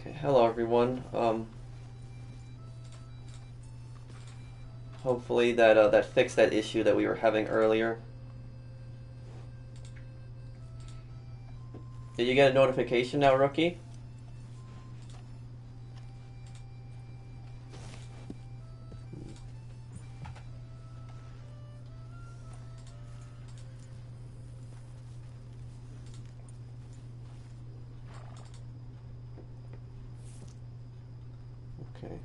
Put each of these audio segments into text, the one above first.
Okay, hello everyone. Hopefully that fixed that issue that we were having earlier. Did you get a notification now, Rookie? Okay.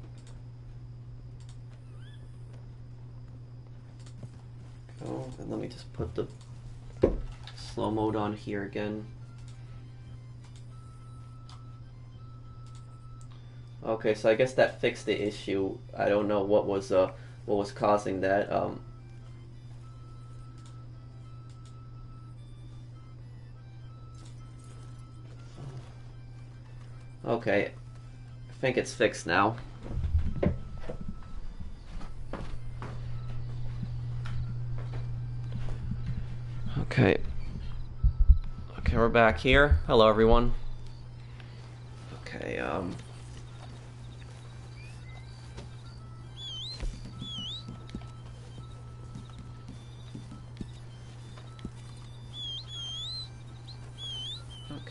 Go, and let me just put the slow mode on here again. Okay, so I guess that fixed the issue. I don't know what was causing that. Okay, I think it's fixed now. Okay. Okay, we're back here. Hello, everyone. Okay,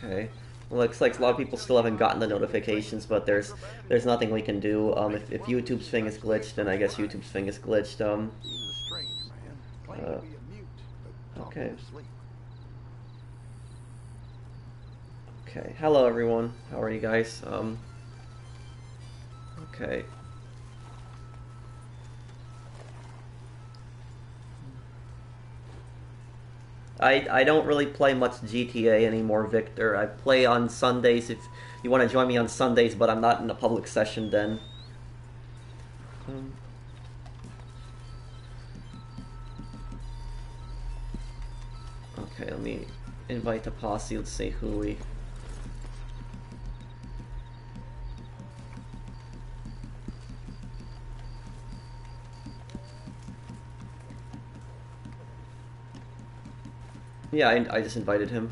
Okay. Well, looks like a lot of people still haven't gotten the notifications, but there's nothing we can do. If YouTube's thing is glitched, then I guess YouTube's thing is glitched. Okay. Okay. Hello, everyone. How are you guys? Okay. I don't really play much GTA anymore, Victor. I play on Sundays if you want to join me on Sundays, but I'm not in a public session then. Okay, let me invite the posse. Let's see who we... Yeah, I just invited him.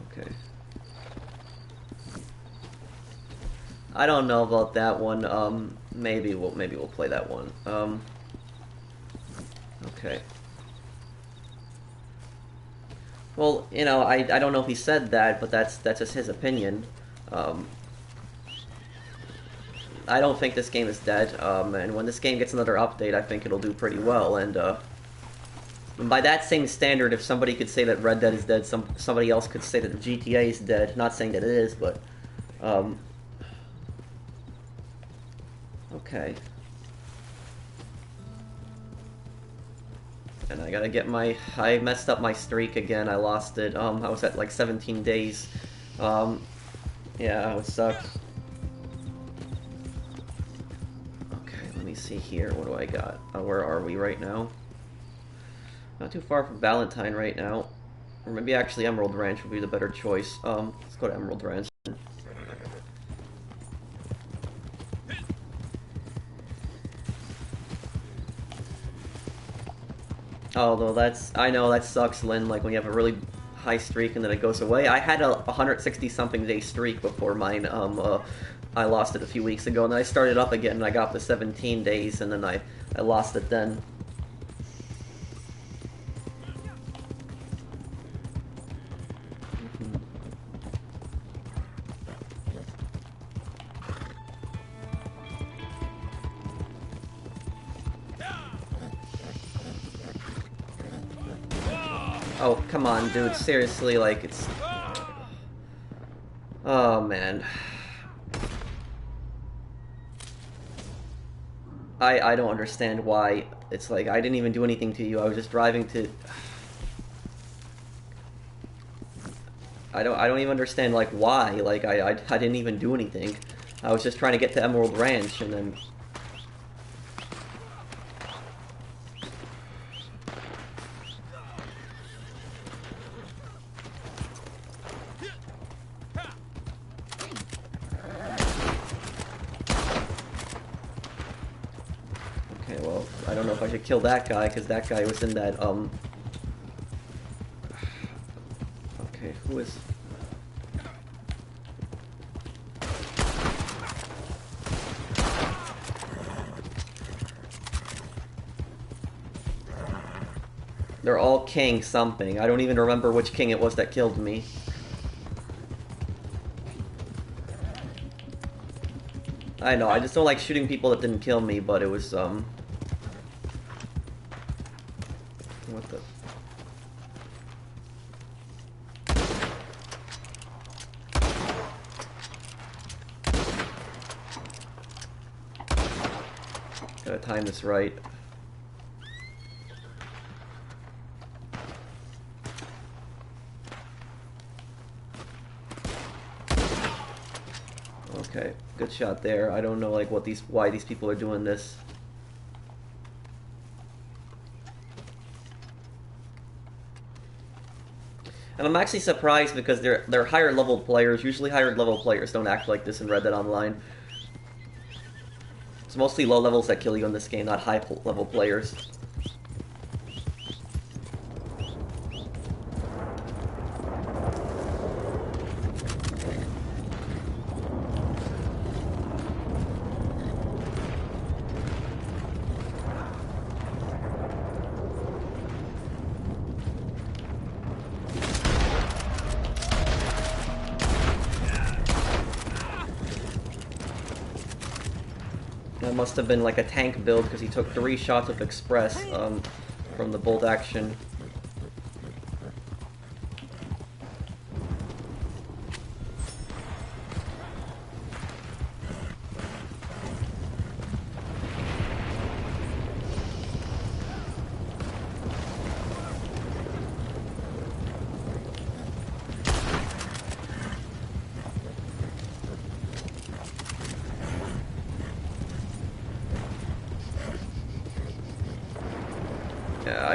Okay. I don't know about that one. Maybe we'll play that one. Okay. Well, you know, I don't know if he said that, but that's just his opinion. I don't think this game is dead, and when this game gets another update, I think it'll do pretty well, and by that same standard, if somebody could say that Red Dead is dead, somebody else could say that GTA is dead. Not saying that it is, but, okay. And I gotta get I messed up my streak again, I lost it, I was at like 17 days, yeah, it sucks. Let me see here. What do I got? Where are we right now? Not too far from Valentine right now. Or maybe actually Emerald Ranch would be the better choice. Let's go to Emerald Ranch. Although I know that sucks, Lynn, like when you have a really high streak and then it goes away. I had a 160-something day streak before mine, I lost it a few weeks ago, and then I started up again, and I got up to 17 days, and then I lost it then. Oh, come on, dude, seriously, like, it's... Oh, man. I don't understand why. It's like, I didn't even do anything to you, I was just driving to... I don't even understand, like, why. Like, I didn't even do anything. I was just trying to get to Emerald Ranch, and then... Okay, well, I don't know if I should kill that guy, because that guy was in that, Okay, who is... They're all king something. I don't even remember which king it was that killed me. I know, I just don't like shooting people that didn't kill me, but it was, What the... Gotta time this right. Okay, good shot there. I don't know like why these people are doing this. And I'm actually surprised because they're higher level players. Usually higher level players don't act like this in Red Dead Online. It's mostly low levels that kill you in this game, not high level players. That must have been like a tank build because he took 3 shots of Express from the bolt action.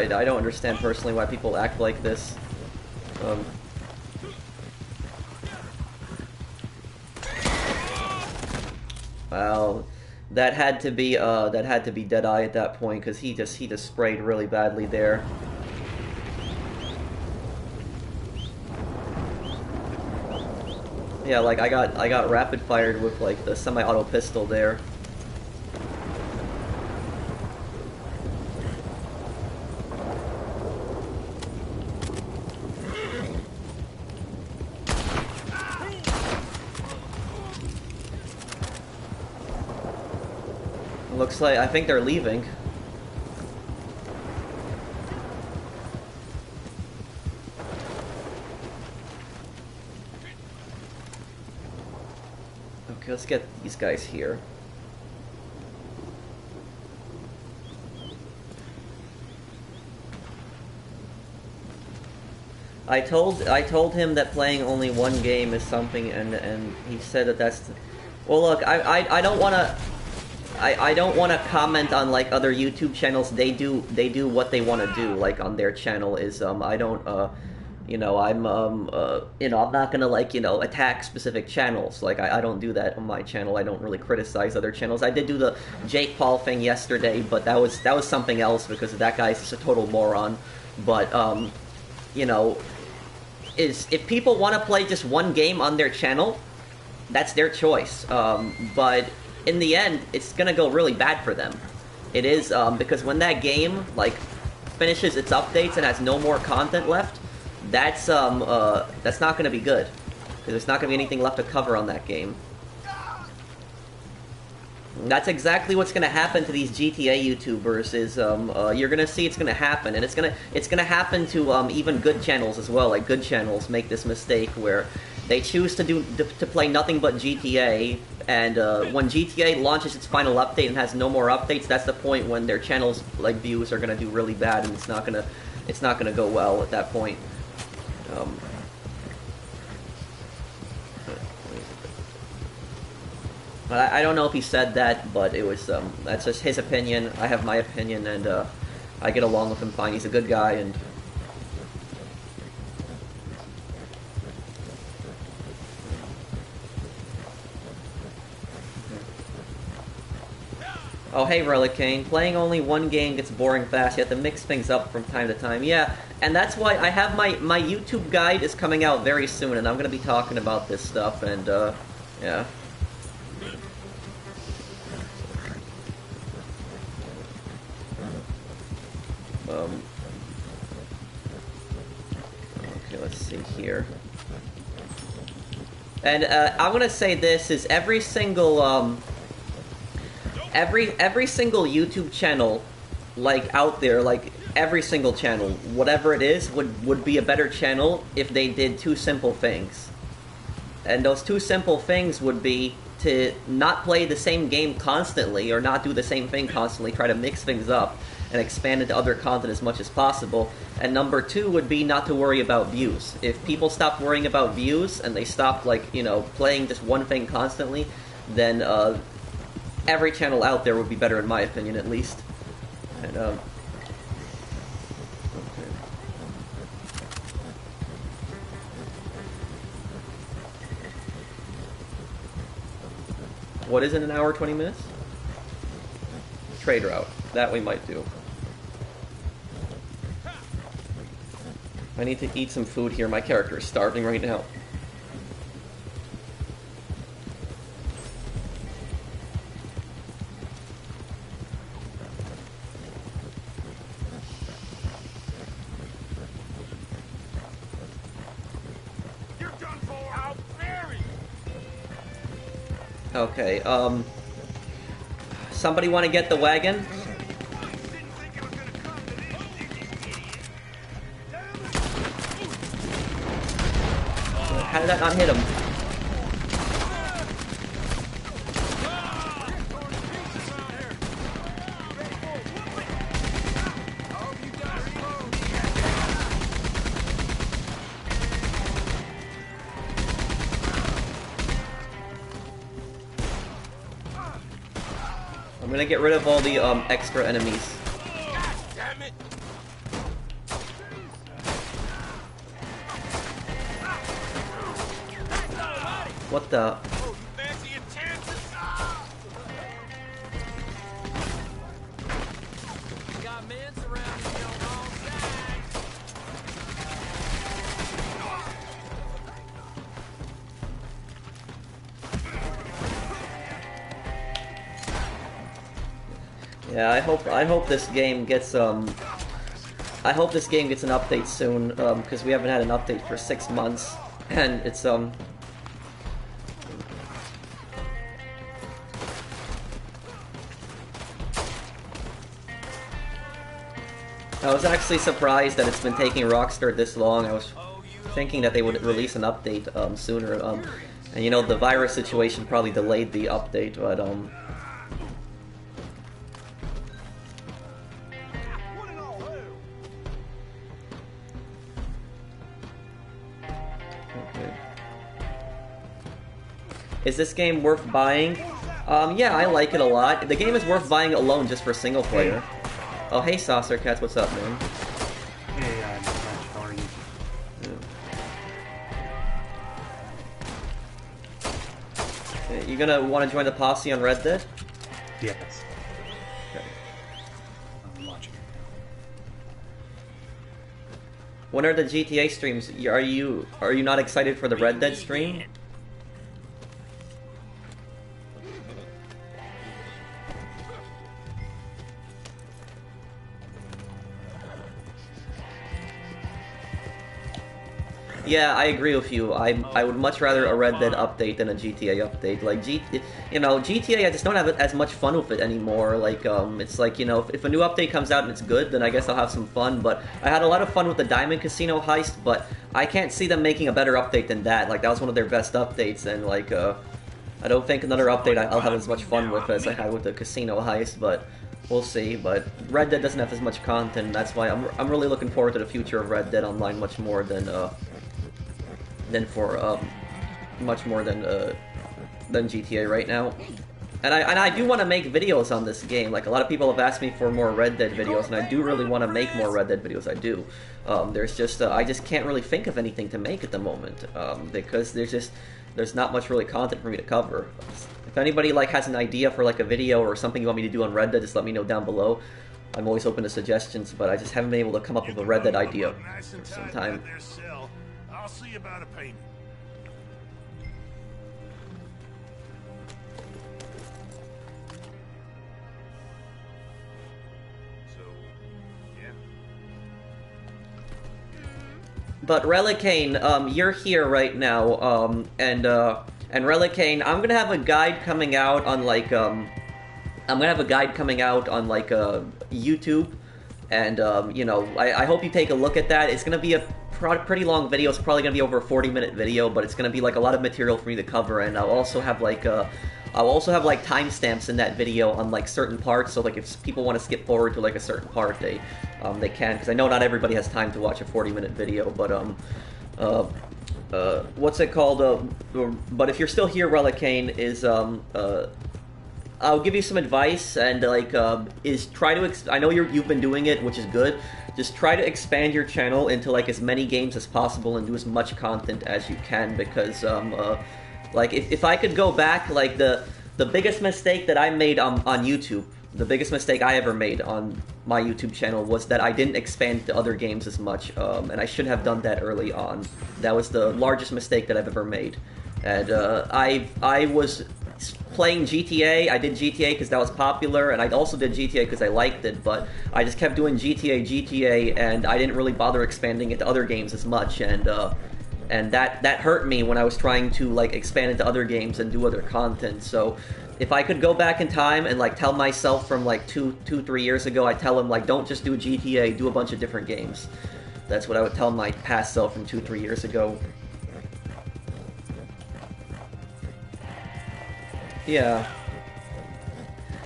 I don't understand personally why people act like this. Well, that had to be Deadeye at that point because he just sprayed really badly there. Yeah, like I got rapid fired with like the semi-auto pistol there. Looks like, I think they're leaving. Okay, let's get these guys here. I told him that playing only one game is something, and he said that that's... Well, look, I don't want to... I don't want to comment on like other YouTube channels. They do what they want to do. Like on their channel is I don't you know, I'm you know, I'm not gonna like, you know, attack specific channels. Like I don't do that on my channel. I don't really criticize other channels. I did do the Jake Paul thing yesterday, but that was something else because that guy's just a total moron. But you know, if people want to play just one game on their channel, that's their choice. But in the end, it's gonna go really bad for them. It is, because when that game, like, finishes its updates and has no more content left, that's not gonna be good. Because there's not gonna be anything left to cover on that game. And that's exactly what's gonna happen to these GTA YouTubers, is, you're gonna see it's gonna happen, and it's gonna happen to, even good channels as well. Like, good channels make this mistake where they choose to play nothing but GTA, and when GTA launches its final update and has no more updates, that's the point when their channel's like views are gonna do really bad, and it's not gonna go well at that point. I don't know if he said that, but it was that's just his opinion. I have my opinion, and I get along with him fine. He's a good guy, and oh, hey, Relic King. Playing only one game gets boring fast. You have to mix things up from time to time. Yeah, And that's why I have my YouTube guide is coming out very soon, and I'm gonna be talking about this stuff, and yeah. Okay, let's see here. And I'm gonna say this is every single YouTube channel like out there, like every single channel, whatever it is, would be a better channel if they did two simple things. And those two simple things would be to not play the same game constantly, or not do the same thing constantly, try to mix things up and expand into other content as much as possible. And number two would be not to worry about views. If people stop worrying about views and they stop, like, you know, playing just one thing constantly, then every channel out there would be better, in my opinion, at least. And okay. What is in an hour, 20 minutes? Trade route. That we might do. I need to eat some food here. My character is starving right now. You're done for. I'll bury you. Okay, somebody want to get the wagon? How did that not hit him? I'm gonna get rid of all the extra enemies. Damn it. What the? Oh, you fancy your chances? Got men surrounding you on all sides. Yeah, I hope this game gets I hope this game gets an update soon, because we haven't had an update for 6 months, and it's I was actually surprised that it's been taking Rockstar this long. I was thinking that they would release an update sooner, and you know, the virus situation probably delayed the update, but okay. Is this game worth buying? Yeah, I like it a lot. The game is worth buying alone just for single player. Oh, hey, Saucer Cats, what's up, man? Hey, not much. How are you? Yeah. You gonna want to join the Posse on Red Dead? Yes. Okay. I'm watching it When are the GTA streams? Are you not excited for the Red Dead stream? Yeah, I agree with you. I would much rather a Red Dead update than a GTA update. Like you know, GTA, I just don't have as much fun with it anymore. Like it's like, you know, if a new update comes out and it's good, then I guess I'll have some fun. But I had a lot of fun with the Diamond Casino heist, but I can't see them making a better update than that. Like that was one of their best updates, and like I don't think another update I'll have as much fun with as I had with the casino heist. But we'll see. But Red Dead doesn't have as much content. That's why I'm really looking forward to the future of Red Dead Online much more than GTA right now. And I do want to make videos on this game. Like, a lot of people have asked me for more Red Dead videos, and I do really want to make more Red Dead videos. I do. There's just I just can't really think of anything to make at the moment, because there's not much really content for me to cover. If anybody like has an idea for like a video or something you want me to do on Red Dead, just let me know down below. I'm always open to suggestions, but I just haven't been able to come up with a Red Dead idea Nice and for some tidy time. by their cell. I'll see about a payment. So, yeah. But Relicane, you're here right now, and Relicane, I'm gonna have a guide coming out on like YouTube, and you know, I hope you take a look at that. It's gonna be a pretty long video. It's probably gonna be over a 40-minute video, but it's gonna be like a lot of material for me to cover, and I'll also have like timestamps in that video on like certain parts. So like if people want to skip forward to like a certain part, they can, because I know not everybody has time to watch a 40-minute video. But what's it called? But if you're still here, Relicane, is I'll give you some advice, and like is try to I know you've been doing it, which is good. Just try to expand your channel into like as many games as possible and do as much content as you can, because like if I could go back, like the biggest mistake that I made on YouTube, the biggest mistake I ever made on my YouTube channel was that I didn't expand to other games as much, and I should have done that early on. That was the largest mistake that I've ever made. And I was playing GTA. I did GTA because that was popular, and I also did GTA because I liked it, but I just kept doing GTA, and I didn't really bother expanding it to other games as much, and that hurt me when I was trying to like expand into other games and do other content. So if I could go back in time and like tell myself from like 3 years ago, I'd tell him like, don't just do GTA, do a bunch of different games. That's what I would tell my past self from 3 years ago. Yeah.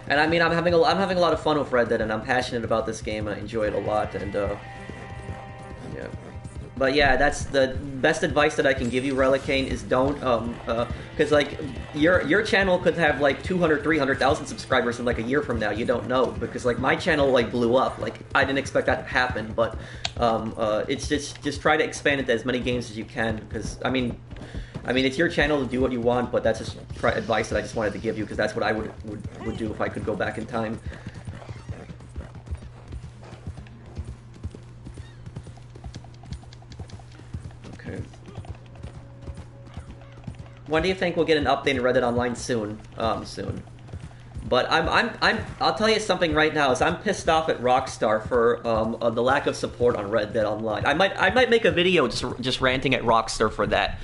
And I mean, I'm having a lot of fun with Red Dead, and I'm passionate about this game, and I enjoy it a lot, and yeah. But yeah, that's the best advice that I can give you, Relicane, is don't, because like, your channel could have like 200, 300,000 subscribers in like a year from now. You don't know, because like my channel like blew up. Like I didn't expect that to happen, but it's just try to expand into as many games as you can, because I mean, it's your channel to do what you want, but that's just advice that I just wanted to give you, because that's what I would do if I could go back in time. Okay. When do you think we'll get an update in Red Dead Online? Soon. Soon. But I'll tell you something right now, is I'm pissed off at Rockstar for the lack of support on Red Dead Online. I might make a video just ranting at Rockstar for that,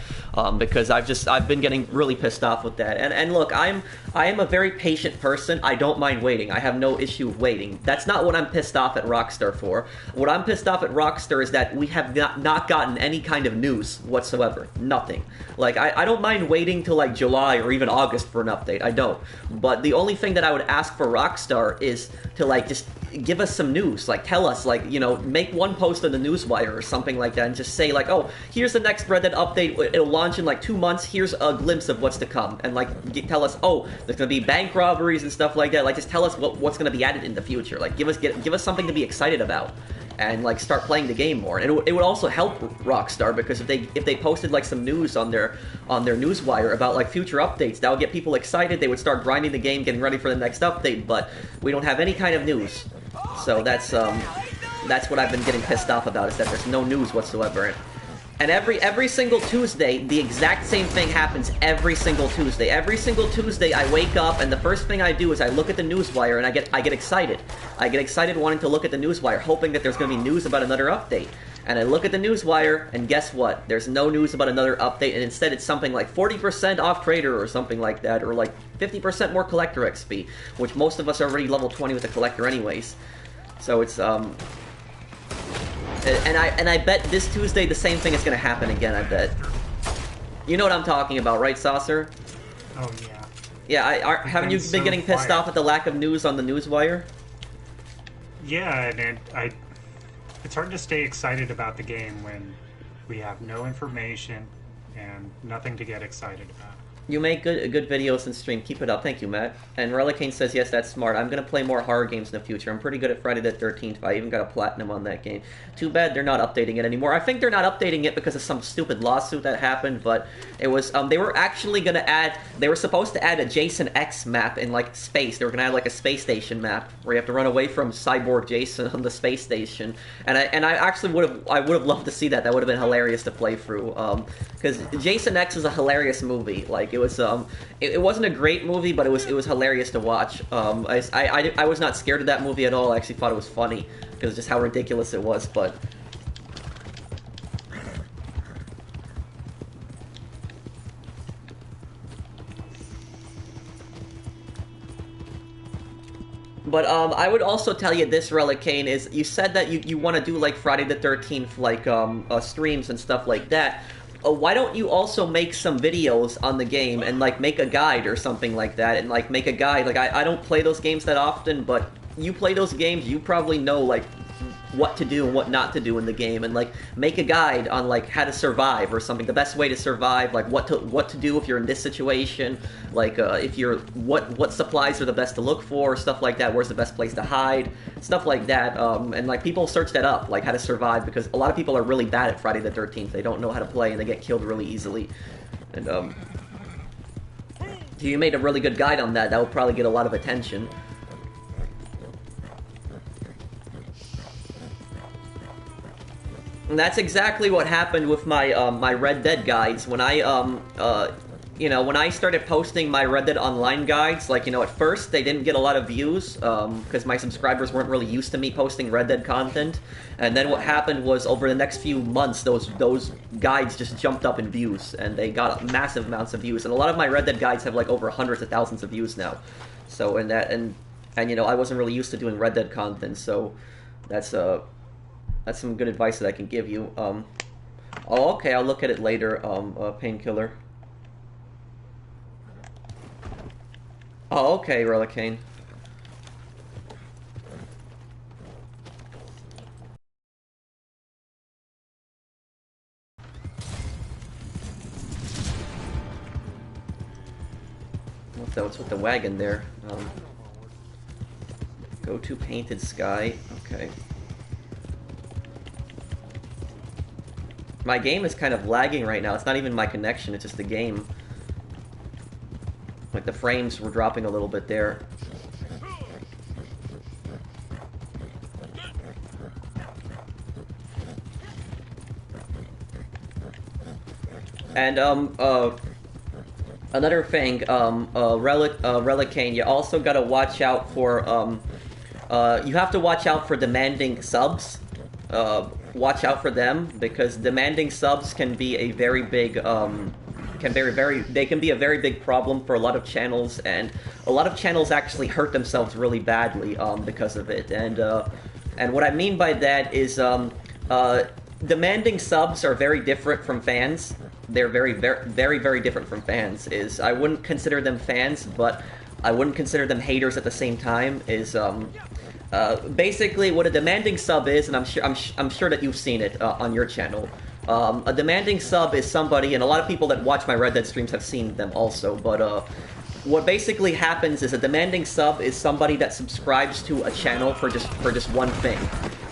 because I've been getting really pissed off with that. And look, I am a very patient person. I don't mind waiting. I have no issue with waiting. That's not what I'm pissed off at Rockstar for. What I'm pissed off at Rockstar is that we have not gotten any kind of news whatsoever. Nothing. Like I don't mind waiting till like July or even August for an update. I don't. But the only thing that I would ask for Rockstar is to like just give us some news, like tell us, like, you know, make one post on the Newswire or something like that, and just say like, oh, here's the next Red Dead update, it'll launch in like 2 months, here's a glimpse of what's to come, and like tell us, oh, there's gonna be bank robberies and stuff like that. Like just tell us what's gonna be added in the future. Like give us something to be excited about, and like start playing the game more. And it would also help Rockstar, because if they posted like some news on their Newswire about like future updates, that would get people excited. They would start grinding the game, getting ready for the next update. But we don't have any kind of news, so that's what I've been getting pissed off about, is that there's no news whatsoever. And every single Tuesday, the exact same thing happens every single Tuesday. Every single Tuesday, I wake up, and the first thing I do is I look at the Newswire, and I get excited. I get excited wanting to look at the Newswire, hoping that there's going to be news about another update. And I look at the Newswire, and guess what? There's no news about another update, and instead it's something like 40% off Trader or something like that, or like 50% more Collector XP, which most of us are already level 20 with the Collector anyways. So it's, And I bet this Tuesday the same thing is going to happen again, I bet. You know what I'm talking about, right, Saucer? Oh, yeah. Yeah, haven't you been getting pissed off at the lack of news on the Newswire? Yeah, and it's hard to stay excited about the game when we have no information and nothing to get excited about. You make good videos and stream. Keep it up. Thank you, Matt. And Relicane says, yes, that's smart. I'm going to play more horror games in the future. I'm pretty good at Friday the 13th. I even got a platinum on that game. Too bad they're not updating it anymore. I think they're not updating it because of some stupid lawsuit that happened, but it was, they were actually going to add, they were supposed to add a Jason X map in, like, space. They were going to add, like, a space station map where you have to run away from Cyborg Jason on the space station. And I actually would have loved to see that. That would have been hilarious to play through. Because Jason X is a hilarious movie. Like, it was, it wasn't a great movie, but it was hilarious to watch. I was not scared of that movie at all. I actually thought it was funny because just how ridiculous it was. But I would also tell you this, Relicane, is you said that you want to do like Friday the 13th, like streams and stuff like that. Why don't you also make some videos on the game and, like, make a guide or something like that, and, like, make a guide? Like, I don't play those games that often, but you play those games, you probably know, like, what to do and what not to do in the game, and, like, make a guide on, like, how to survive or something, the best way to survive, like, what to do if you're in this situation, like, if you're, what supplies are the best to look for, stuff like that, where's the best place to hide, stuff like that, and, like, people search that up, like, how to survive, because a lot of people are really bad at Friday the 13th, they don't know how to play, and they get killed really easily, and, if you made a really good guide on that, that would probably get a lot of attention. And that's exactly what happened with my my Red Dead guides. When I you know, when I started posting my Red Dead Online guides, like, you know, at first they didn't get a lot of views because my subscribers weren't really used to me posting Red Dead content. And then what happened was over the next few months, those guides just jumped up in views, and they got massive amounts of views. And a lot of my Red Dead guides have like over hundreds of thousands of views now. So and you know, I wasn't really used to doing Red Dead content, so that's some good advice that I can give you. Oh, okay, I'll look at it later, Painkiller. Oh, okay, Relicane. What's with the wagon there? Go to Painted Sky. Okay. My game is kind of lagging right now. It's not even my connection, it's just the game. Like, the frames were dropping a little bit there. And, another thing, Relicane, you also gotta watch out for, you have to watch out for demanding subs. Watch out for them, because demanding subs can be a very big, they can be a very big problem for a lot of channels, and a lot of channels actually hurt themselves really badly, because of it, and what I mean by that is, demanding subs are very different from fans. They're very different from fans. I wouldn't consider them fans, but I wouldn't consider them haters at the same time, basically, what a demanding sub is, and I'm sure that you've seen it on your channel. A demanding sub is somebody, and a lot of people that watch my Red Dead streams have seen them also. But what basically happens is a demanding sub is somebody that subscribes to a channel for just one thing.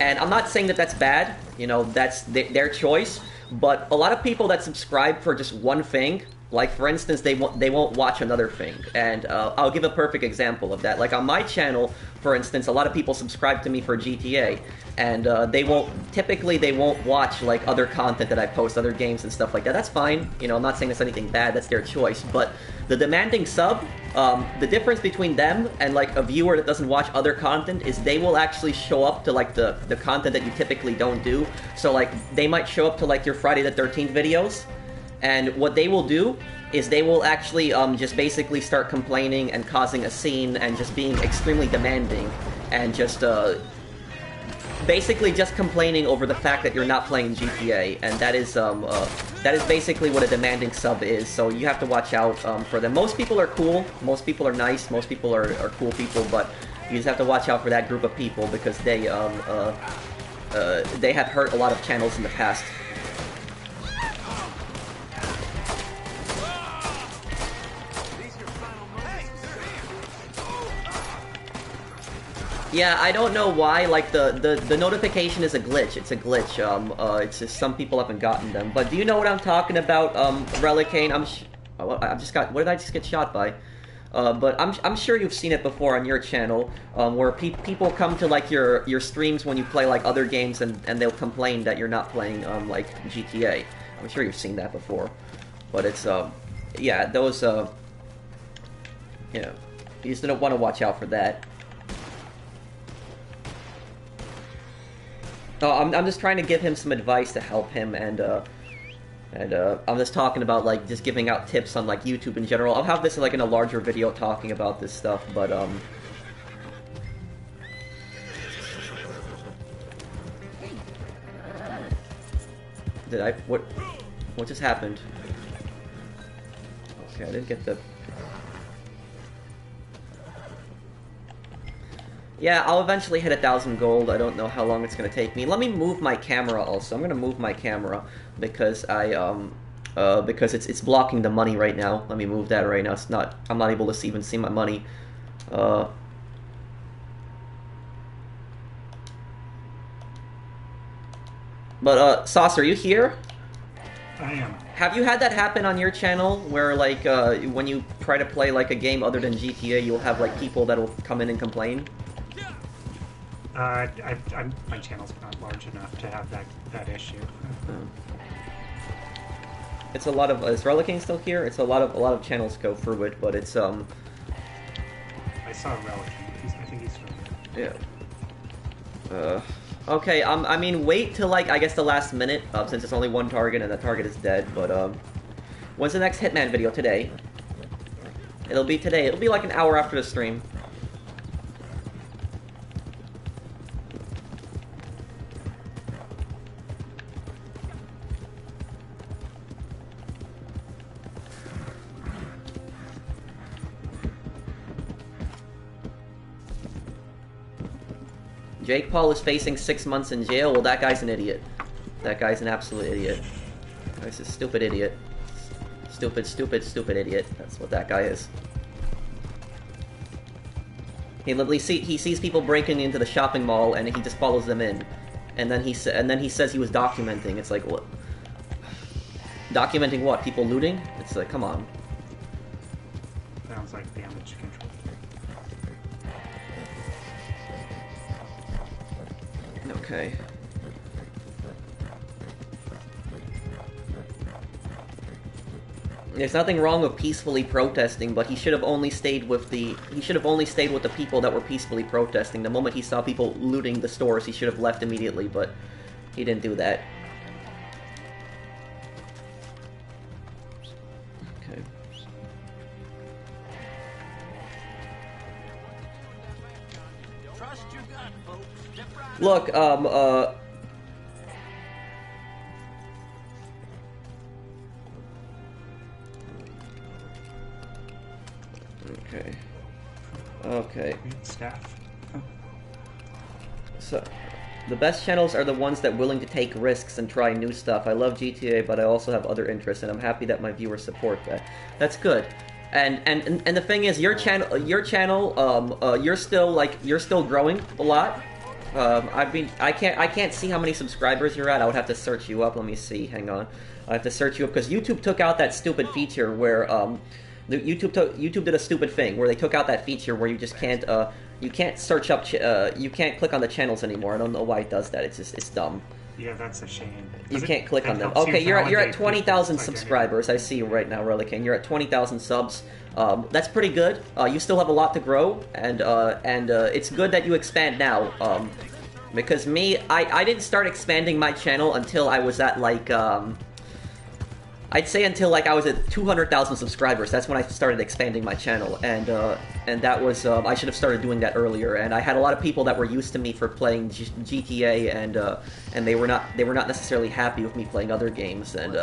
And I'm not saying that that's bad. You know, that's their choice. But a lot of people that subscribe for just one thing, like, for instance, they won't watch another thing. And I'll give a perfect example of that. Like, on my channel, for instance, a lot of people subscribe to me for GTA, and they won't watch, like, other content that I post, other games and stuff like that. That's fine. You know, I'm not saying it's anything bad. That's their choice. But the demanding sub, the difference between them and, like, a viewer that doesn't watch other content is they will actually show up to, like, the content that you typically don't do. So, like, they might show up to, like, your Friday the 13th videos, and what they will do is they will actually just basically start complaining and causing a scene and just being extremely demanding and just basically just complaining over the fact that you're not playing GTA, and that is basically what a demanding sub is. So you have to watch out for them. Most people are cool, most people are nice, most people are cool people, but you just have to watch out for that group of people because they have hurt a lot of channels in the past. Yeah, I don't know why. Like the notification is a glitch. It's a glitch. It's just some people haven't gotten them. But do you know what I'm talking about? Relicane. I just got. What did I just get shot by? But I'm sure you've seen it before on your channel, where people come to like your streams when you play like other games and they'll complain that you're not playing like GTA. I'm sure you've seen that before. But it's yeah, those you just don't want to watch out for that. Oh, I'm just trying to give him some advice to help him, and I'm just talking about like just giving out tips on like YouTube in general. I'll have this like in a larger video talking about this stuff, but what just happened? Okay, I didn't get the. Yeah, I'll eventually hit 1,000 gold. I don't know how long it's gonna take me. Let me move my camera also. I'm gonna move my camera because because it's blocking the money right now. Let me move that right now. I'm not able to even see my money. But Sauce, are you here? I am. Have you had that happen on your channel where like when you try to play like a game other than GTA, you'll have like people that'll come in and complain? My channel's not large enough to have that issue. It's a lot of. Is Relicane still here? It's a lot of channels go through it, but it's I saw Relicane. I think he's still here. Yeah. Okay. I mean, wait till like I guess the last minute, since it's only one target and the target is dead. But when's the next Hitman video? Today. It'll be today. It'll be like an hour after the stream. Jake Paul is facing 6 months in jail. Well, that guy's an idiot. That guy's an absolute idiot. He's a stupid idiot. Stupid, stupid, stupid idiot. That's what that guy is. He literally he sees people breaking into the shopping mall and he just follows them in, and then he says he was documenting. It's like, what? Documenting what? People looting? It's like, come on. Sounds like damage control. Okay. There's nothing wrong with peacefully protesting, but he should have only stayed with the people that were peacefully protesting. The moment he saw people looting the stores, he should have left immediately, but he didn't do that. Okay. Trust your gut, folks. Step right Look, okay. Okay. Staff. So, the best channels are the ones that are willing to take risks and try new stuff. I love GTA, but I also have other interests, and I'm happy that my viewers support that. That's good. And the thing is, you're still growing a lot. I can't see how many subscribers you're at. I would have to search you up. Let me see. Hang on. I have to search you up because YouTube took out that stupid feature where YouTube did a stupid thing where they took out that feature where you just can't you can't search up you can't click on the channels anymore. I don't know why it does that. It's dumb. Yeah, that's a shame. You can't click on them. Okay, you're at 20,000 subscribers. I see you right now, Relicane. You're at 20,000 subs. That's pretty good. You still have a lot to grow, and it's good that you expand now. Because me, I didn't start expanding my channel until I was at like I'd say until like I was at 200,000 subscribers. That's when I started expanding my channel, and that was I should have started doing that earlier. And I had a lot of people that were used to me for playing GTA, and they were not necessarily happy with me playing other games, and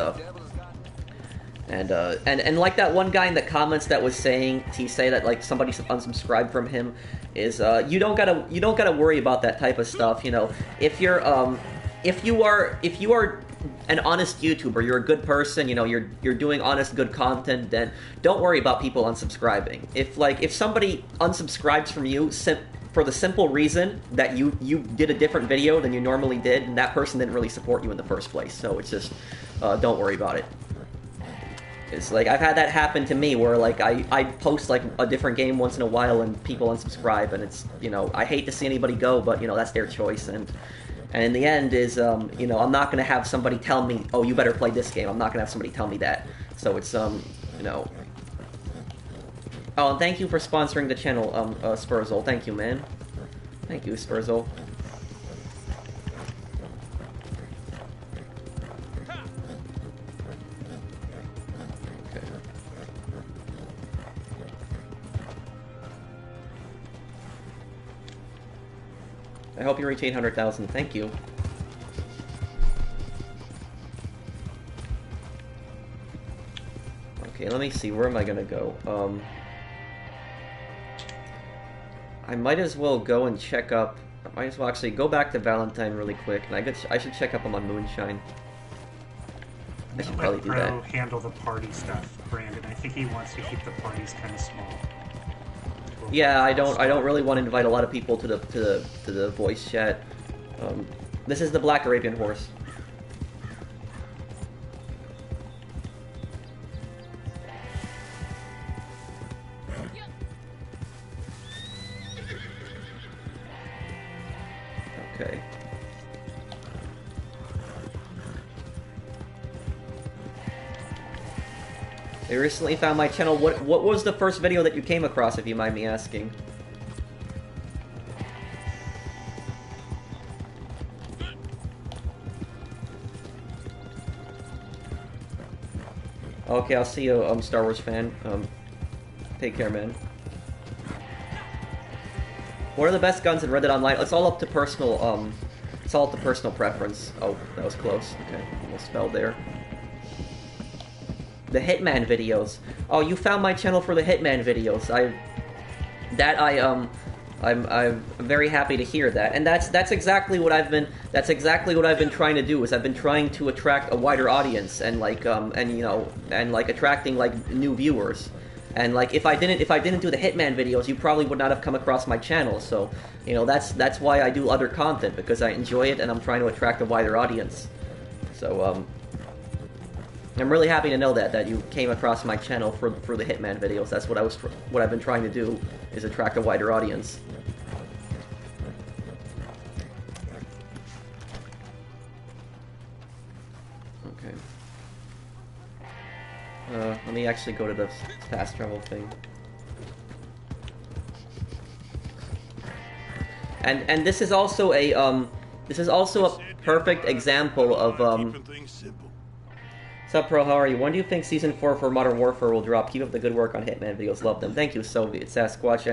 like that one guy in the comments that was saying to say that like somebody unsubscribed from him is you don't gotta worry about that type of stuff. You know, if you are an honest YouTuber, you're a good person, you know, you're doing honest, good content, then don't worry about people unsubscribing. If somebody unsubscribes from you for the simple reason that you did a different video than you normally did, and that person didn't really support you in the first place. So it's just, don't worry about it. It's like, I've had that happen to me, where like I post like a different game once in a while and people unsubscribe, and it's, you know, I hate to see anybody go, but, you know, that's their choice, and in the end is, you know, I'm not going to have somebody tell me, oh, you better play this game. I'm not going to have somebody tell me that. So it's, you know. Oh, and thank you for sponsoring the channel, Spurzol. Thank you, man. Thank you, Spurzol. I hope you reach 800,000. Thank you. Okay, let me see. Where am I gonna go? I might as well go and check up. I might as well actually go back to Valentine really quick, and I should check up on my Moonshine. I should probably do that. Let Pro handle the party stuff, Brandon. I think he wants to keep the parties kind of small. Yeah, I don't really want to invite a lot of people to the voice chat. This is the Black Arabian Horse. Okay. I recently found my channel. What was the first video that you came across, if you mind me asking? Okay, I'll see you, Star Wars fan. Take care, man. What are the best guns in Red Dead Online? It's all up to personal, it's all up to personal preference. Oh, that was close. Okay, almost fell there. The Hitman videos. Oh, you found my channel for the Hitman videos. I'm very happy to hear that. And that's exactly what I've been trying to do. Is I've been trying to attract a wider audience, and like attracting like new viewers. And like if I didn't do the Hitman videos, you probably would not have come across my channel. So, you know, that's why I do other content, because I enjoy it and I'm trying to attract a wider audience. So I'm really happy to know that you came across my channel for the Hitman videos. That's what I've been trying to do, is attract a wider audience. Okay. Let me actually go to the fast travel thing. And this is also a perfect example of What's up, Pro? How are you? When do you think Season 4 for Modern Warfare will drop? Keep up the good work on Hitman videos. Love them. Thank you, Soviet Sasquatch.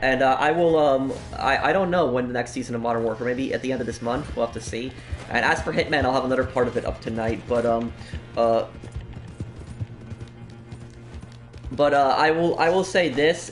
And I will, I don't know when the next season of Modern Warfare, maybe at the end of this month, we'll have to see. And as for Hitman, I'll have another part of it up tonight, but I will say this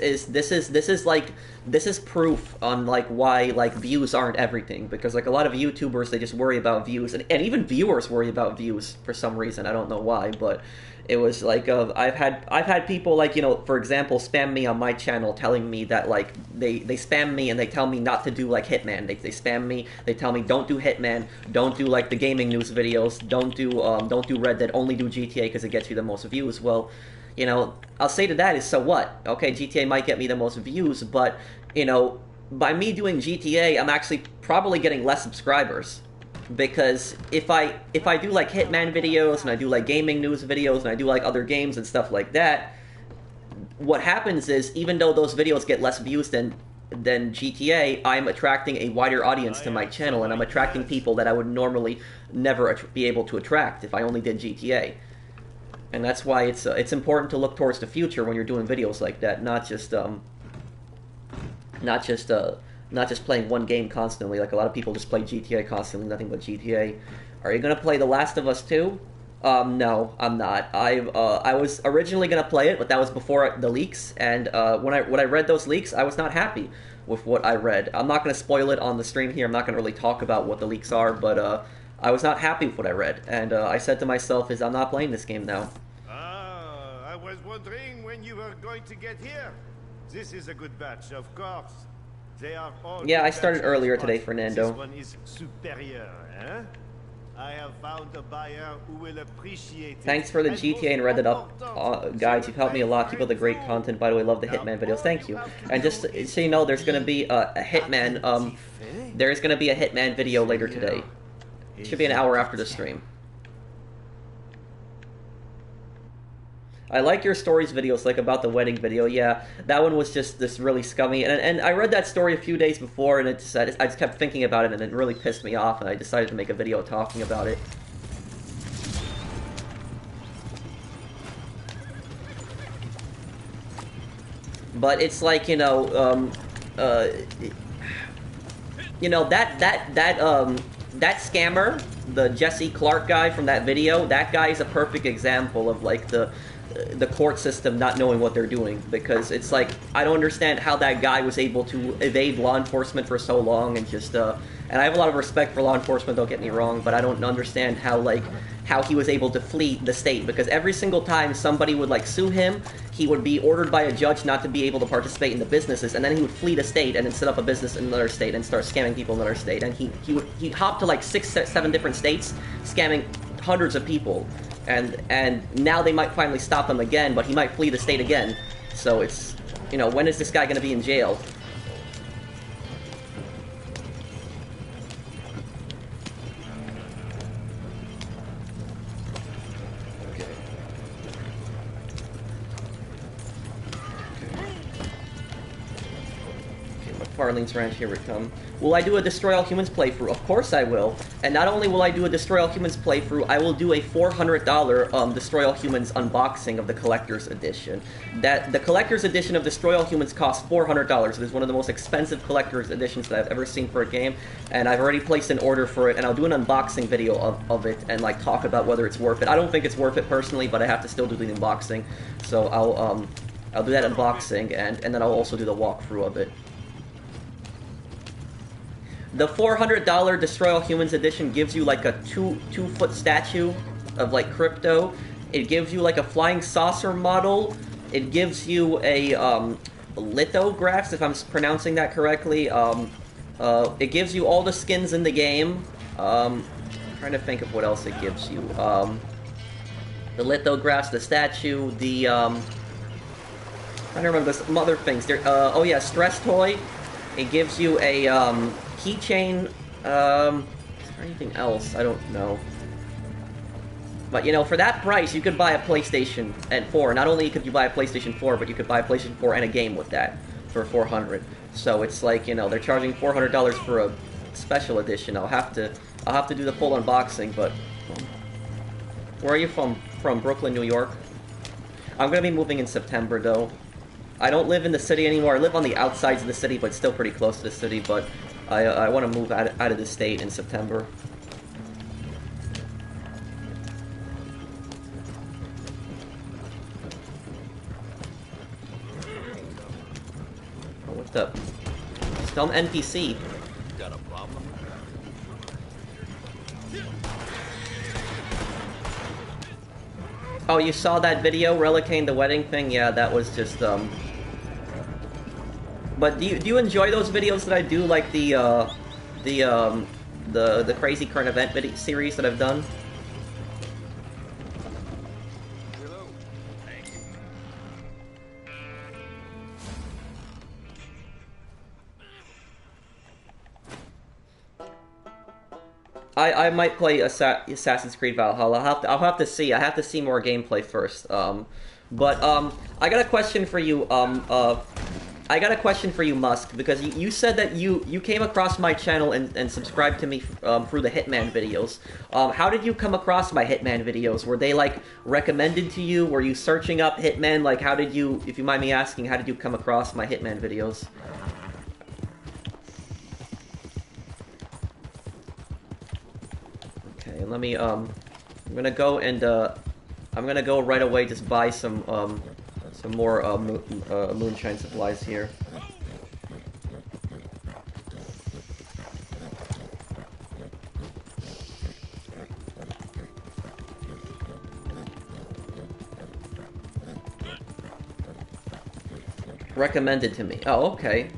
is proof on like why like views aren't everything, because like a lot of YouTubers, they just worry about views, and even viewers worry about views for some reason. I don't know why, but it was like I've had people, like, you know, for example, spam me on my channel telling me that like they spam me and they tell me not to do like Hitman. They spam me, they tell me don't do Hitman, don't do like the gaming news videos, don't do Red Dead, only do GTA because it gets you the most views. Well, you know, I'll say to that is, so what? Okay, GTA might get me the most views, but, you know, by me doing GTA, I'm actually probably getting less subscribers. Because if I do like Hitman videos, and I do like gaming news videos, and I do like other games and stuff like that, what happens is, even though those videos get less views than GTA, I'm attracting a wider audience to my channel, and I'm attracting people that I would normally never be able to attract if I only did GTA. And that's why it's important to look towards the future when you're doing videos like that, not just playing one game constantly. Like a lot of people just play GTA constantly, nothing but GTA. Are you gonna play The Last of Us 2? No, I'm not. I was originally gonna play it, but that was before the leaks. And when I read those leaks, I was not happy with what I read. I'm not gonna spoil it on the stream here. I'm not gonna really talk about what the leaks are, but I was not happy with what I read, and I said to myself, I'm not playing this game now. I was wondering when you were going to get here. This is a good batch, of course. They are all. Yeah, I good started batches, earlier but today, Fernando. This one is superior, eh? I have found a buyer who will appreciate it. Thanks for the And GTA and most Reddit guides. You've helped me a lot. Keep up the great favorite content. By the way, love the Now, Hitman videos. all Thank you you. have to And do just is so you know, there's gonna be a Hitman. attentif, eh? There's gonna be a Hitman video later today. It should be an hour after the stream. I like your stories videos, like about the wedding video. Yeah, that one was just this really scummy. And I read that story a few days before, and I just kept thinking about it, and it really pissed me off, and I decided to make a video talking about it. But it's like, you know, that scammer, the Jesse Clark guy from that video, that guy is a perfect example of like the court system not knowing what they're doing, because it's like, I don't understand how that guy was able to evade law enforcement for so long, and just and I have a lot of respect for law enforcement, don't get me wrong, but I don't understand how he was able to flee the state, because every single time somebody would like sue him, he would be ordered by a judge not to be able to participate in the businesses, and then he would flee the state and then set up a business in another state and start scamming people in another state, and he hopped to like 6, 7 different states, scamming hundreds of people, and now they might finally stop him again, but he might flee the state again. So it's, you know, when is this guy going to be in jail? Farling's Ranch, here we come. Will I do a Destroy All Humans playthrough? Of course I will. And not only will I do a Destroy All Humans playthrough, I will do a $400 Destroy All Humans unboxing of the Collector's Edition. The Collector's Edition of Destroy All Humans costs $400. It is one of the most expensive Collector's Editions that I've ever seen for a game, and I've already placed an order for it, and I'll do an unboxing video of it and like talk about whether it's worth it. I don't think it's worth it personally, but I have to still do the unboxing. So I'll do that unboxing, and then I'll also do the walkthrough of it. The $400 Destroy All Humans edition gives you like a two-foot statue of like crypto. It gives you like a flying saucer model. It gives you a lithographs, if I'm pronouncing that correctly. It gives you all the skins in the game. I'm trying to think of what else it gives you. The lithographs, the statue, the I'm trying to remember some other things. There, oh yeah, stress toy. It gives you a keychain. Is there anything else? I don't know. But you know, for that price, you could buy a PlayStation 4. Not only could you buy a PlayStation 4, but you could buy a PlayStation 4 and a game with that for $400. So it's like, you know, they're charging $400 for a special edition. I'll have to do the full unboxing. But where are you from? From Brooklyn, New York. I'm gonna be moving in September, though. I don't live in the city anymore. I live on the outsides of the city, but still pretty close to the city. But I want to move out of the state in September. Oh, what's up? Dumb NPC. Got a problem? Oh, you saw that video, Relicane the wedding thing? Yeah, that was just But do you enjoy those videos that I do, like the crazy current event video series that I've done? I might play Assassin's Creed Valhalla. I'll have to see. I have to see more gameplay first. I got a question for you. I got a question for you, Musk, because you said that you came across my channel and subscribed to me through the Hitman videos. How did you come across my Hitman videos? Were they like recommended to you? Were you searching up Hitman? Like, how did you, if you mind me asking, how did you come across my Hitman videos? Okay, let me I'm gonna go and I'm gonna go right away. Just buy some more moonshine supplies here. Recommended to me. Oh, okay.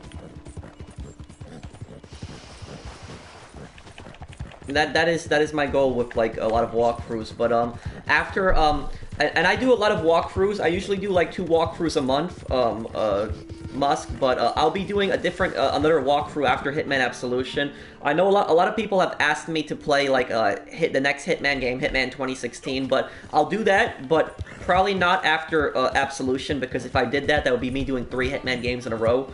That is my goal with like a lot of walkthroughs. But after and I do a lot of walkthroughs. I usually do like 2 walkthroughs a month. Musk, but I'll be doing a different another walkthrough after Hitman Absolution. I know a lot of people have asked me to play like the next Hitman game, Hitman 2016, but I'll do that, but probably not after Absolution, because if I did that, that would be me doing 3 Hitman games in a row.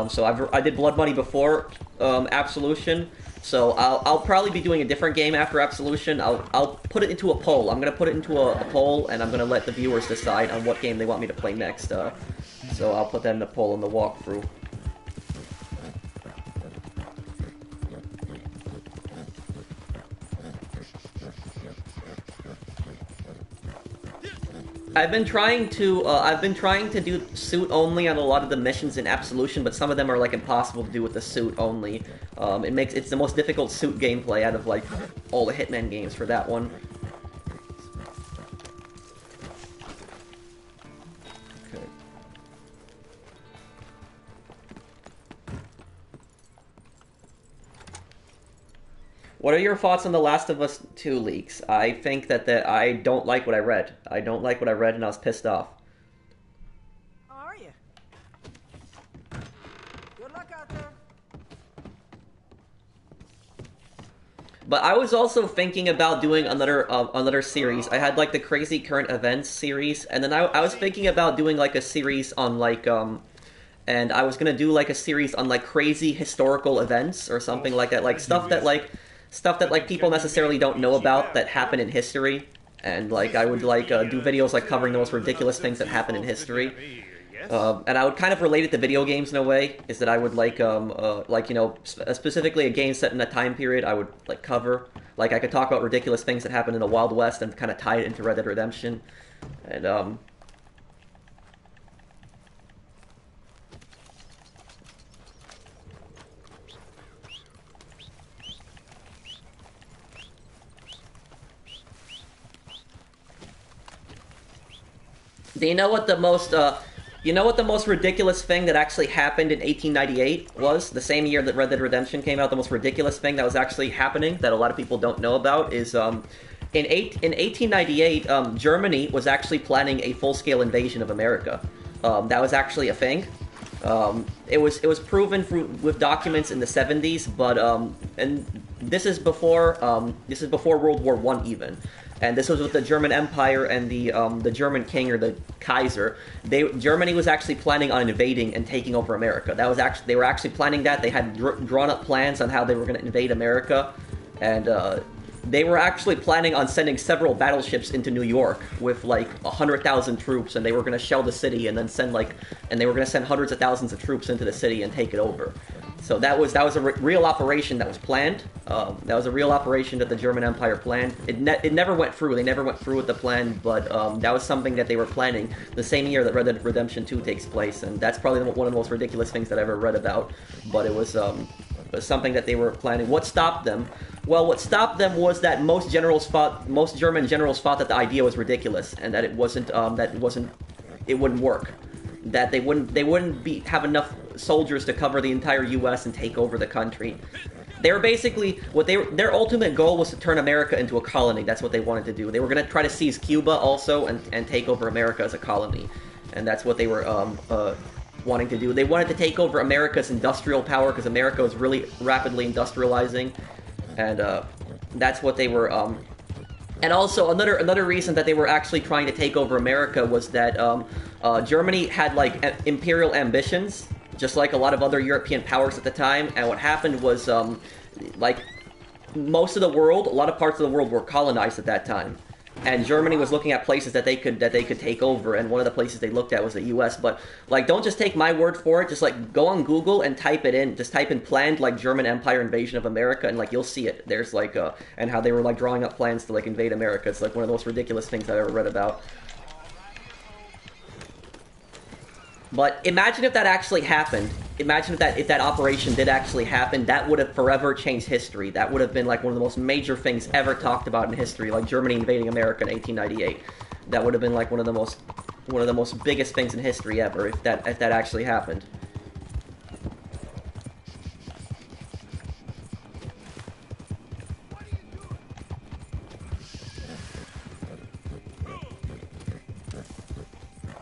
So I did Blood Money before Absolution, so I'll probably be doing a different game after Absolution. I'll put it into a poll. I'm gonna put it into a poll, and I'm gonna let the viewers decide on what game they want me to play next. So I'll put that in the poll in the walkthrough. I've been trying to do suit only on a lot of the missions in Absolution, but some of them are like impossible to do with the suit only. It's the most difficult suit gameplay out of like all the Hitman games for that one. Okay. What are your thoughts on The Last of Us 2 leaks? I think that I don't like what I read. I don't like what I read, and I was pissed off. How are you? Good luck out there. But I was also thinking about doing another series. I had like the Crazy Current Events series, and then I was thinking about doing like a series on like and I was gonna do like a series on like crazy historical events or something like that, like stuff that like people necessarily don't know about that happen in history, and like I would like do videos like covering the most ridiculous things that happen in history. And I would kind of relate it to video games in a way, is that I would like you know, specifically a game set in a time period I would like cover. Like I could talk about ridiculous things that happened in the Wild West and kind of tie it into Red Dead Redemption. And do you know what the most ridiculous thing that actually happened in 1898 was? The same year that Red Dead Redemption came out, the most ridiculous thing that was actually happening that a lot of people don't know about is in 1898, Germany was actually planning a full-scale invasion of America. That was actually a thing. It was proven with documents in the 70s, but and this is before World War I even. And this was with the German Empire and the German king, or the Kaiser. Germany was actually planning on invading and taking over America. They were actually planning that. They had drawn up plans on how they were going to invade America, and they were actually planning on sending several battleships into New York with like 100,000 troops, and they were going to shell the city and then they were going to send hundreds of thousands of troops into the city and take it over. So that was a real operation that was planned. That was a real operation that the German Empire planned. It never went through. They never went through with the plan, but that was something that they were planning the same year that Red Dead Redemption 2 takes place, and that's probably one of the most ridiculous things that I ever read about. But it was something that they were planning. What stopped them? Well, what stopped them was that most German generals thought that the idea was ridiculous and that it wouldn't work. That they wouldn't have enough soldiers to cover the entire U.S. and take over the country. They were basically their ultimate goal was to turn America into a colony. That's what they wanted to do. They were going to try to seize Cuba also and take over America as a colony, and that's what they were wanting to do. They wanted to take over America's industrial power because America was really rapidly industrializing, and that's what they were. And also another reason that they were actually trying to take over America was that Germany had like imperial ambitions, just like a lot of other European powers at the time. And what happened was like most of the world, a lot of parts of the world were colonized at that time. And Germany was looking at places that they could take over, and one of the places they looked at was the U.S. But like, don't just take my word for it. Just like go on Google and type it in. Just type in planned like German Empire invasion of America, and like you'll see it. There's like and how they were like drawing up plans to like invade America. It's like one of the most ridiculous things I've ever read about. But imagine if that actually happened. Imagine if that operation did actually happen. That would have forever changed history. That would have been like one of the most major things ever talked about in history, like Germany invading America in 1898. That would have been like one of the one of the most biggest things in history ever, if that actually happened.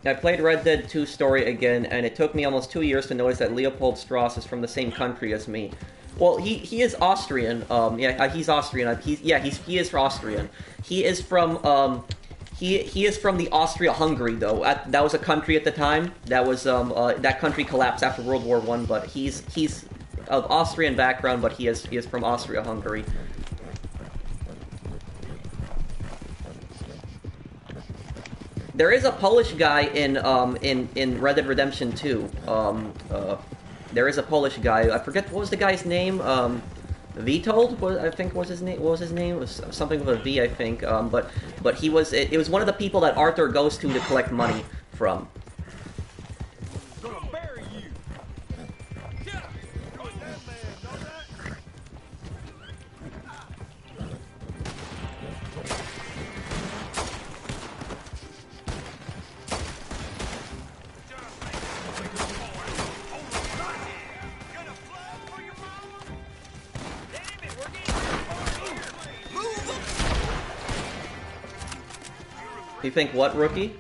I played Red Dead 2 story again, and it took me almost 2 years to notice that Leopold Strauss is from the same country as me. Well, he is Austrian. Yeah, he's Austrian. He is Austrian. He is from he is from the Austria-Hungary though. That was a country at the time. That was that country collapsed after World War I. But he's of Austrian background, but he is from Austria-Hungary. There is a Polish guy in Red Dead Redemption 2. There is a Polish guy. I forget what was the guy's name. Vitold, I think was his name. What was his name? It was something with a V, I think. But he was. It was one of the people that Arthur goes to collect money from. Gonna bury you. Yeah. You think what, rookie?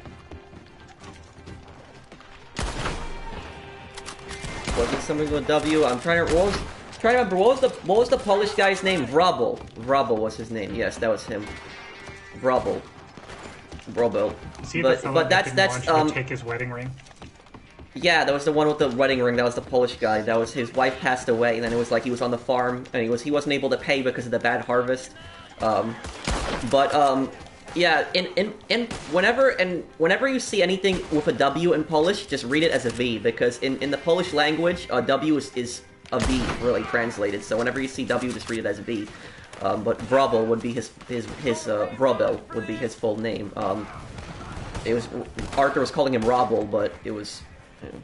Was it something with a W? I'm trying to. Trying to remember what was the Polish guy's name? Vrabel. Vrabel was his name. Yes, that was him. Vrabel. Vrabel. But that's take his wedding ring. Yeah, that was the one with the wedding ring. That was the Polish guy. That was his wife passed away, and then it was like he was on the farm, and he wasn't able to pay because of the bad harvest. Yeah, whenever you see anything with a W in Polish, just read it as a V, because in the Polish language, W is a V, really translated. So whenever you see W, just read it as a V. But Vrabel would be his Vrabel would be his full name. It was Arthur was calling him Robel, but it was. You know.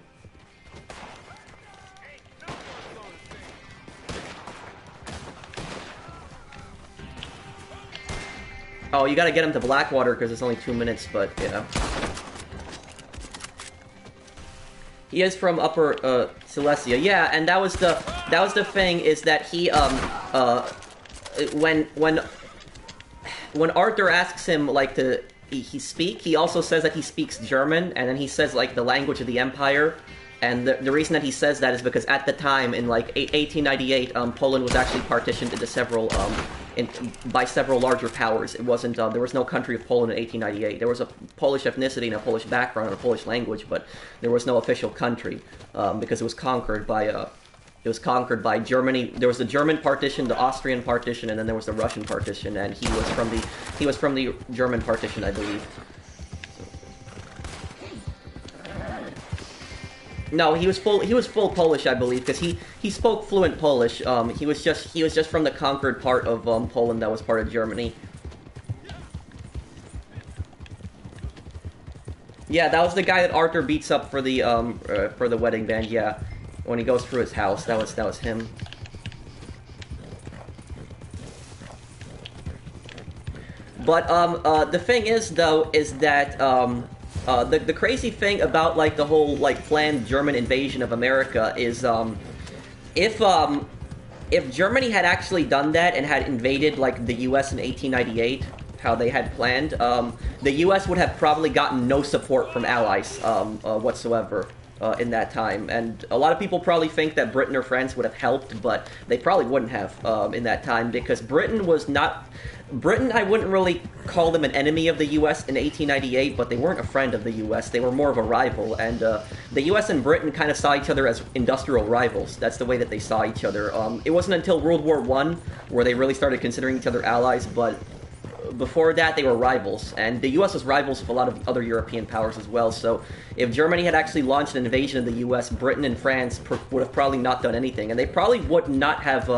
Oh, you gotta get him to Blackwater because it's only 2 minutes, but yeah. He is from Upper Silesia, yeah, and that was the thing is that he when Arthur asks him like he also says that he speaks German, and then he says like the language of the Empire. And the reason that he says that is because at the time, in like 1898, Poland was actually partitioned into several, by several larger powers. It wasn't, there was no country of Poland in 1898. There was a Polish ethnicity and a Polish background and a Polish language, but there was no official country, because it was conquered by Germany. There was the German partition, the Austrian partition, and then there was the Russian partition, and he was from the German partition, I believe. No, he was full Polish, I believe, because he spoke fluent Polish. He was just from the conquered part of Poland that was part of Germany. Yeah, that was the guy that Arthur beats up for the wedding band. Yeah, when he goes through his house, that was him. But the thing is, though, is that the crazy thing about like the whole like planned German invasion of America is if Germany had actually done that and had invaded like the U.S. in 1898, how they had planned, the U.S. would have probably gotten no support from allies whatsoever in that time, and a lot of people probably think that Britain or France would have helped, but they probably wouldn't have in that time, because Britain was not. Britain, I wouldn't really call them an enemy of the U.S. in 1898, but they weren't a friend of the U.S. They were more of a rival, and the U.S. and Britain kind of saw each other as industrial rivals. That's the way that they saw each other. It wasn't until World War I where they really started considering each other allies, but before that they were rivals, and the U.S. was rivals with a lot of other European powers as well. So if Germany had actually launched an invasion of the U.S., Britain and France would have probably not done anything, and they probably would not have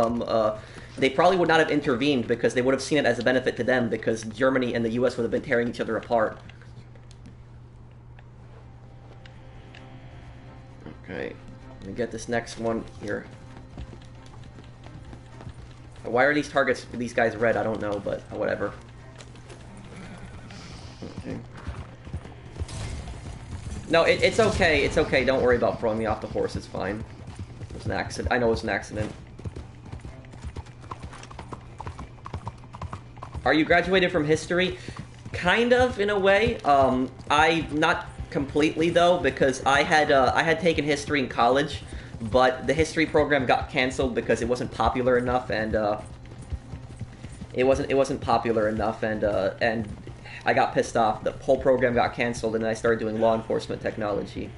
intervened, because they would have seen it as a benefit to them, because Germany and the U.S. would have been tearing each other apart. Okay, let me get this next one here. Why are these targets, these guys red? I don't know, but whatever. Okay. No, it's okay. It's okay. Don't worry about throwing me off the horse. It's fine. It was an accident. I know it was an accident. Are you graduated from history? Kind of, in a way. Not completely though, because I had taken history in college, but the history program got canceled because it wasn't popular enough, and it wasn't popular enough, and I got pissed off. The whole program got canceled, and then I started doing law enforcement technology.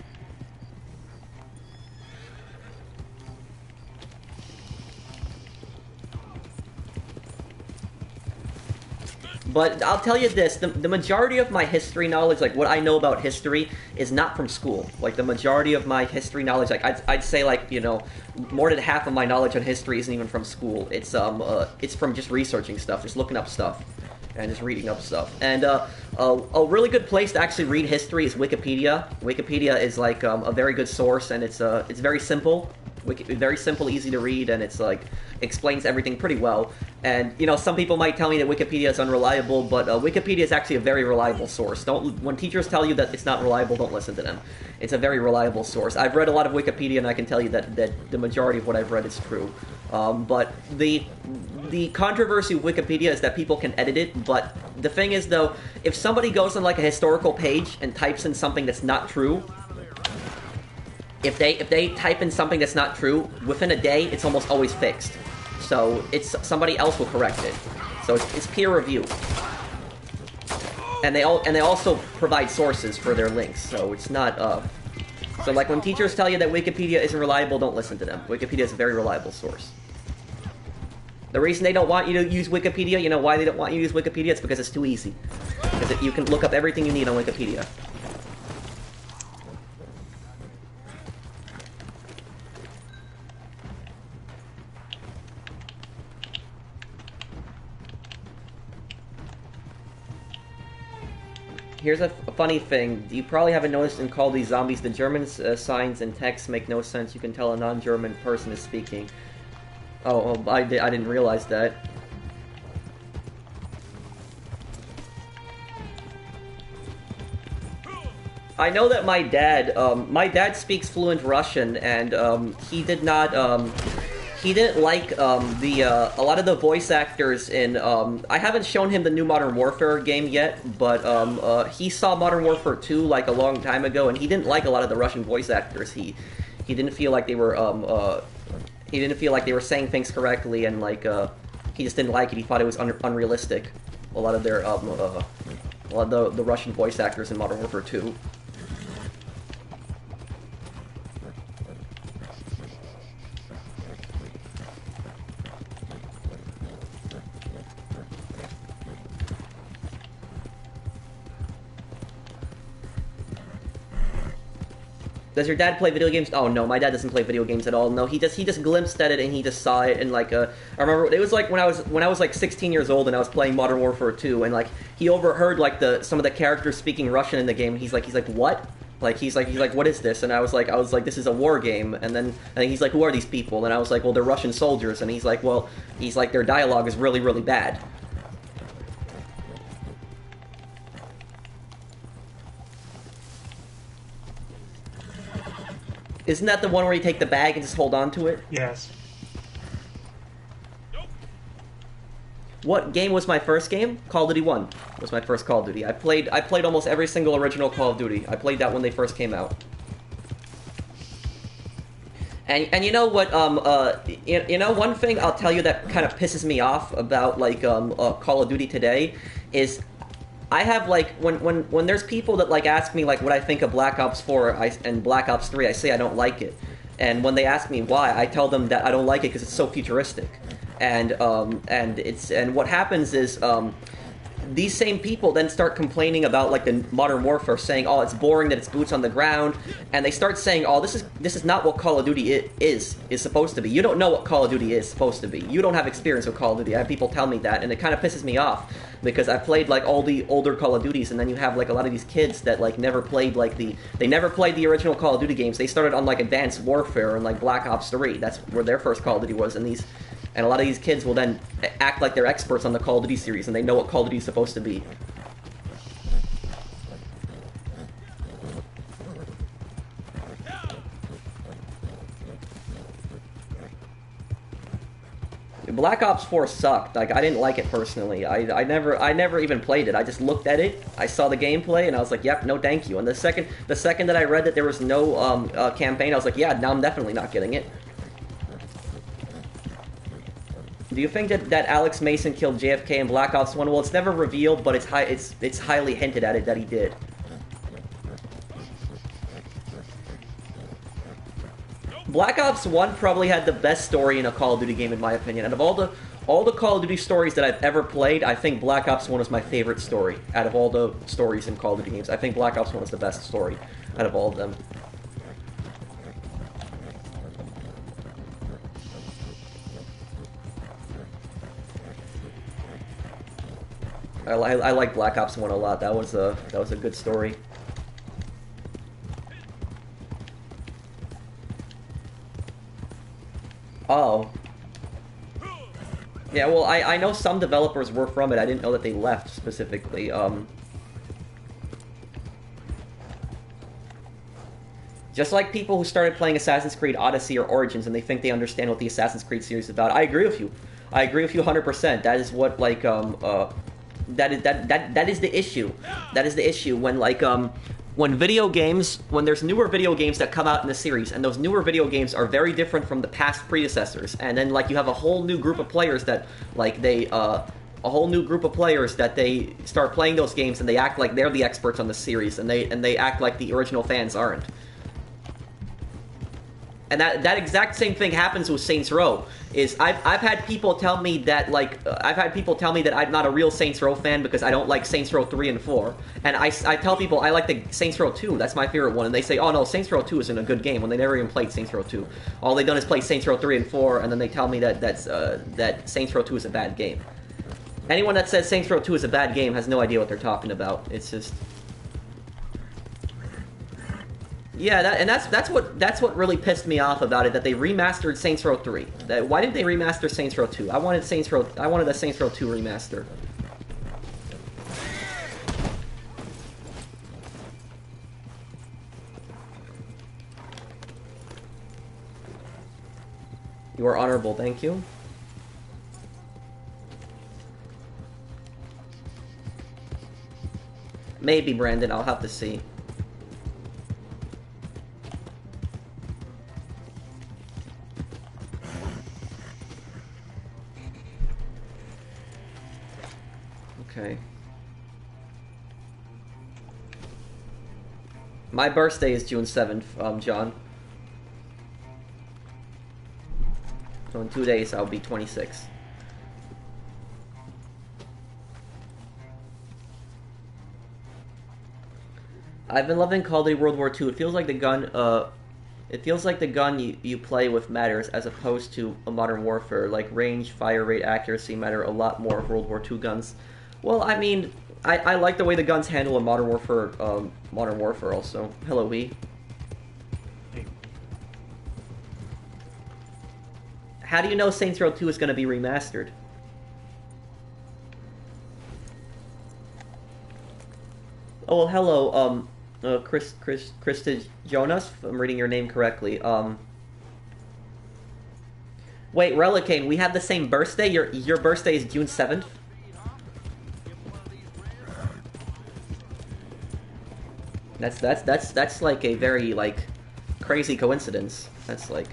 But I'll tell you this, the majority of my history knowledge, like what I know about history, is not from school. Like the majority of my history knowledge, like I'd say like, you know, more than half of my knowledge on history isn't even from school. It's from just researching stuff, just looking up stuff, and just reading up stuff. And a really good place to actually read history is Wikipedia. Wikipedia is like a very good source, and it's very simple. Very simple, easy to read, and it's like explains everything pretty well. And you know, some people might tell me that Wikipedia is unreliable, but Wikipedia is actually a very reliable source. When teachers tell you that it's not reliable, don't listen to them. It's a very reliable source. I've read a lot of Wikipedia, and I can tell you that the majority of what I've read is true. But the controversy with Wikipedia is that people can edit it. But the thing is, though, if somebody goes on like a historical page and types in something that's not true. If they type in something that's not true, within a day, it's almost always fixed. So somebody else will correct it. So it's peer review. And they also provide sources for their links. So it's not so like when teachers tell you that Wikipedia isn't reliable, don't listen to them. Wikipedia is a very reliable source. The reason they don't want you to use Wikipedia, you know why they don't want you to use Wikipedia? It's because it's too easy. Because you can look up everything you need on Wikipedia. Here's a funny thing. You probably haven't noticed in Call of Duty Zombies, the German signs and text make no sense. You can tell a non-German person is speaking. Oh, I didn't realize that. I know that my dad speaks fluent Russian, and he did not. He didn't like a lot of the voice actors in. I haven't shown him the new Modern Warfare game yet, but he saw Modern Warfare 2 like a long time ago, and he didn't like a lot of the Russian voice actors. He didn't feel like they were saying things correctly, and like he just didn't like it. He thought it was unrealistic. A lot of their a lot of the Russian voice actors in Modern Warfare 2. Does your dad play video games? Oh no, my dad doesn't play video games at all. No, he just glimpsed at it and he just saw it, and like I remember it was like when I was like 16 years old and I was playing Modern Warfare 2, and like he overheard like some of the characters speaking Russian in the game, and he's like what? Like he's like what is this? And I was like this is a war game, and then he's like, who are these people? And I was like, well, they're Russian soldiers, and he's like their dialogue is really, really bad. Isn't that the one where you take the bag and just hold on to it? Yes. What game was my first game? Call of Duty 1 was my first Call of Duty. I played almost every single original Call of Duty. I played that when they first came out. And you know what? You know, one thing I'll tell you that kind of pisses me off about like Call of Duty today is I have like when there's people that like ask me like what I think of Black Ops 4 and Black Ops 3, I say I don't like it. And when they ask me why, I tell them that I don't like it because it's so futuristic. And what happens is these same people then start complaining about like the Modern Warfare, saying, oh, it's boring, that it's boots on the ground, and they start saying, oh, this is not what Call of Duty is supposed to be. You don't know what Call of Duty is supposed to be. You don't have experience with Call of Duty. I have people tell me that, and it kind of pisses me off because I played like all the older Call of Duties, and then you have like a lot of these kids that like never played they never played the original Call of Duty games. They started on like Advanced Warfare and like Black Ops 3. That's where their first Call of Duty was, and a lot of these kids will then act like they're experts on the Call of Duty series, and they know what Call of Duty is supposed to be. Black Ops 4 sucked. Like, I didn't like it personally. I never even played it. I just looked at it, I saw the gameplay, and I was like, yep, no thank you. And the second that I read that there was no campaign, I was like, yeah, now I'm definitely not getting it. Do you think that Alex Mason killed JFK in Black Ops 1? Well, it's never revealed, but it's highly hinted at it that he did. Black Ops 1 probably had the best story in a Call of Duty game, in my opinion. And of all the Call of Duty stories that I've ever played, I think Black Ops 1 is my favorite story. Out of all the stories in Call of Duty games, I think Black Ops 1 is the best story out of all of them. I like Black Ops 1 a lot. That was a good story. Oh. Yeah, well, I know some developers were from it. I didn't know that they left specifically. Just like people who started playing Assassin's Creed Odyssey or Origins and they think they understand what the Assassin's Creed series is about. I agree with you. I agree with you 100%. That is what, like, that is the issue. That is the issue when, like, when there's newer video games that come out in the series, and those newer video games are very different from the past predecessors, and then, like, you have a whole new group of players that, like, they start playing those games, and they act like they're the experts on the series, and they act like the original fans aren't. And that exact same thing happens with Saints Row. I've had people tell me that, like, I'm not a real Saints Row fan because I don't like Saints Row 3 and 4. And I tell people I like the Saints Row 2. That's my favorite one. And they say, oh no, Saints Row 2 isn't a good game when they never even played Saints Row 2. All they've done is play Saints Row 3 and 4, and then they tell me that Saints Row 2 is a bad game. Anyone that says Saints Row 2 is a bad game has no idea what they're talking about. It's just... Yeah, that's what really pissed me off about it, that they remastered Saints Row 3. Why didn't they remaster Saints Row 2? I wanted a Saints Row 2 remaster. You are honorable, thank you. Maybe, Brandon, I'll have to see. Okay. My birthday is June 7th, John. So in 2 days, I'll be 26. I've been loving Call of Duty World War II. It feels like the gun you play with matters as opposed to a Modern Warfare. Like range, fire rate, accuracy matter a lot more of World War II guns. Well, I mean, I like the way the guns handle in Modern Warfare also. Hello, Wee. Hey. How do you know Saints Row 2 is going to be remastered? Oh, well, hello, Krista Jonas, if I'm reading your name correctly. Wait, Relicane, we have the same birthday? Your birthday is June 7th? That's like a very, like, crazy coincidence. That's like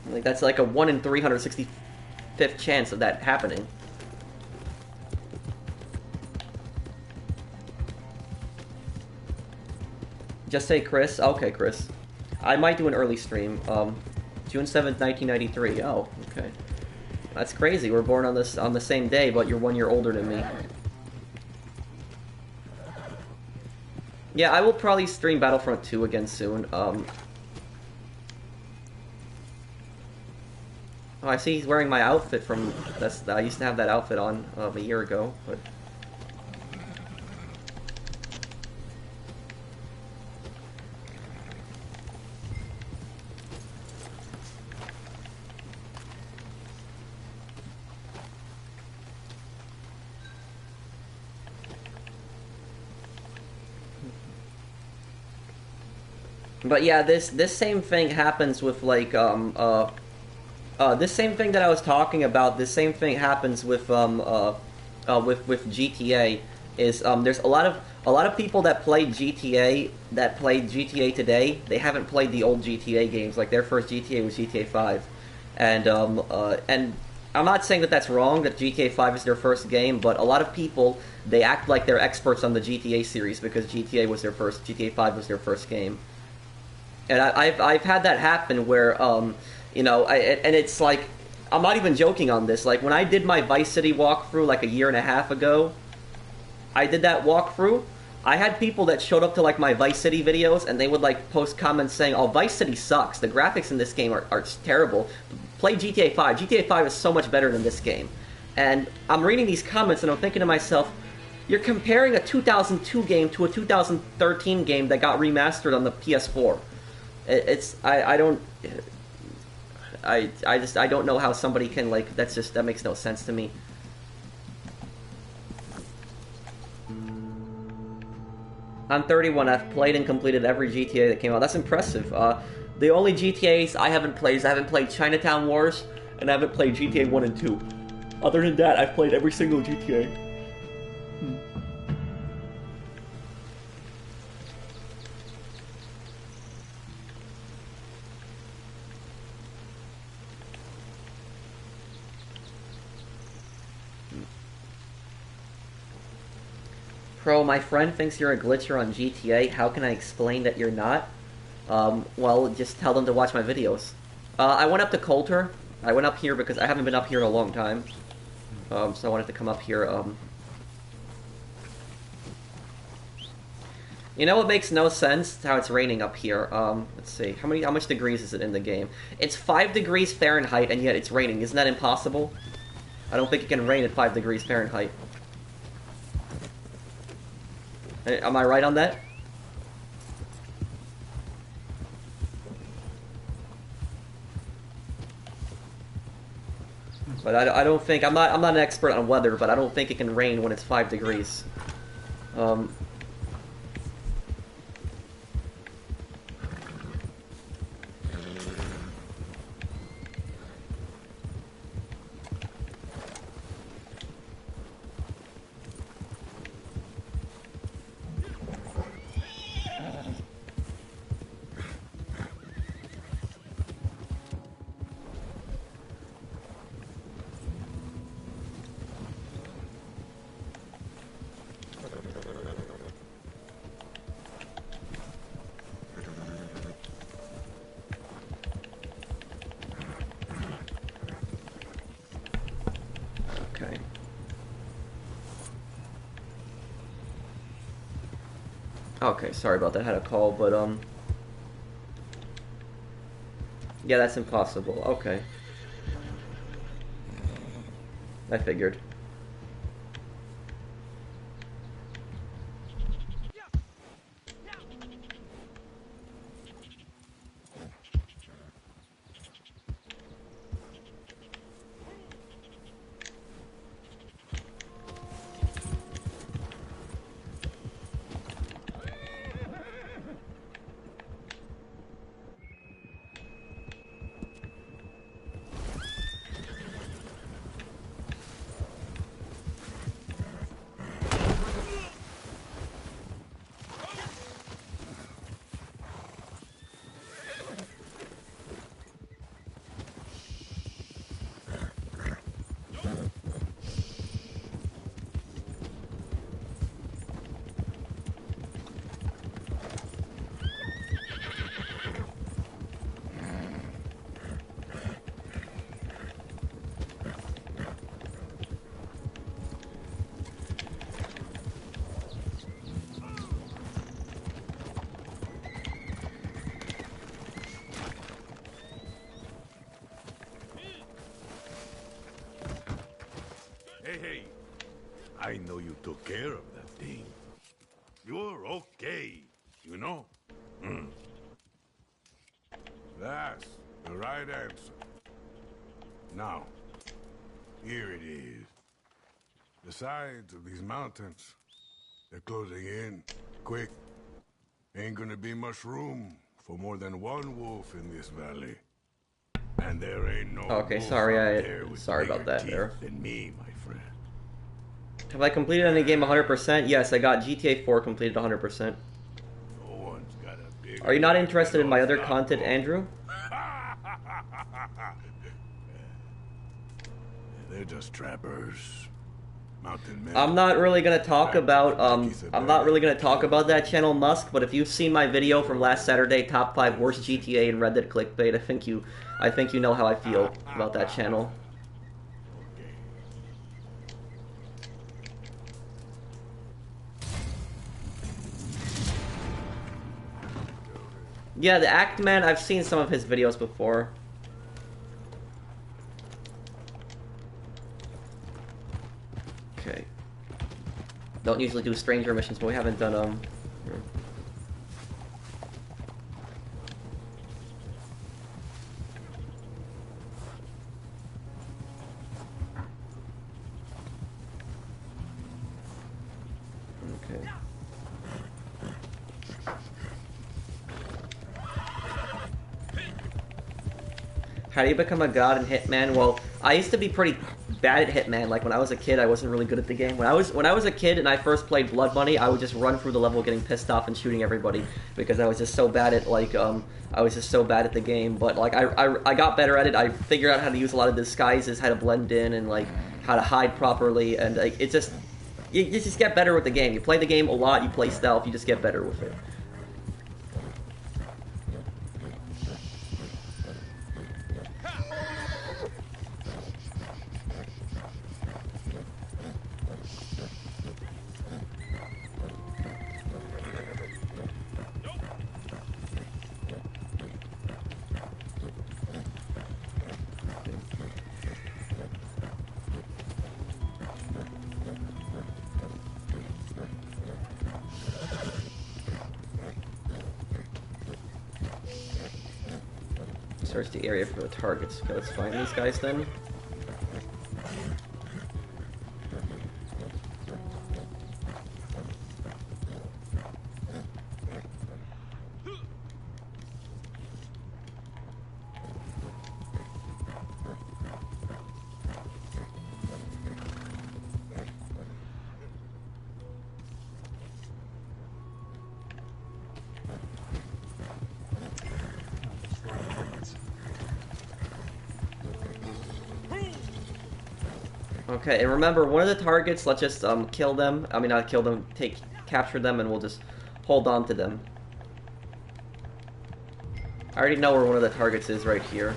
that's like a 1 in 365th chance of that happening. Just say Chris. Okay, Chris. I might do an early stream. June 7th, 1993. Oh, okay. That's crazy. We're born on the same day, but you're 1 year older than me. Yeah, I will probably stream Battlefront 2 again soon. Oh, I see he's wearing my outfit from... I used to have that outfit on a year ago, but... But yeah, this same thing happens with, like, This same thing that I was talking about, this same thing happens with GTA. Is there's a lot of people that play GTA today. They haven't played the old GTA games. Like their first GTA was GTA 5, and I'm not saying that that's wrong. That GTA 5 is their first game, but a lot of people they act like they're experts on the GTA series because GTA 5 was their first game. And I've had that happen where and it's like I'm not even joking on this. Like when I did my Vice City walkthrough like a year and a half ago, I did that walkthrough. I had people that showed up to like my Vice City videos and they would like post comments saying, "Oh, Vice City sucks. The graphics in this game are terrible. Play GTA 5. GTA 5 is so much better than this game." And I'm reading these comments and I'm thinking to myself, you're comparing a 2002 game to a 2013 game that got remastered on the PS4. I don't know how somebody can like that makes no sense to me. I'm 31. I've played and completed every GTA that came out. That's impressive. The only GTAs I haven't played is I haven't played Chinatown Wars and I haven't played GTA 1 and 2. Other than that, I've played every single GTA. Pro, my friend thinks you're a glitcher on GTA. How can I explain that you're not? Well, just tell them to watch my videos. I went up to Coulter. I went up here because I haven't been up here in a long time. So I wanted to come up here. You know what makes no sense? How it's raining up here. Let's see. How much degrees is it in the game? It's 5 degrees Fahrenheit, and yet it's raining. Isn't that impossible? I don't think it can rain at 5 degrees Fahrenheit. Am I right on that? But I don't think I'm not an expert on weather, but I don't think it can rain when it's 5 degrees. Okay, sorry about that. I had a call, but yeah, that's impossible. Okay. I figured. Hey, I know you took care of that thing. You're okay, you know? That's the right answer. Now, here it is. The sides of these mountains, they're closing in quick. Ain't gonna be much room for more than one wolf in this valley. And there ain't no Okay, wolf sorry, out there with sorry about bigger that there. teeth than me, my friend. Have I completed any game 100%? Yes, I got GTA 4 completed 100%. No one's got a bigger Are you not dick interested than in my us other lot, content, bro. Andrew? They're just trappers. Mountain men. I'm not really gonna talk Back about to Turkey I'm not really gonna talk about that channel, Musk. But if you've seen my video from last Saturday, top 5 worst GTA and Reddit clickbait, I think you know how I feel about that channel. Yeah, the Act Man, I've seen some of his videos before. Okay. Don't usually do stranger missions, but we haven't done here. Okay. How do you become a god in Hitman? Well, I used to be pretty bad at Hitman. Like when I was a kid, I wasn't really good at the game. When I was a kid and I first played Blood Money, I would just run through the level getting pissed off and shooting everybody because I was just so bad at I was just so bad at the game. But like I got better at it. I figured out how to use a lot of disguises, how to blend in, and like how to hide properly. And like it's just you just get better with the game. You play the game a lot. You play stealth. You just get better with it. Search the area for the targets. Okay, let's find these guys then. Okay, and remember, one of the targets, let's just kill them. I mean, not kill them, capture them, and we'll just hold on to them. I already know where one of the targets is right here.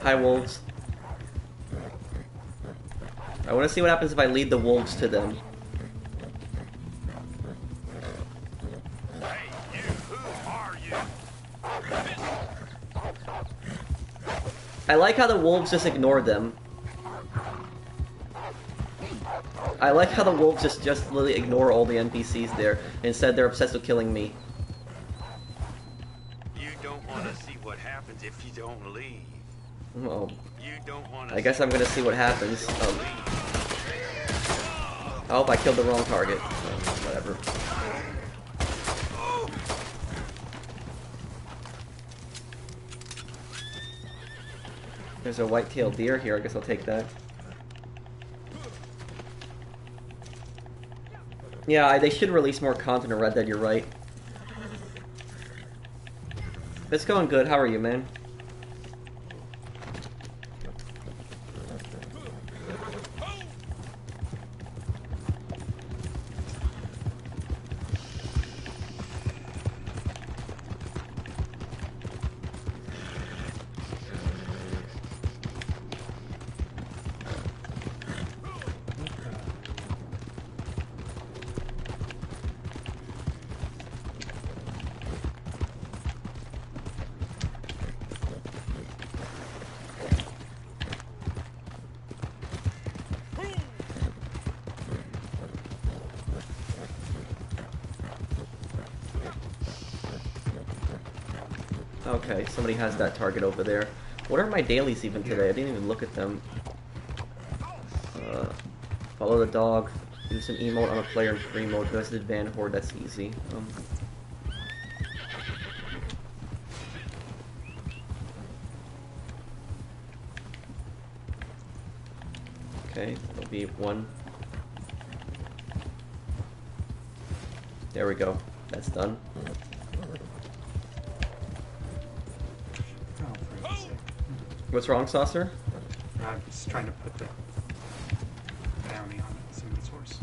Hi, wolves. I want to see what happens if I lead the wolves to them. I like how the wolves just ignore them. I like how the wolves just literally ignore all the NPCs there. Instead, they're obsessed with killing me. You don't want to see what happens if you don't leave. Well, You don't want to I guess I'm gonna see what happens. I hope I killed the wrong target. Whatever. There's a white-tailed deer here. I guess I'll take that. Yeah, they should release more content in Red Dead. You're right. It's going good. How are you, man? Okay, somebody has that target over there. What are my dailies even today? I didn't even look at them. Follow the dog. Use an emote on a player in free mode. Resident Van Horde, that's easy. Okay, there'll be one. There we go. That's done. Oh, for God's sake. What's wrong, Saucer? I'm just trying to put the bounty on it, some resource.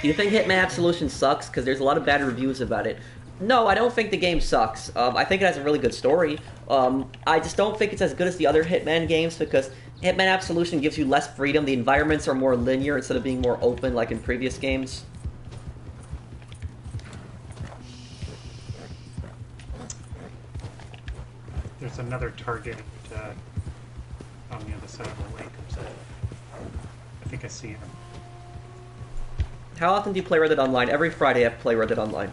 Do you think Hitman Absolution sucks? Because there's a lot of bad reviews about it. No, I don't think the game sucks. I think it has a really good story. I just don't think it's as good as the other Hitman games because Hitman Absolution gives you less freedom. The environments are more linear instead of being more open like in previous games. There's another target on the other side of the lake or something. I think I see him. How often do you play Red Dead Online? Every Friday I play Red Dead Online.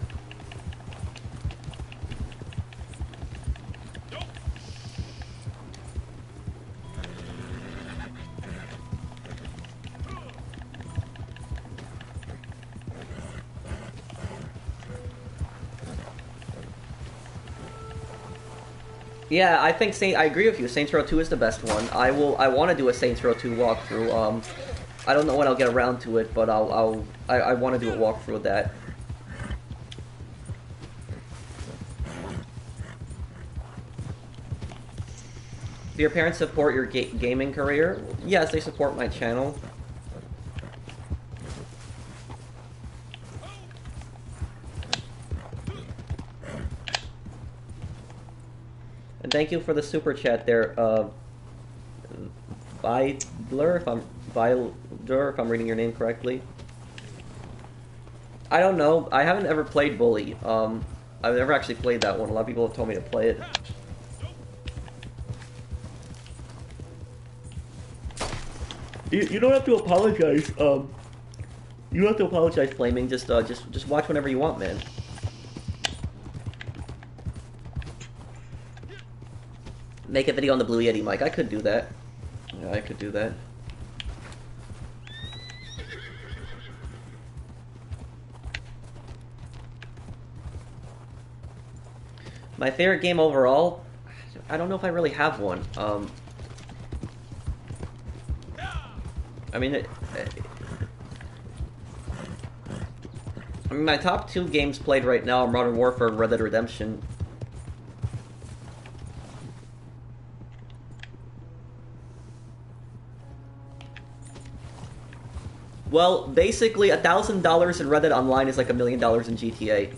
Yeah, I think I agree with you. Saints Row 2 is the best one. I want to do a Saints Row 2 walkthrough. I don't know when I'll get around to it, but I want to do a walkthrough of that. Do your parents support your gaming career? Yes, they support my channel. And thank you for the super chat there, Vidler, if I'm reading your name correctly. I don't know. I haven't ever played Bully. I've never actually played that one. A lot of people have told me to play it. You don't have to apologize. You don't have to apologize, Flaming. Just watch whenever you want, man. Make a video on the Blue Yeti mic. I could do that. Yeah, I could do that. My favorite game overall? I don't know if I really have one. I mean, my top 2 games played right now are Modern Warfare and Red Dead Redemption. Well, basically, $1,000 in Red Dead Online is like $1 million in GTA.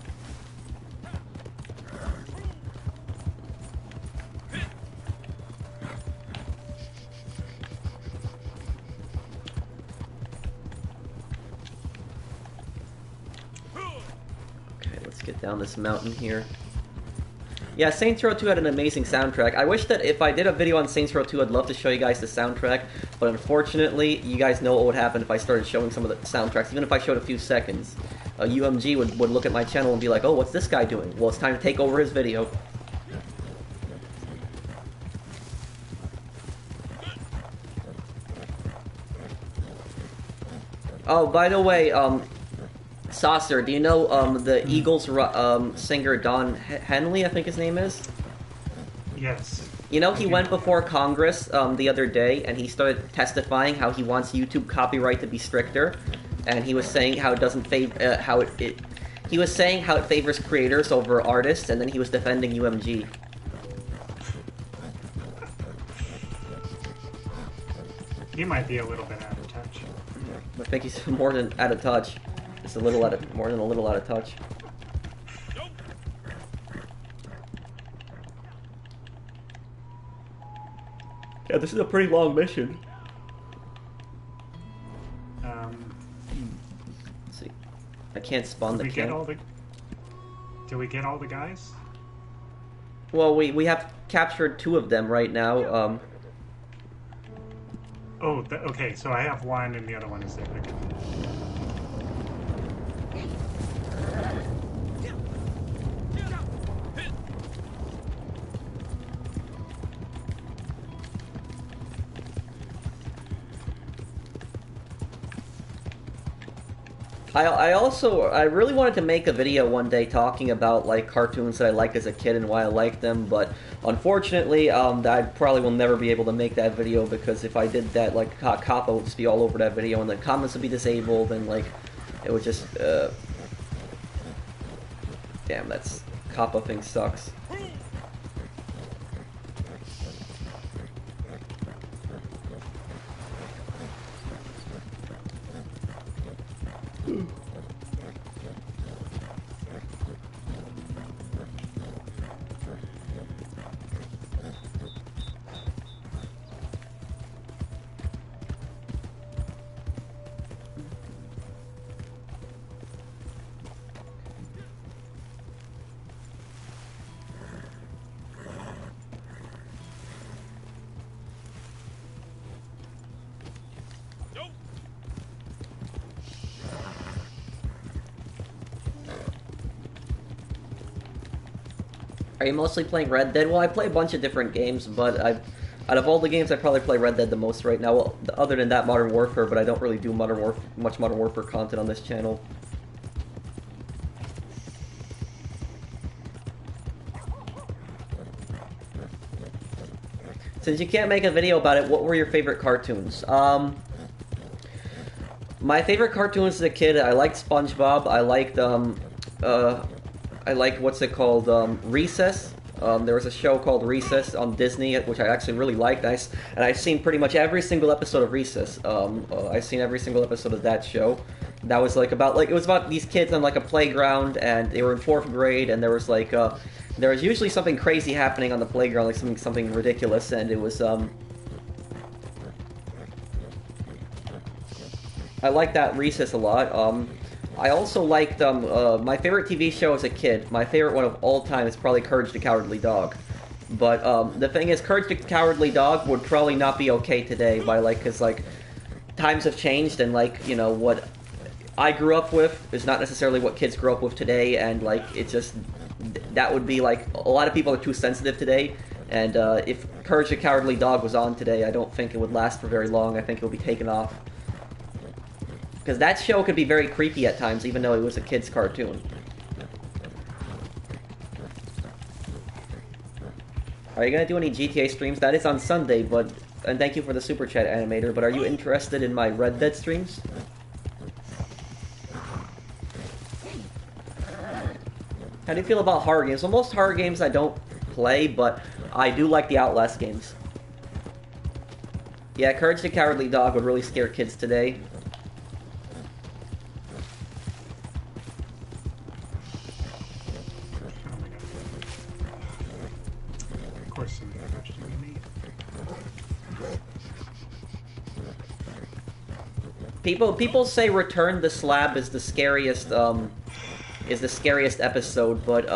Okay, let's get down this mountain here. Yeah, Saints Row 2 had an amazing soundtrack. I wish that if I did a video on Saints Row 2, I'd love to show you guys the soundtrack, but unfortunately, you guys know what would happen if I started showing some of the soundtracks, even if I showed a few seconds. UMG would look at my channel and be like, oh, what's this guy doing? Well, it's time to take over his video. Oh, by the way, Saucer, do you know the Eagles singer Don Henley, I think his name is? Yes. You know, he went before Congress the other day, and he started testifying how he wants YouTube copyright to be stricter, and he was saying how it doesn't favor he was saying how it favors creators over artists, and then he was defending UMG. He might be a little bit out of touch. I think he's more than out of touch. Just a little out of, more than a little out of touch. Yeah, this is a pretty long mission. Let's see. I can't spawn the camp. Did we get all the guys? Well, we have captured 2 of them right now. Oh, okay, so I have one and the other one is there. Okay. I really wanted to make a video one day talking about like cartoons that I liked as a kid and why I liked them, but unfortunately, I probably will never be able to make that video because if I did that, like Kappa would just be all over that video and the comments would be disabled and like it would just damn, that's Kappa thing sucks. Are you mostly playing Red Dead? Well, I play a bunch of different games, but out of all the games, I probably play Red Dead the most right now. Well, other than that, Modern Warfare, but I don't really do much Modern Warfare content on this channel. Since you can't make a video about it, what were your favorite cartoons? My favorite cartoons as a kid, I liked SpongeBob. I liked what's it called, Recess. There was a show called Recess on Disney, which I actually really liked. And I've seen pretty much every single episode of Recess. I've seen every single episode of that show. That was like about it was about these kids on like a playground, and they were in 4th grade, and there was like there was usually something crazy happening on the playground, like something ridiculous, and it was I liked that Recess a lot. I also liked my favorite TV show as a kid. My favorite one of all time is probably Courage the Cowardly Dog. But the thing is, Courage the Cowardly Dog would probably not be okay today, because like times have changed, and like you know what I grew up with is not necessarily what kids grow up with today, and like it's just that would be like a lot of people are too sensitive today. And if Courage the Cowardly Dog was on today, I don't think it would last for very long. I think it would be taken off. Because that show could be very creepy at times, even though it was a kid's cartoon. Are you going to do any GTA streams? That is on Sunday, and thank you for the Super Chat, Animator, but are you interested in my Red Dead streams? How do you feel about horror games? Well, most horror games I don't play, but I do like the Outlast games. Yeah, Courage the Cowardly Dog would really scare kids today. People say Return the Slab is the scariest episode, but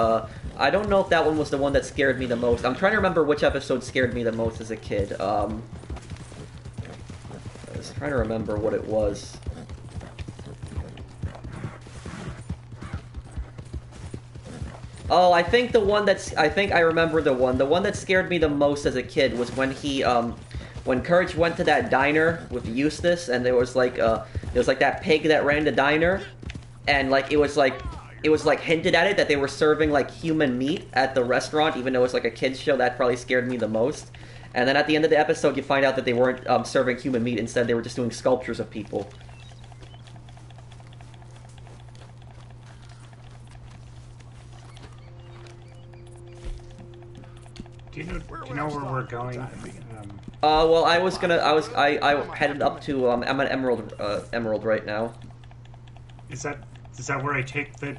I don't know if that one was the one that scared me the most. I'm trying to remember which episode scared me the most as a kid. I was trying to remember what it was. Oh, I think I remember the one. The one that scared me the most as a kid was when when Courage went to that diner with Eustace, and there was like that pig that ran the diner, and like it was like hinted at it that they were serving like human meat at the restaurant, even though it's like a kids show. That probably scared me the most. And then at the end of the episode, you find out that they weren't serving human meat. Instead, they were just doing sculptures of people. Do you know where we're going? Well, I headed up to, I'm at Emerald right now. Is that where I take the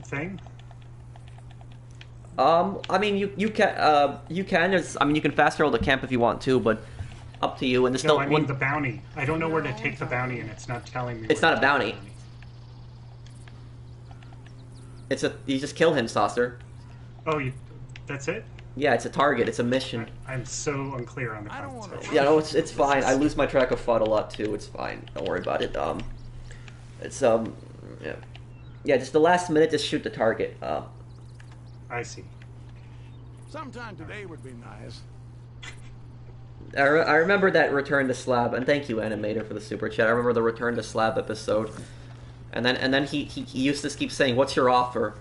thing? I mean, you can, you can fast travel to camp if you want to, but up to you. And No, I mean the bounty. I don't know where to take the bounty, and it's not telling me. It's not a bounty. You just kill him, Saucer. Oh, that's it? Yeah, it's a target. It's a mission. I'm so unclear on the concept. Yeah, no, it's fine. I lose my track of thought a lot too. It's fine. Don't worry about it. Yeah, just the last minute, just shoot the target. I see. Sometime today would be nice. I remember that Return to Slab, and thank you, Animator, for the super chat. I remember the Return to Slab episode, And then he used to keep saying, "What's your offer?"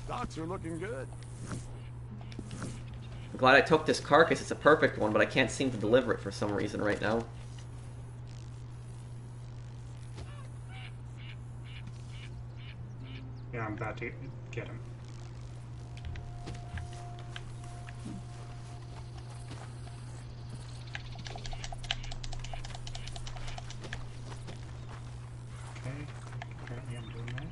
Stocks are looking good. I'm glad I took this carcass. It's a perfect one, but I can't seem to deliver it for some reason right now. Yeah, I'm about to get him. Okay, apparently I'm doing that.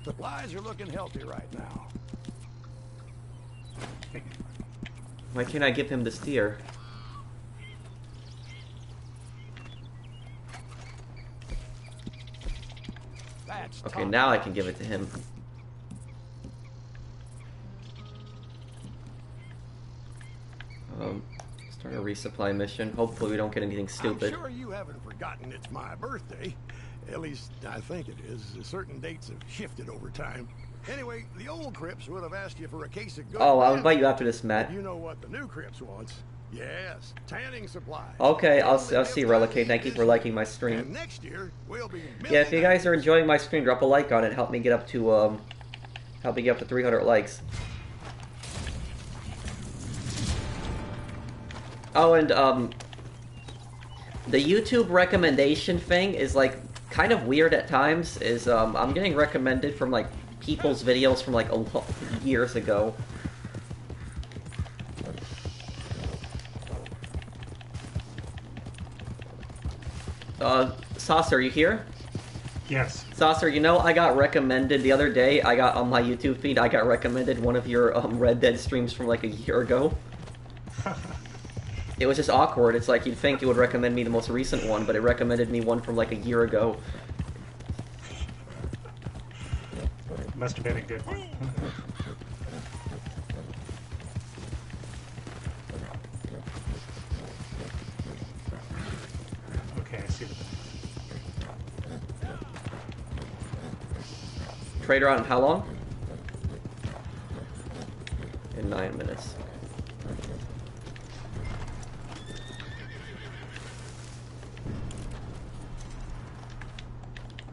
Supplies are looking healthy right now. Why can't I give him the steer? That's Okay, top now I notch. can give it to him. Start a resupply mission. Hopefully we don't get anything stupid. I'm sure you haven't forgotten it's my birthday. At least I think it is. Certain dates have shifted over time. Anyway, the old Crips would have asked you for a case of good. Oh, I'll whiskey. invite you after this, Matt. You know what the new Crips wants? Yes, tanning supplies. Okay, I'll see Relicate. Thank you for liking my stream. And next year we'll be. Yeah, if you guys are enjoying my stream, drop a like on it. Help me get up to 300 likes. Oh, and the YouTube recommendation thing is like kind of weird at times. Is I'm getting recommended from like people's videos from like years ago. Saucer, are you here? Yes. Saucer, you know, I got recommended the other day. I got on my YouTube feed. I got recommended one of your Red Dead streams from like a year ago. It was just awkward. It's like you'd think it would recommend me the most recent one, but it recommended me one from like a year ago. Must have been a good one. Okay, I see the. Trader on in how long? In 9 minutes.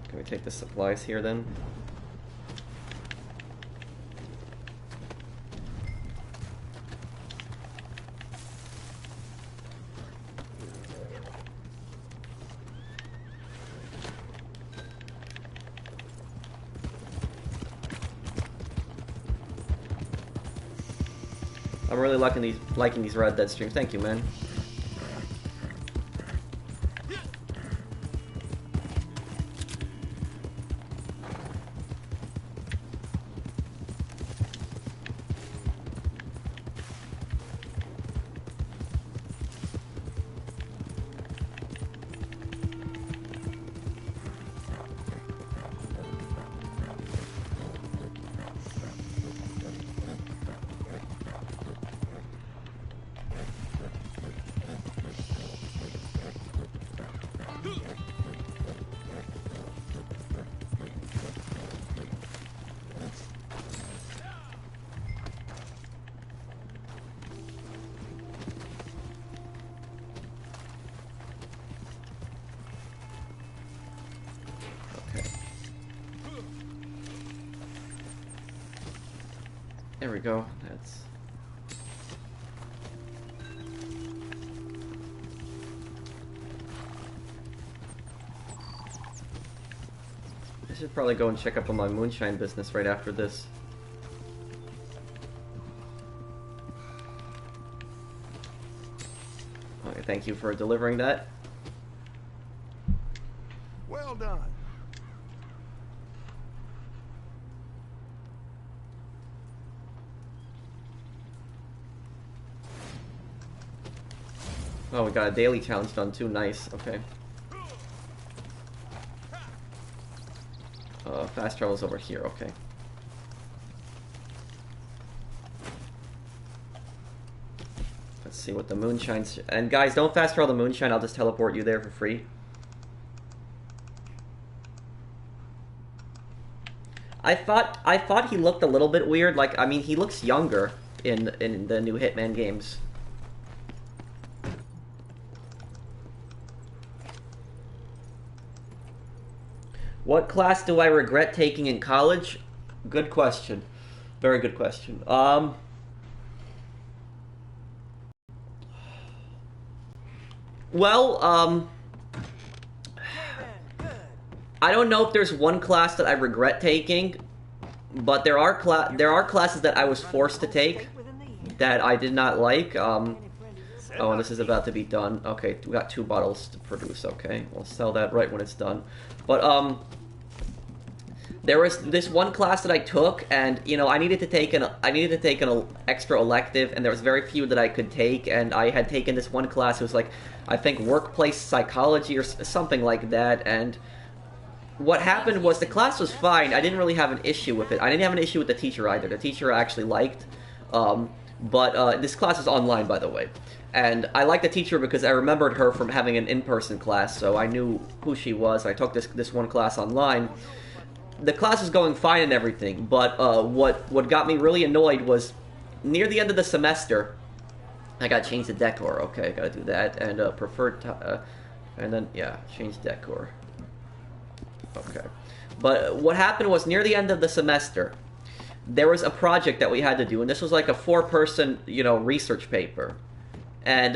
Can we take the supplies here then? I'm really liking these Red Dead streams. Thank you, man. There we go. That's... I should probably go and check up on my Moonshine business right after this. Okay, thank you for delivering that. Well done. Oh, we got a daily challenge done too. Nice. Okay. Fast travel's over here. Okay. Let's see what the Moonshine's... And guys, don't fast travel the Moonshine. I'll just teleport you there for free. I thought he looked a little bit weird. Like, I mean, he looks younger in the new Hitman games. What class do I regret taking in college? Good question. Very good question. Well, I don't know if there's one class that I regret taking, but there are classes that I was forced to take that I did not like. Oh, and this is about to be done. Okay, we got 2 bottles to produce. Okay, we'll sell that right when it's done. But there was this one class that I took, and you know, I needed to take an extra elective, and there was very few that I could take, and I had taken this one class. It was like, I think, workplace psychology or something like that, and what happened was the class was fine. I didn't really have an issue with it. I didn't have an issue with the teacher either. The teacher I actually liked, but this class is online, by the way. And I liked the teacher because I remembered her from having an in-person class, so I knew who she was. I took this one class online. The class was going fine and everything, but what got me really annoyed was near the end of the semester, I gotta change the decor. Okay, I gotta do that, and and then yeah, change decor. Okay, but what happened was near the end of the semester, there was a project that we had to do, and this was like a 4-person, you know, research paper, and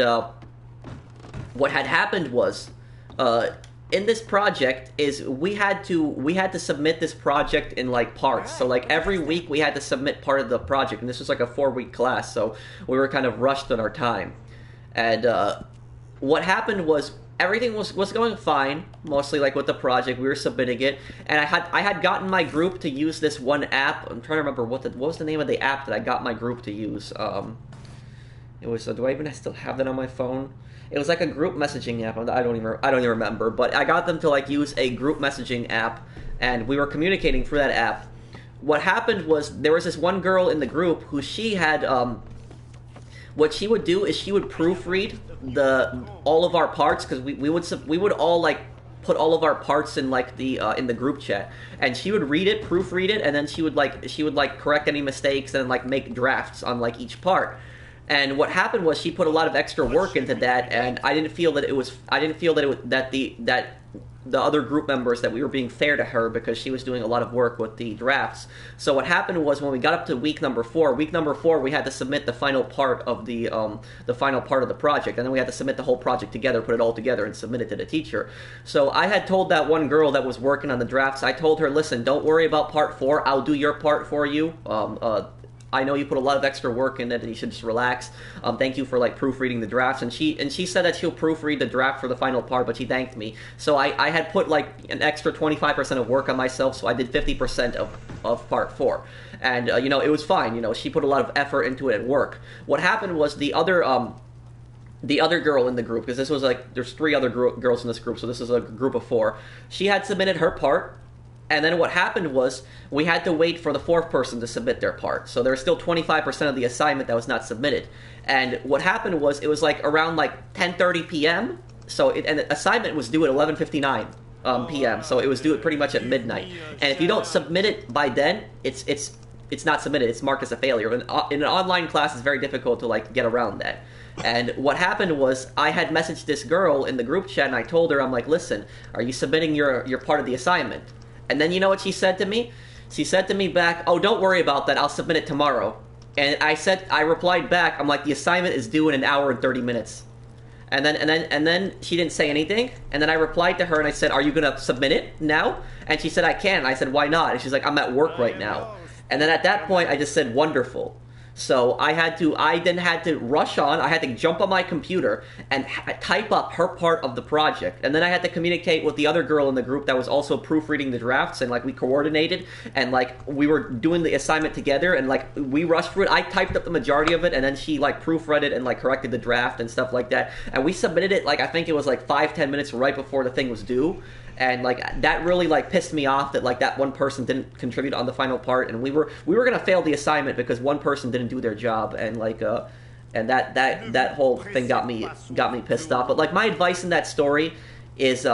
what had happened was, in this project is we had to submit this project in like parts. So like every week we had to submit part of the project, and this was like a 4-week class, so we were kind of rushed on our time. And what happened was everything was going fine, mostly like with the project. We were submitting it, and I had gotten my group to use this one app. I'm trying to remember what was the name of the app that I got my group to use. It was do I even still have that on my phone? It was like a group messaging app. I don't even remember, but I got them to like use a group messaging app, and we were communicating through that app. What happened was there was this one girl in the group who she had what she would do is she would proofread all of our parts, because we would all like put all of our parts in like in the group chat, and she would proofread it, and then she would like correct any mistakes and like make drafts on like each part. And what happened was she put a lot of extra work into that, and I didn't feel that the other group members, that we were being fair to her, because she was doing a lot of work with the drafts. So what happened was when we got up to week number 4, we had to submit the final part of the project, and then we had to submit the whole project together, put it all together, and submit it to the teacher. So I had told that one girl that was working on the drafts, I told her, listen, don't worry about part 4, I'll do your part for you. I know you put a lot of extra work in it, and you should just relax. Thank you for like proofreading the drafts. And she said that she'll proofread the draft for the final part, but she thanked me. So I had put like an extra 25% of work on myself, so I did 50% of part 4. And you know, it was fine. You know, she put a lot of effort into it and work. What happened was the other girl in the group, because this was like, there's 3 other girls in this group, so this is a group of 4. She had submitted her part. And then what happened was we had to wait for the 4th person to submit their part. So there's still 25% of the assignment that was not submitted. And what happened was it was like around like 10:30 p.m. And the assignment was due at 11:59 p.m. So it was due pretty much at midnight. And if you don't submit it by then, it's not submitted. It's marked as a failure. In an online class, it's very difficult to like get around that. And what happened was I had messaged this girl in the group chat, and I told her, I'm like, listen, are you submitting your part of the assignment? And then you know what she said to me? She said to me back, oh, don't worry about that, I'll submit it tomorrow. And I replied back, I'm like, the assignment is due in an hour and 30 minutes. And then she didn't say anything. And then I replied to her and I said, are you gonna submit it now? And she said, I can. And I said, why not? And she's like, I'm at work right now. And then at that point I just said, wonderful. So I then had to rush on. I had to jump on my computer and type up her part of the project. And then I had to communicate with the other girl in the group that was also proofreading the drafts, and like we coordinated, and like we were doing the assignment together, and like we rushed through it. I typed up the majority of it, and then she like proofread it and like corrected the draft and stuff like that. And we submitted it, like I think it was like 5-10 minutes right before the thing was due. And like that really like pissed me off that like that one person didn't contribute on the final part, and we were gonna fail the assignment because one person didn't do their job, and like and that whole thing got me pissed off. But like my advice in that story is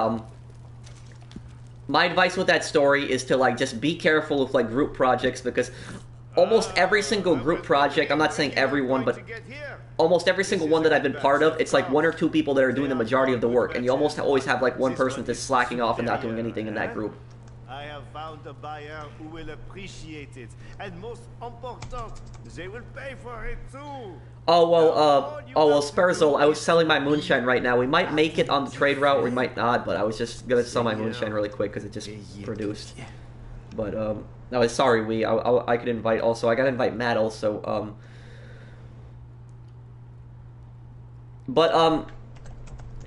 my advice with that story is to, like, just be careful with, like, group projects, because almost every single group project, I'm not saying everyone, but almost every single one that I've been part of, it's like 1 or 2 people that are doing the majority of the work, and you almost always have, like, one person that's slacking off and not doing anything in that group. I have found a buyer who will appreciate it, and most important, they will pay for it too. Oh well, Sperzel, I was selling my moonshine right now. We might make it on the trade route, or we might not, but I was just gonna sell my moonshine really quick because it just produced. But, no, sorry, I could invite also. I gotta invite Matt also, But,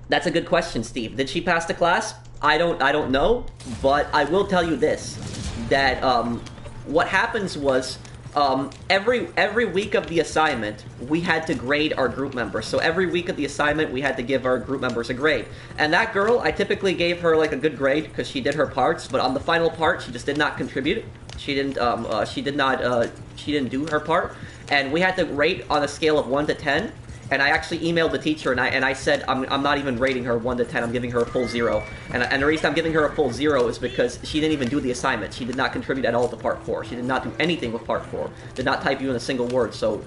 that's a good question, Steve. Did she pass the class? I don't know, but I will tell you this, that, what happens was, every week of the assignment, we had to grade our group members. So every week of the assignment, we had to give our group members a grade. And that girl, I typically gave her, like, a good grade because she did her parts, but on the final part, she just did not contribute. She didn't do her part. And we had to rate on a scale of 1 to 10. And I actually emailed the teacher, and I said, I'm not even rating her 1 to 10, I'm giving her a full 0. And the reason I'm giving her a full 0 is because she didn't even do the assignment. She did not contribute at all to Part 4. She did not do anything with Part 4. Did not type you in a single word, so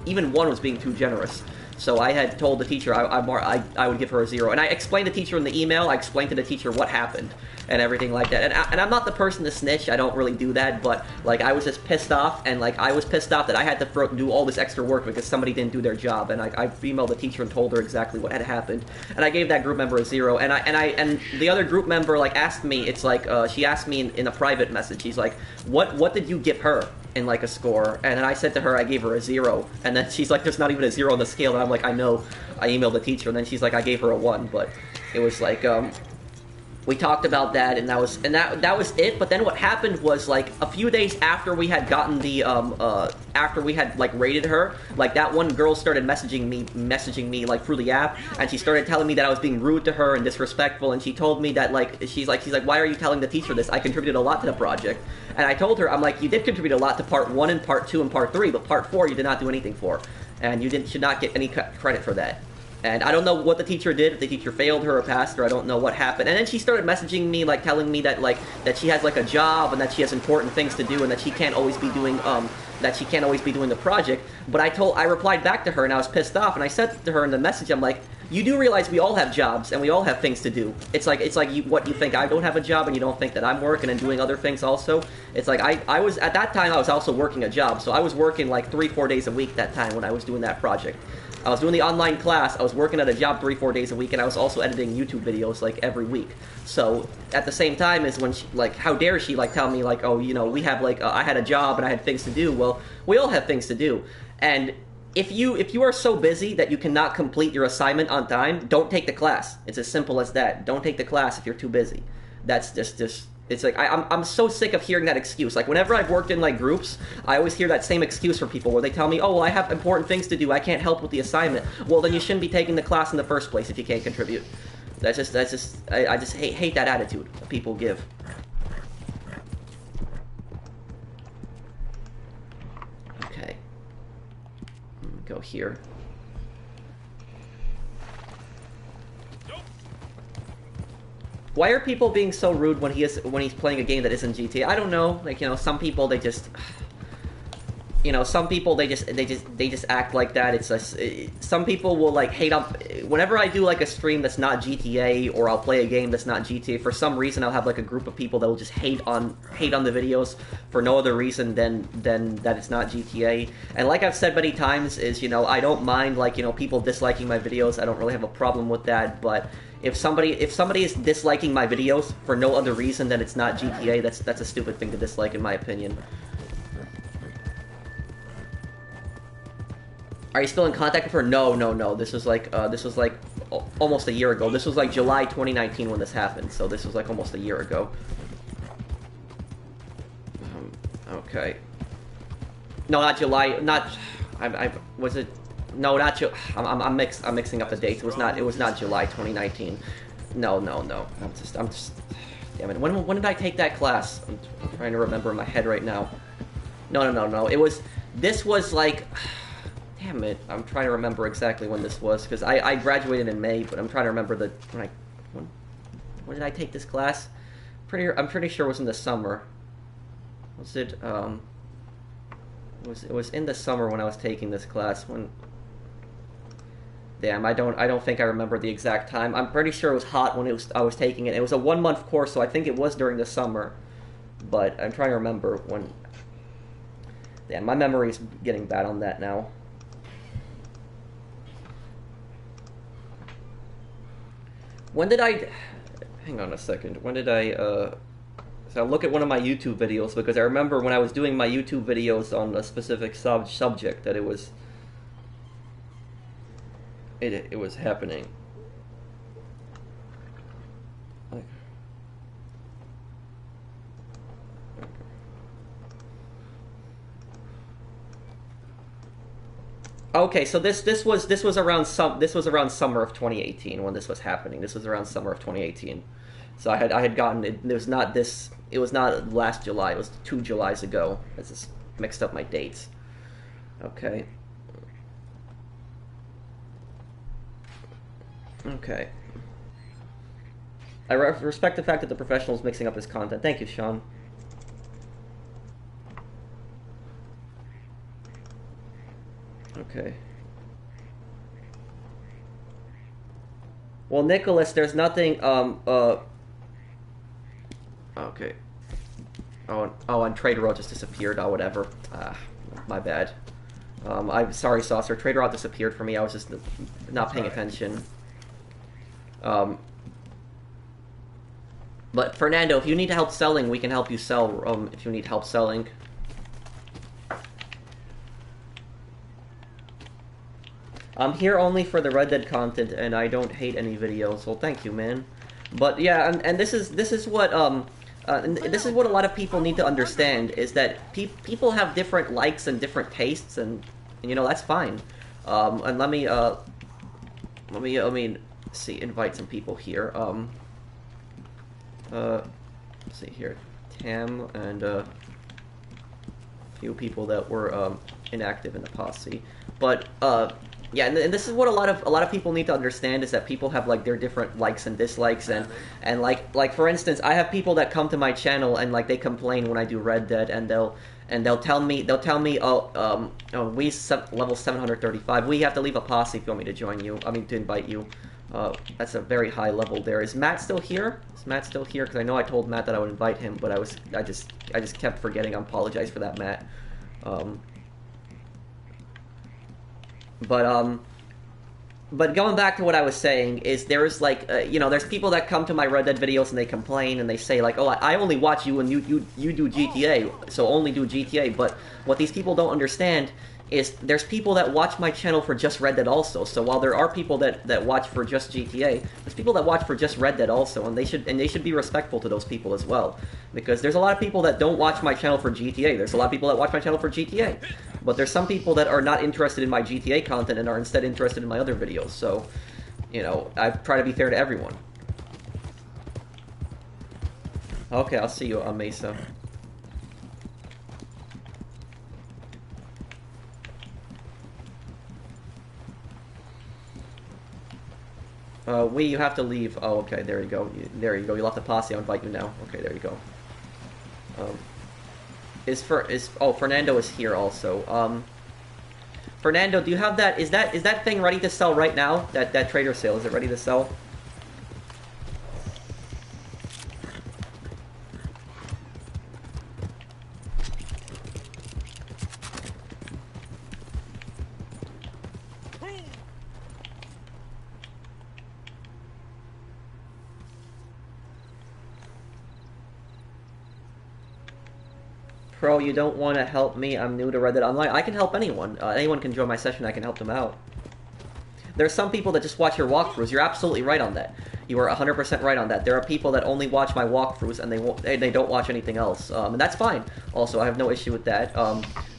even 1 was being too generous. So I had told the teacher I would give her a 0. And I explained to the teacher in the email, I explained to the teacher what happened and everything like that. And I'm not the person to snitch, I don't really do that, but, like, I was just pissed off, and, like, I was pissed off that I had to do all this extra work because somebody didn't do their job, and I emailed the teacher and told her exactly what had happened. And I gave that group member a 0, and the other group member, like, asked me, it's like, she asked me in a private message, she's like, what did you give her in, like, a score? And then I said to her I gave her a 0, and then she's like, there's not even a 0 on the scale, and I'm like, I know. I emailed the teacher, and then she's like, I gave her a 1, but it was like, we talked about that, and that was it. But then what happened was, like, a few days after we had gotten the after we had, like, rated her, like, that one girl started messaging me like through the app, and she started telling me that I was being rude to her and disrespectful, and she told me that, like, she's like, why are you telling the teacher this? I contributed a lot to the project. And I told her, I'm like, you did contribute a lot to Part 1 and Part 2 and Part 3, but Part 4 you did not do anything for, and you should not get any credit for that. And I don't know what the teacher did, if the teacher failed her or passed her, I don't know what happened. And then she started messaging me, like, telling me that, like, that she has, like, a job and that she has important things to do and that she can't always be doing, the project. But I replied back to her, and I was pissed off, and I said to her in the message, I'm like, you do realize we all have jobs and we all have things to do. It's like what you think I don't have a job and you don't think that I'm working and doing other things also. It's like I was, at that time I was also working a job, so I was working like 3-4 days a week that time when I was doing that project. I was doing the online class, I was working at a job 3-4 days a week, and I was also editing YouTube videos, like, every week. So, at the same time is when she, like, how dare she, like, tell me, like, oh, you know, we have, like, I had a job and I had things to do. Well, we all have things to do. And if you are so busy that you cannot complete your assignment on time, don't take the class. It's as simple as that. Don't take the class if you're too busy. That's just it's like, I'm so sick of hearing that excuse. Like, whenever I've worked in, like, groups, I always hear that same excuse from people where they tell me, oh, well, I have important things to do, I can't help with the assignment. Well, then you shouldn't be taking the class in the first place if you can't contribute. I just hate that attitude that people give. Okay. Go here. Why are people being so rude when he's playing a game that isn't GTA? I don't know. Like, you know, some people they just, you know, some people they just act like that. It's just, some people will like hate on. Whenever I do like a stream that's not GTA, or I'll play a game that's not GTA, for some reason I'll have like a group of people that will just hate on the videos for no other reason than that it's not GTA. And like I've said many times, is, you know, I don't mind, like, you know, people disliking my videos. I don't really have a problem with that, but if somebody is disliking my videos for no other reason than it's not GTA, that's a stupid thing to dislike, in my opinion. Are you still in contact with her? No. This was like almost a year ago. This was like July 2019 when this happened, so this was like almost a year ago. Okay. No, not July. Not. I was it. No, not July. I'm mixing up the dates. It was not July 2019. No. I'm just. Damn it. When did I take that class? I'm trying to remember in my head right now. No. This was like. Damn it. I'm trying to remember exactly when this was, because I graduated in May, but I'm trying to remember when did I take this class? I'm pretty sure it was in the summer. Was it? It was in the summer when I was taking this class. When. Damn, I don't think I remember the exact time. I'm pretty sure it was hot when I was taking it. It was a 1-month course, so I think it was during the summer. But I'm trying to remember when. Damn, my memory's getting bad on that now. When did I... Hang on a second. When did I... So I'll look at one of my YouTube videos, because I remember when I was doing my YouTube videos on a specific subject that it was... It was happening. Okay, so this was around summer of 2018 when this was happening. This was around summer of 2018. So I had gotten it. It was not last July. It was 2 Julys ago. I just mixed up my dates. Okay. Okay. I respect the fact that the professional is mixing up his content. Thank you, Sean. Okay. Well, Nicholas, there's nothing, okay. Oh, and Trader Route just disappeared. Oh, whatever. My bad. I'm sorry, Saucer. Trader Route disappeared for me. I was just not paying attention. But Fernando, if you need help selling, we can help you sell, if you need help selling. I'm here only for the Red Dead content, and I don't hate any videos, well thank you, man. But yeah, and this is what, this is what a lot of people need to understand, is that people have different likes and different tastes, and you know, that's fine. And let me see, invite some people here. Let's see here, Tam and a few people that were inactive in the posse. But yeah, and this is what a lot of people need to understand, is that people have like their different likes and dislikes, and like for instance, I have people that come to my channel and like they complain when I do Red Dead, and they'll tell me level 735, we have to leave a posse if you want me to join you. I mean, to invite you. That's a very high level there. Is Matt still here? Is Matt still here? Because I know I told Matt that I would invite him, but I just kept forgetting. I apologize for that, Matt. But going back to what I was saying, is there is like, you know, there's people that come to my Red Dead videos and they complain and they say like, oh, I only watch you and you do GTA, so only do GTA. But what these people don't understand is there's people that watch my channel for just Red Dead also. So while there are people that watch for just GTA, there's people that watch for just Red Dead also, and they should be respectful to those people as well. Because there's a lot of people that don't watch my channel for GTA. There's a lot of people that watch my channel for GTA. But there's some people that are not interested in my GTA content and are instead interested in my other videos. So, you know, I try to be fair to everyone. Okay, I'll see you on Mesa. You have to leave. Oh, okay, there you go. There you go. You left the posse. I'll invite you now. Okay, there you go. Fernando is here also. Fernando, do you have that? Is that thing ready to sell right now? That trader sale, is it ready to sell? Pro, you don't want to help me? I'm new to Red Dead Online. I can help anyone. Anyone can join my session. I can help them out. There's some people that just watch your walkthroughs. You're absolutely right on that. You are 100% right on that. There are people that only watch my walkthroughs and they don't watch anything else, and that's fine. Also, I have no issue with that.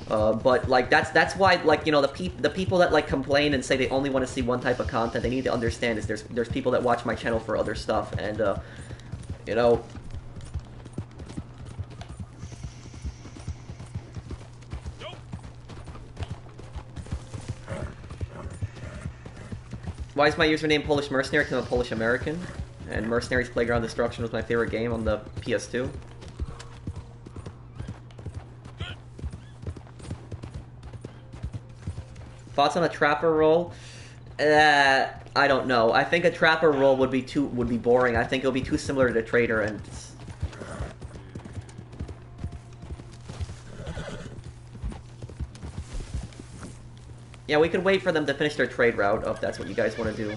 But like that's why, like, you know, the people that like complain and say they only want to see one type of content, they need to understand is there's people that watch my channel for other stuff, and you know. Why is my username Polish-mercenary? Because I'm a Polish-American. And Mercenaries Playground Destruction was my favorite game on the PS2. Thoughts on a trapper role? I don't know. I think a trapper role would be boring. I think it would be too similar to the trader, and yeah, we could wait for them to finish their trade route if that's what you guys want to do.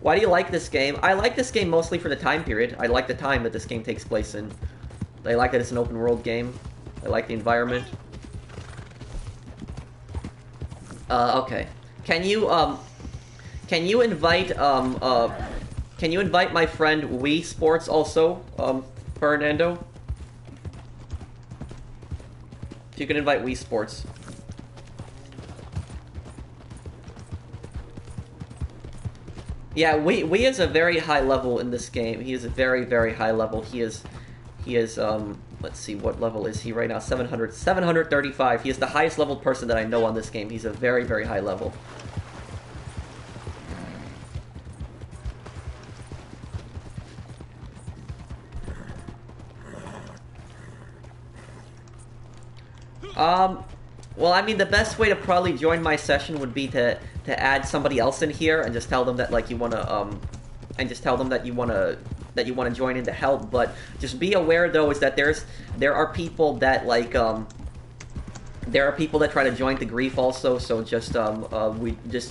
Why do you like this game? I like this game mostly for the time period. I like the time that this game takes place in. I like that it's an open world game. I like the environment. Okay. Can you invite my friend Wii Sports also, Fernando? If you can invite Wii Sports. Yeah, Wii is a very high level in this game. He is a very, very high level. He is, let's see, what level is he right now? 735. He is the highest level person that I know on this game. He's a very, very high level. Well, I mean, the best way to probably join my session would be to add somebody else in here and just tell them that, like, you wanna, and just tell them that you wanna join in to help. But just be aware, though, is that there are people that, like, there are people that try to join the grief also. So just,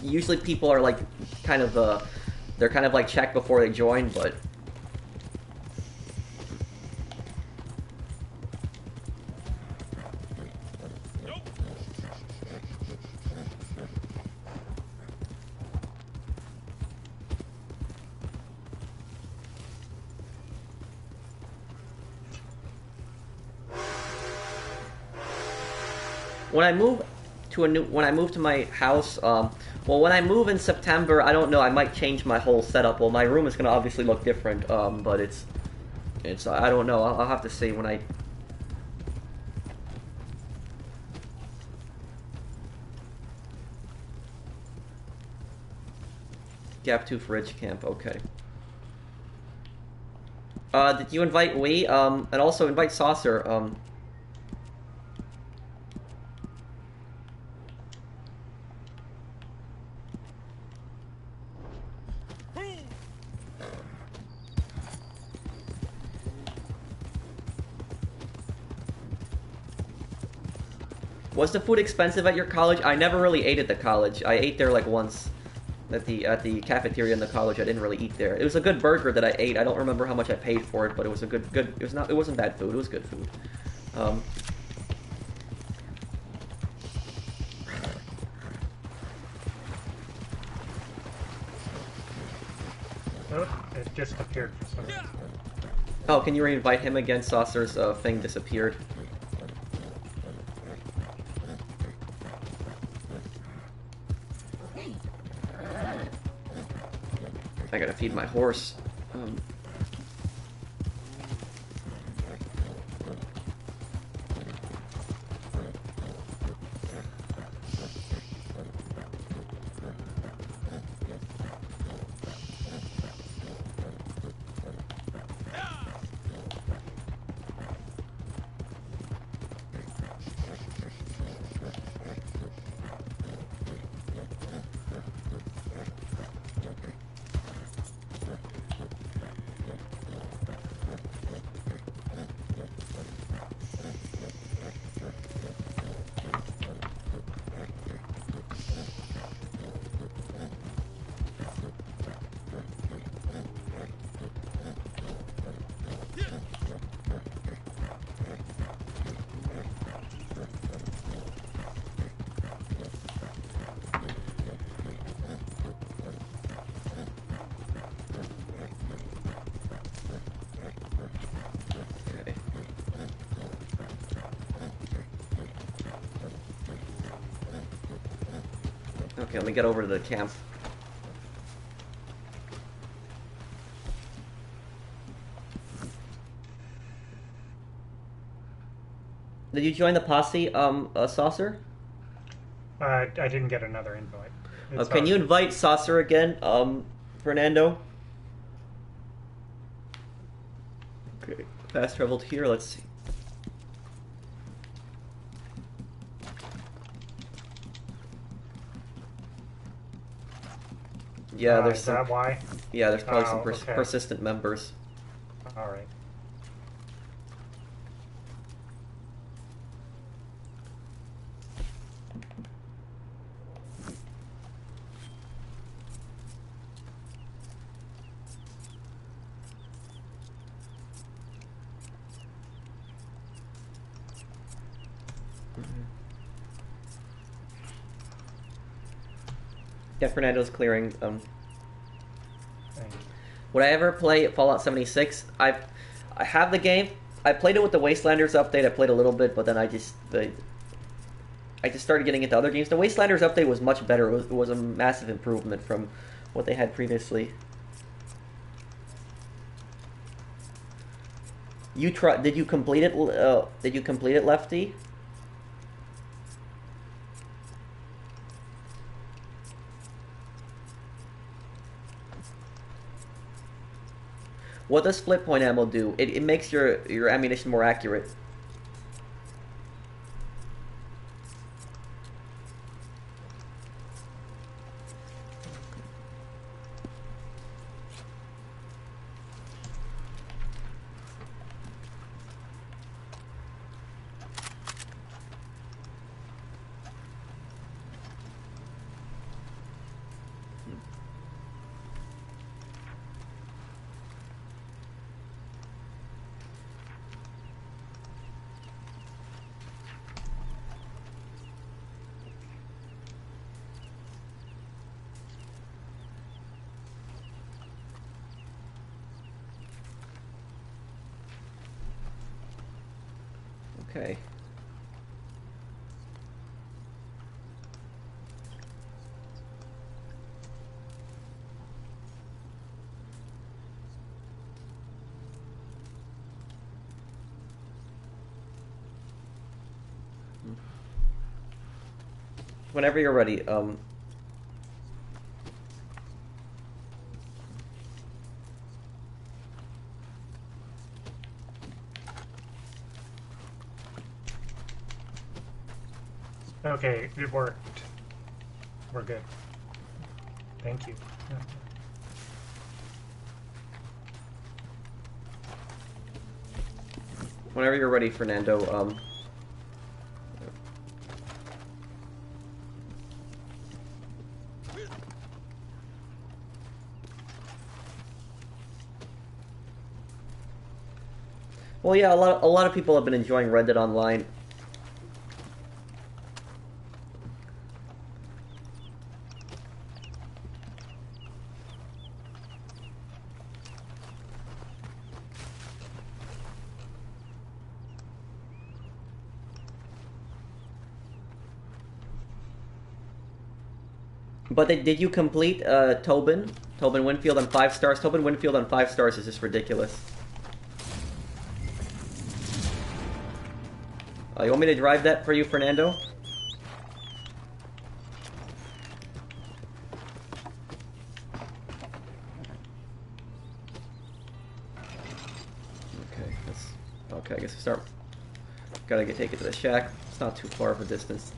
usually people are, like, kind of, they're kind of, like, checked before they join, but... When I move to my house, well, when I move in September, I don't know, I might change my whole setup. Well, my room is gonna obviously look different, but it's, I don't know, I'll have to see when I... Gap 2 Fridge Camp, okay. Did you invite Wii? And also invite Saucer, Was the food expensive at your college? I never really ate at the college. I ate there like once at the cafeteria in the college. I didn't really eat there. It was a good burger that I ate. I don't remember how much I paid for it, but it was a good it wasn't bad food. It was good food. Oh, it just appeared for some reason. Oh, can you re-invite him again? Saucer's thing disappeared. I gotta feed my horse. Okay, let me get over to the camp. Did you join the Posse, Saucer? I didn't get another invite. Can you invite Saucer again, Fernando? Okay, fast traveled here. Let's see. Yeah, there's is some. that why? Yeah, there's probably some Oh, okay. persistent members. All right. Yeah, Fernando's clearing. Thank you. Would I ever play Fallout 76? I have the game. I played it with the Wastelanders update. I played a little bit, but then I just started getting into other games. The Wastelanders update was much better. It was a massive improvement from what they had previously. Did you complete it? Did you complete it, Lefty? What does split point ammo do? It makes your ammunition more accurate. Okay. Whenever you're ready, Okay, it worked. We're good. Thank you. whenever you're ready, Fernando, well, yeah, a lot of people have been enjoying Red Dead Online. But did you complete Tobin? Tobin Winfield on 5 stars? Tobin Winfield on 5 stars is just ridiculous. You want me to drive that for you, Fernando? Okay, I guess we start. Gotta take it to the shack. It's not too far of a distance.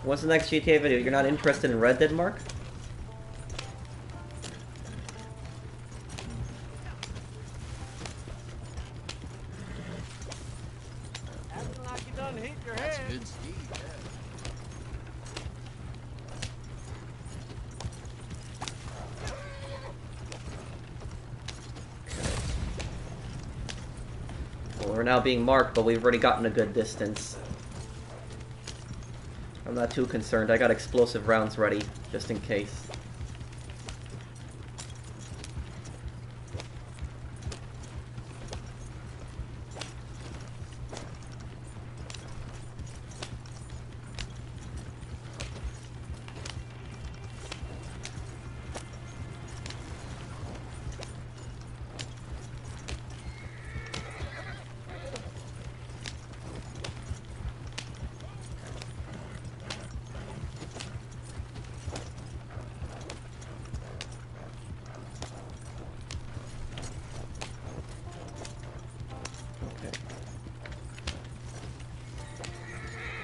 What's the next GTA video? You're not interested in Red Dead, Mark? Acting like you done hit your That's head. good speed. Well, we're now being marked, but we've already gotten a good distance. I'm not too concerned. I got explosive rounds ready, just in case.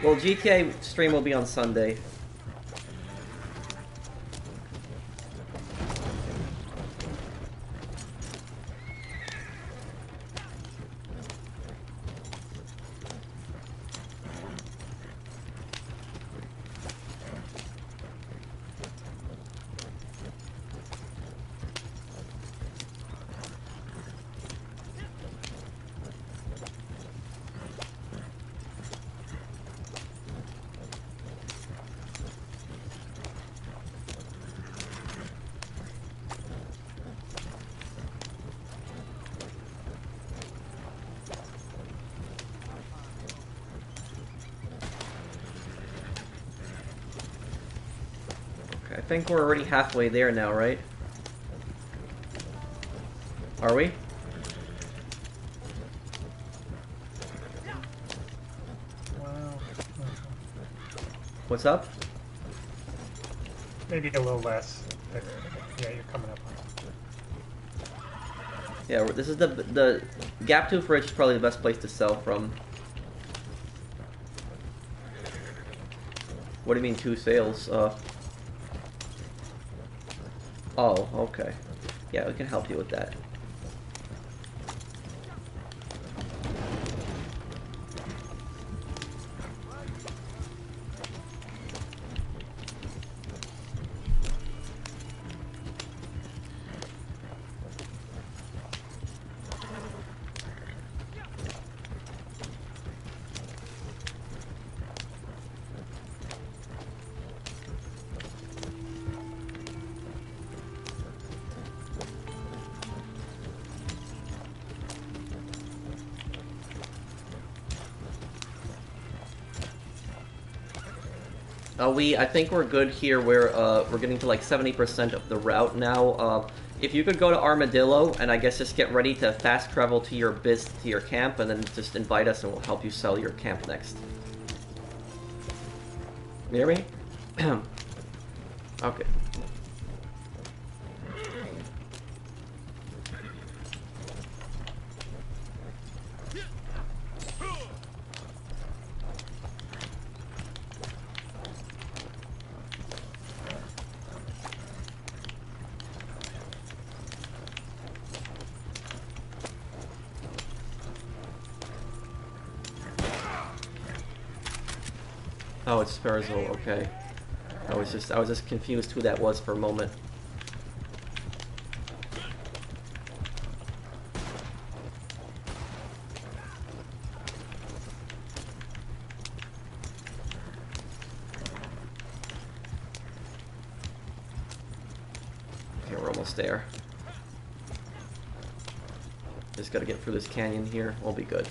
Well, GTA stream will be on Sunday. I think we're already halfway there now, right? Are we? Wow. What's up? Maybe a little less. But yeah, you're coming up on it. Yeah, this is the Gap Tooth Ridge is probably the best place to sell from. What do you mean 2 sales? Oh, okay. Yeah, we can help you with that. I think we're good here where we're getting to like 70% of the route now. If you could go to Armadillo and I guess just get ready to fast travel to your camp and then just invite us and we'll help you sell your camp next. You hear me? Okay. Oh, it's Sparizel, okay. I was just confused who that was for a moment. Okay, we're almost there. Just gotta get through this canyon here, we'll be good.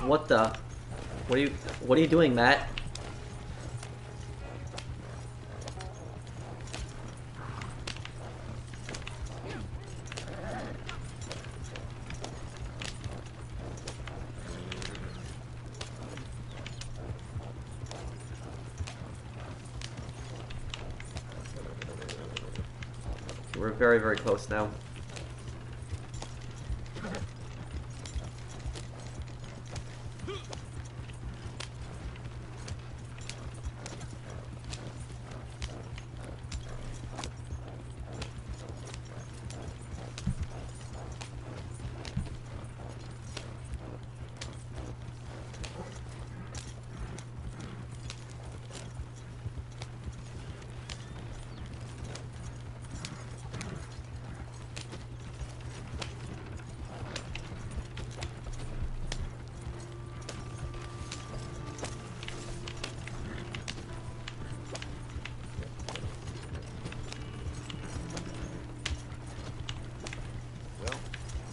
What the? What are you doing, Matt? We're very, very close now.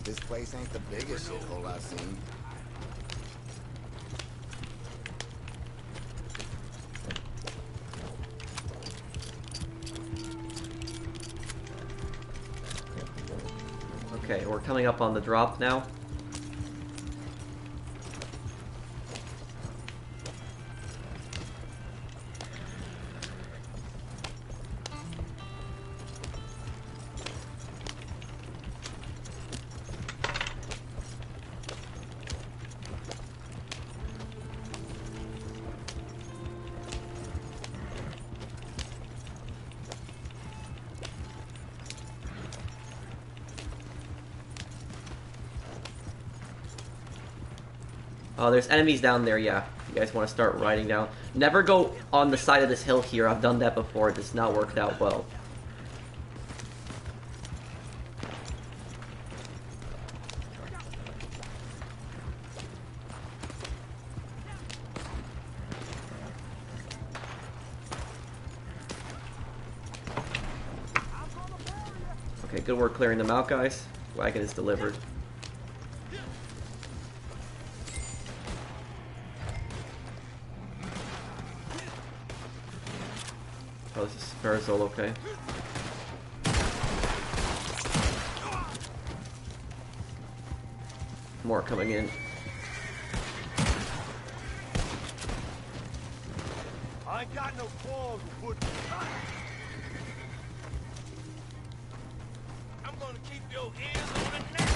This place ain't the biggest shithole I've seen. Okay, we're coming up on the drop now. Oh, there's enemies down there, yeah. You guys want to start riding down. Never go on the side of this hill here. I've done that before. It does not work out well. Okay, good work clearing them out, guys. Wagon is delivered. Oh, this is Marisol, okay. More coming in. I ain't got no balls, but I'm gonna keep your hands on the neck.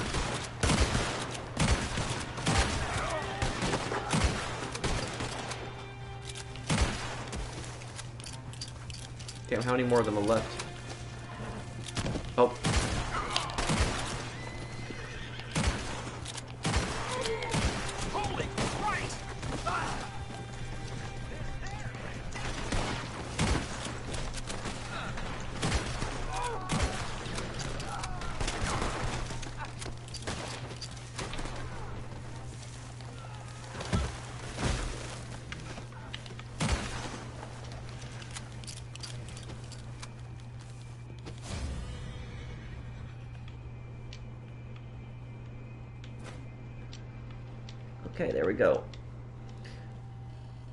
Damn, how many more of them are left? Oh. Holy Christ! Okay, there we go.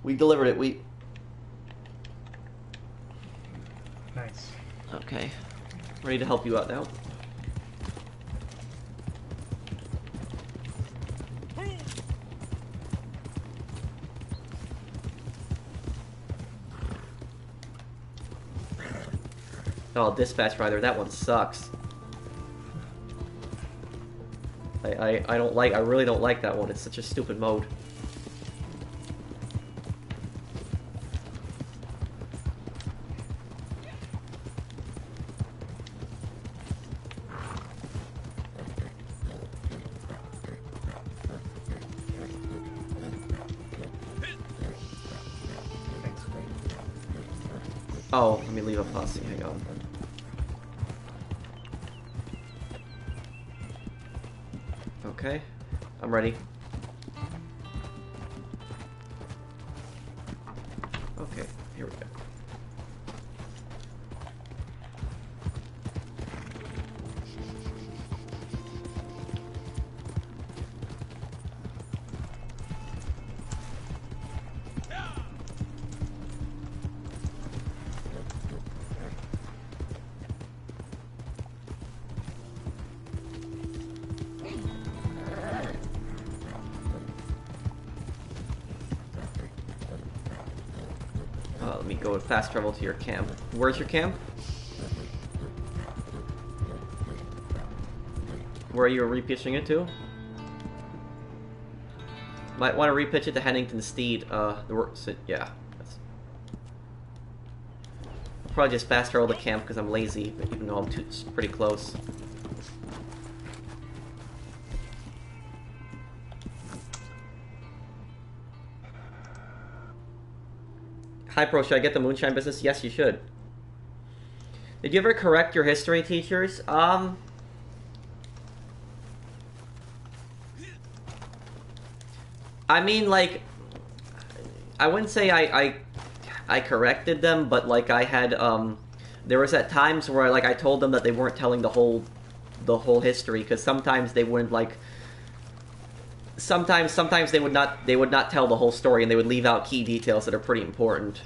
We delivered it. Nice. Okay. Ready to help you out now. Oh, dispatch rider, that one sucks. I really don't like that one. It's such a stupid mode. Oh, let me leave a posse. Hang on. Okay, I'm ready. Okay, here we go. go fast travel to your camp. Where's your camp? Where are you repitching it to? Might want to repitch it to Hennington Steed. Yeah. Probably just fast travel to camp because I'm lazy, even though it's pretty close. Hi Pro, should I get the Moonshine business? Yes, you should. Did you ever correct your history teachers? I mean, like, I wouldn't say I corrected them, but like I had there was at times where I told them that they weren't telling the whole history, because sometimes they wouldn't like. Sometimes they would not tell the whole story, and they would leave out key details that are pretty important.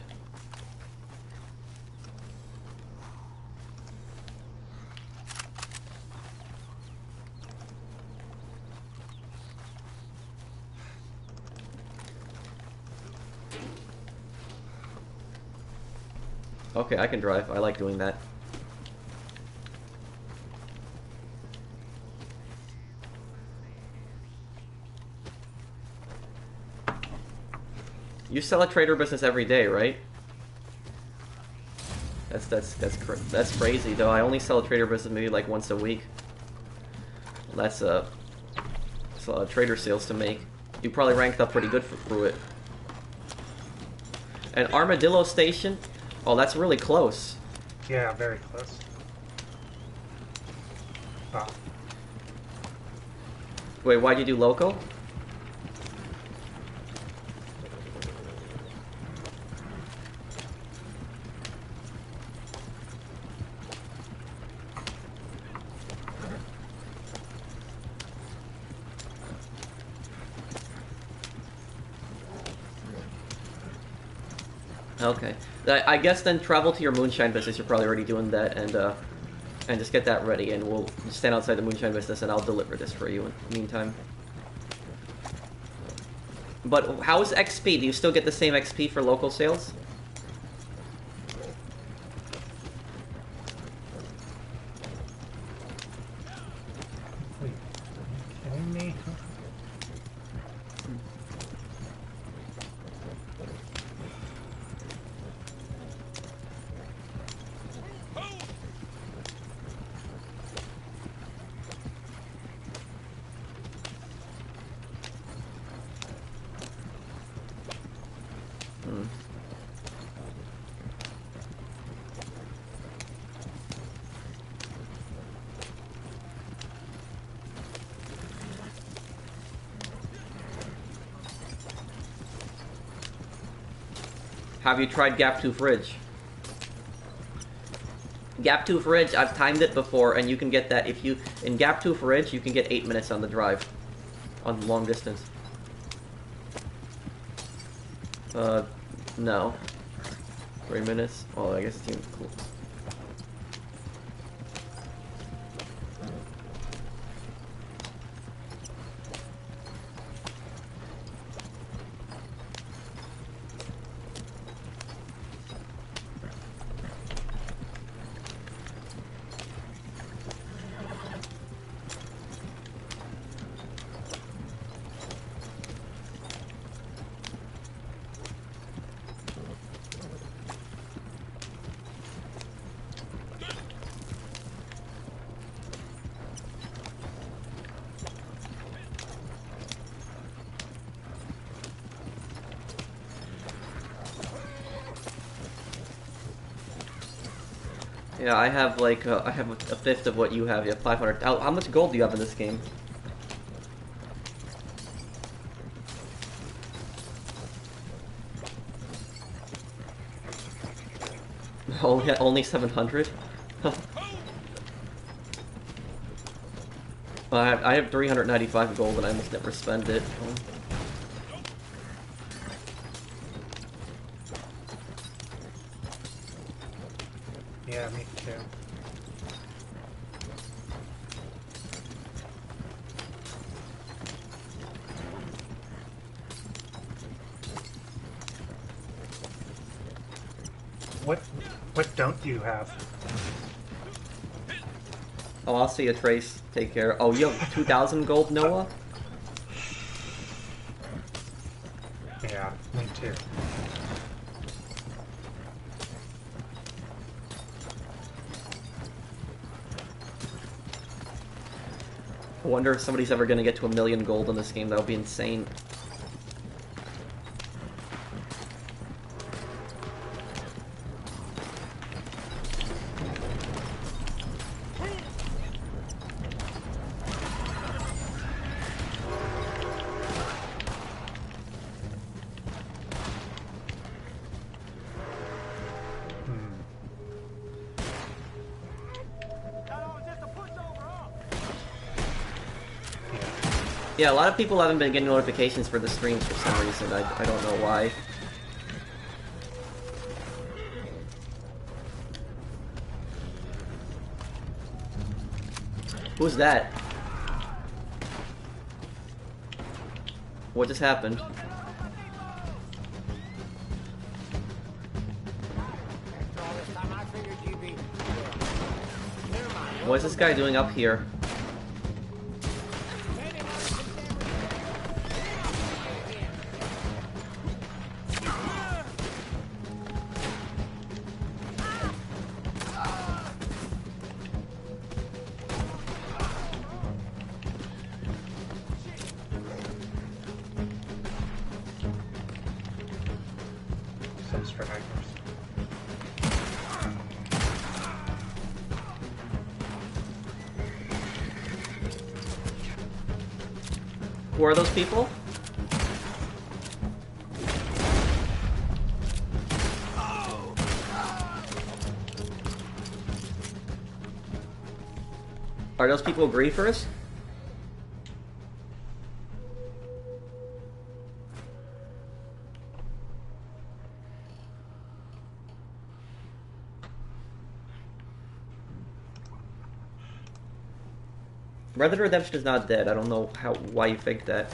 Okay, I can drive. I like doing that. You sell a trader business every day, right? That's crazy though. I only sell a trader business maybe like once a week. That's a lot of trader sales to make. You probably ranked up pretty good through it. And Armadillo Station? Oh, that's really close. Yeah, very close. Oh. Wait, why'd you do local? Okay. I guess then travel to your Moonshine business. You're probably already doing that, and just get that ready, and we'll stand outside the Moonshine business, and I'll deliver this for you in the meantime. But how is XP? Do you still get the same XP for local sales? Wait, are you kidding me? Have you tried Gaptooth Ridge? Gaptooth Ridge, I've timed it before, and you can get that if you... In Gaptooth Ridge, you can get 8 minutes on the drive. On long distance. No. 3 minutes? Oh, I guess it's even cool. Yeah, I have like I have a fifth of what you have. You have 500. How much gold do you have in this game? Only 700. I have 395 gold, and I almost never spend it. Yeah, me too. What don't you have? Oh, I'll see a trace. Take care. Oh, you have 2,000 gold, Noah? Yeah, me too. I wonder if somebody's ever gonna get to 1,000,000 gold in this game. That would be insane. Yeah, a lot of people haven't been getting notifications for the streams for some reason. I don't know why. Who's that? What just happened? What is this guy doing up here? Some stragglers. Who are those people? Are those people griefers? Red Dead Redemption is not dead. I don't know why you think that.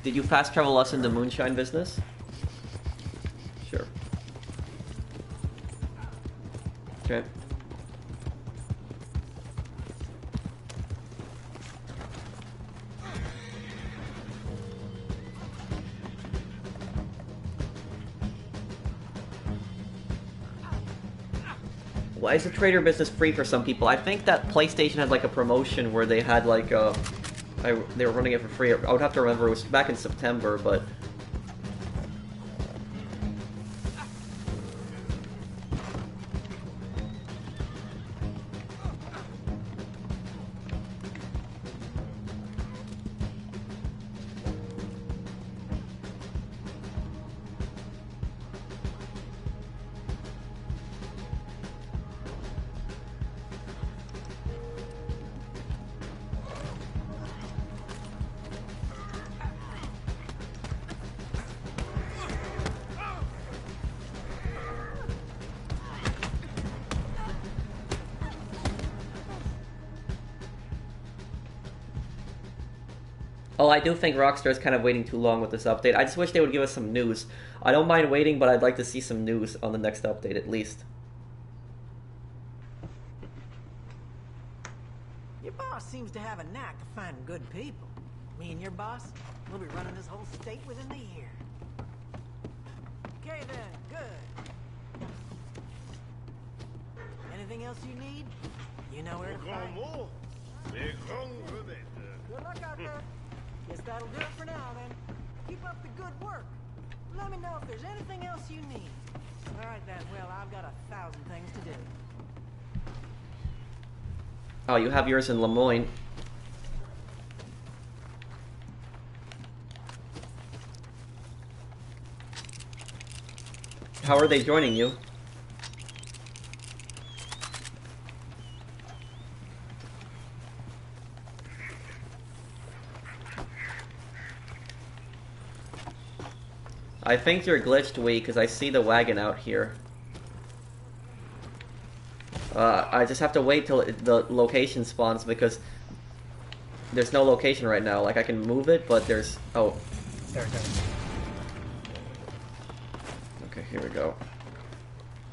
Did you fast travel us into Moonshine business? Sure. Okay. Why is the trader business free for some people? I think that PlayStation had like a promotion where they had like they were running it for free. I would have to remember, it was back in September, but oh, I do think Rockstar is kind of waiting too long with this update. I just wish they would give us some news. I don't mind waiting, but I'd like to see some news on the next update at least. Your boss seems to have a knack of finding good people. Me and your boss, we'll be running this whole state within the year. Okay then, good. Anything else you need? You know where to find me. Good luck out there. Guess that'll do it for now, then. Keep up the good work. Let me know if there's anything else you need. All right, then. Well, I've got 1,000 things to do. Oh, you have yours in Lemoyne. How are they joining you? I think you're glitched, Wee, because I see the wagon out here. I just have to wait till the location spawns because there's no location right now. Like, I can move it, but there's... Oh. There it goes. Okay, here we go.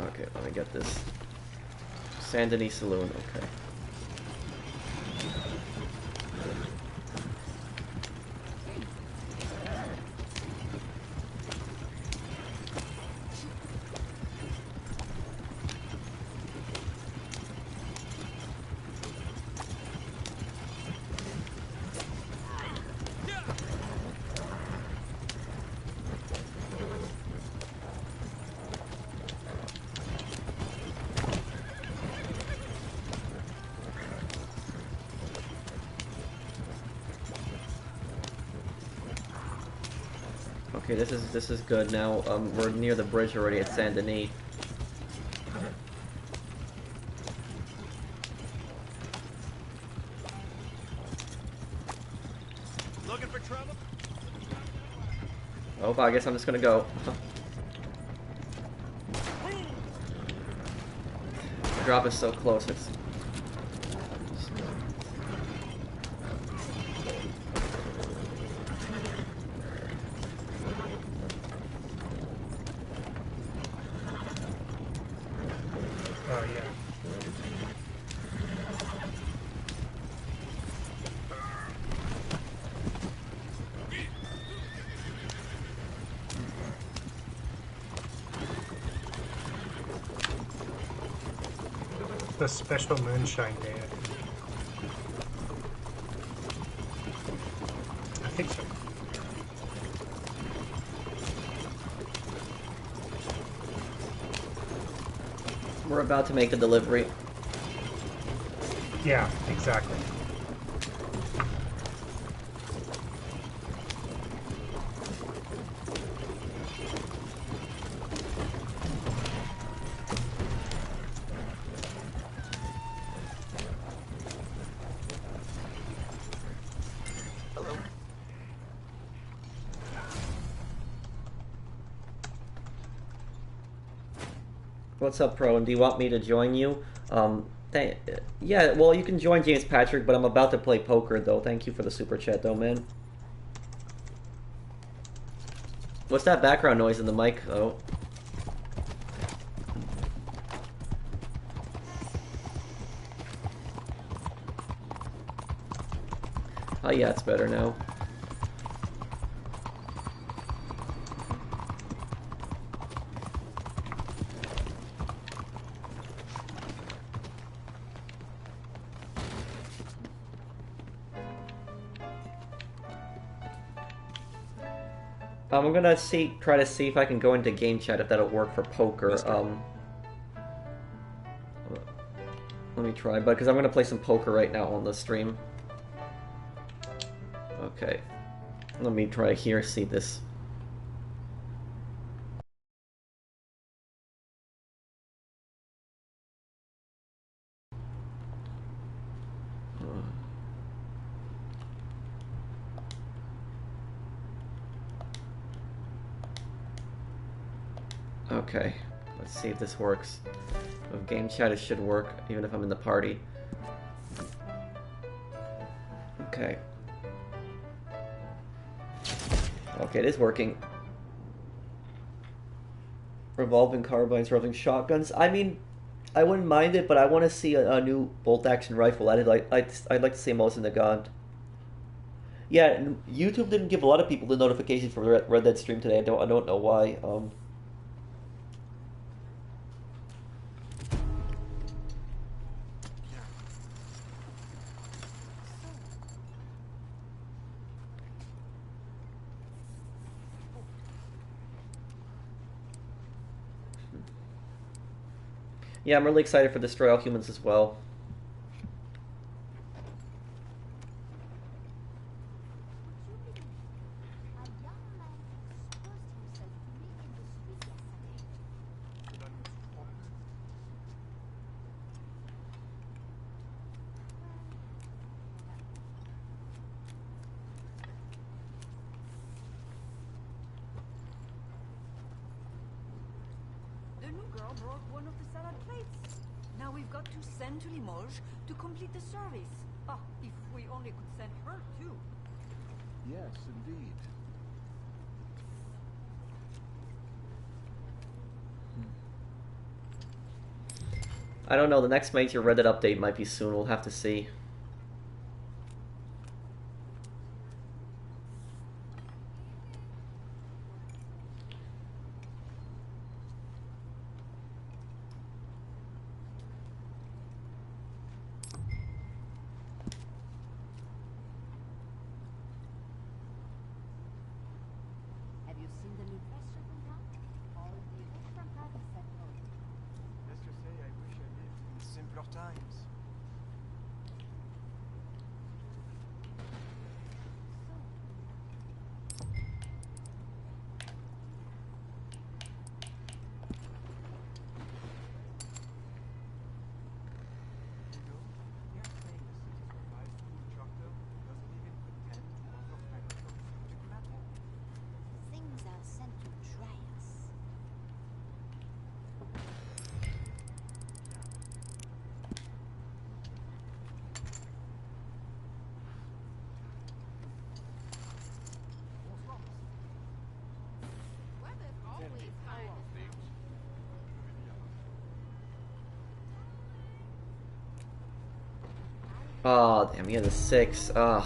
Okay, let me get this. Saint Denis Saloon, okay. Okay, this is good now. We're near the bridge already at Saint Denis. Looking for trouble? Oh, I guess I'm just gonna go. The drop is so close. It's. Oh, yeah. The special Moonshine Day, I think so. We're about to make the delivery. Yeah, exactly. What's up, Pro? And do you want me to join you? Yeah, well, you can join James Patrick, but I'm about to play poker, though. Thank you for the super chat, though, man. What's that background noise in the mic, though? Oh, yeah, it's better now. I'm gonna try to see if I can go into game chat if that'll work for poker. Let me try, but because I'm gonna play some poker right now on the stream. Okay, let me try here. See this. Okay, let's see if this works. With game chat, it should work, even if I'm in the party. Okay. Okay, it is working. Revolving carbines, revolving shotguns. I mean, I wouldn't mind it, but I want to see a new bolt-action rifle. I'd like to see most in the gun. Yeah, YouTube didn't give a lot of people the notification for Red Dead stream today. I don't know why. Yeah, I'm really excited for Destroy All Humans as well. new girl broke one of the salad plates. Now we've got to send to Limoges to complete the service. Ah, if we only could send her too. Yes, indeed. I don't know, the next major Reddit update might be soon, we'll have to see. Have you seen the new press shop in town? All the different parties that go. Let's just say I wish I lived in simpler times. You know, they're saying the city's revised school charter doesn't even pretend to offer faculty subject matter. Things are sent to try us. Weather's always fine. Oh, damn, he had a 6. Ugh.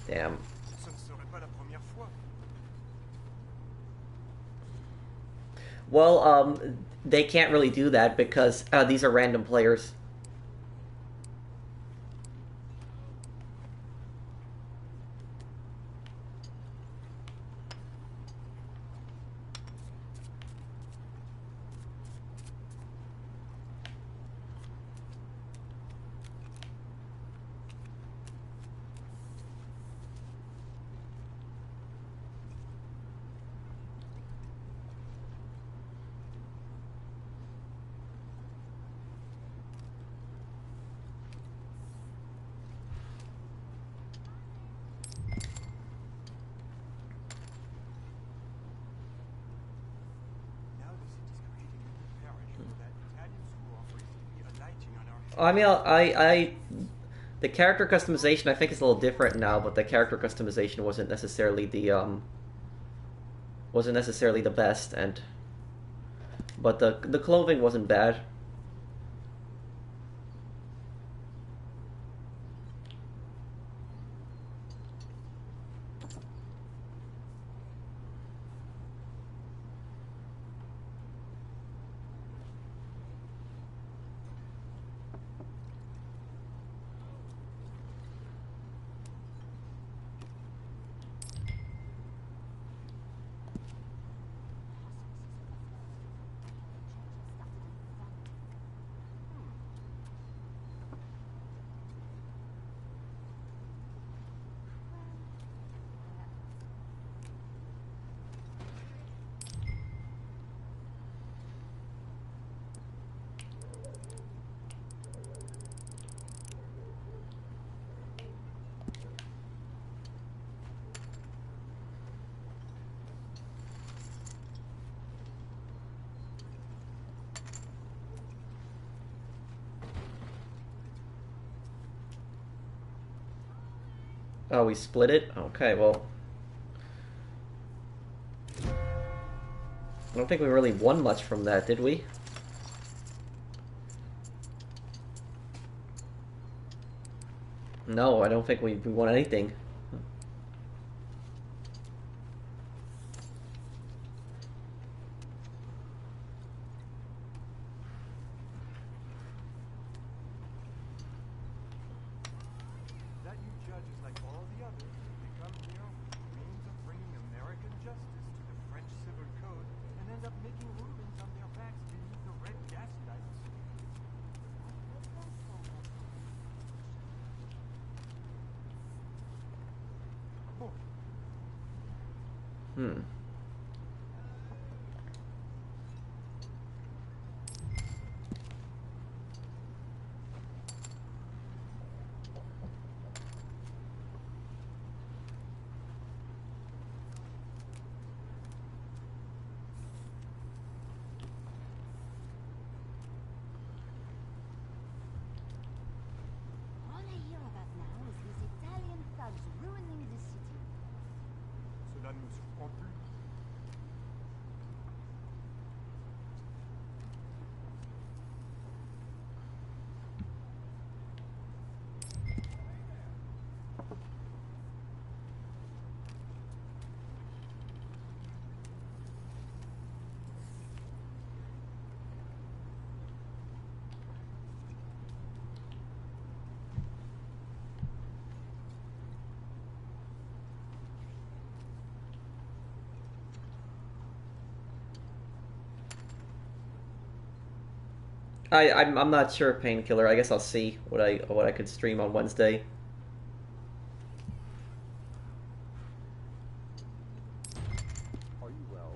Damn. Ce ne serait pas la première fois. Well, they can't really do that because these are random players. Now the city's creating a new parish for that Italian school offering to be alighting on our I mean, the character customization I think is a little different now, but the character customization wasn't necessarily the best, and but the clothing wasn't bad. Oh, we split it? Okay, well. I don't think we really won much from that, did we? No, I don't think we won anything. That new judge is like all the others. They come here with dreams of bringing American justice to the French civil code and end up making rulings on their backs beneath the red gas lights. Oh, Hmm. I'm not sure, Painkiller. I guess I'll see what I could stream on Wednesday. Are you well?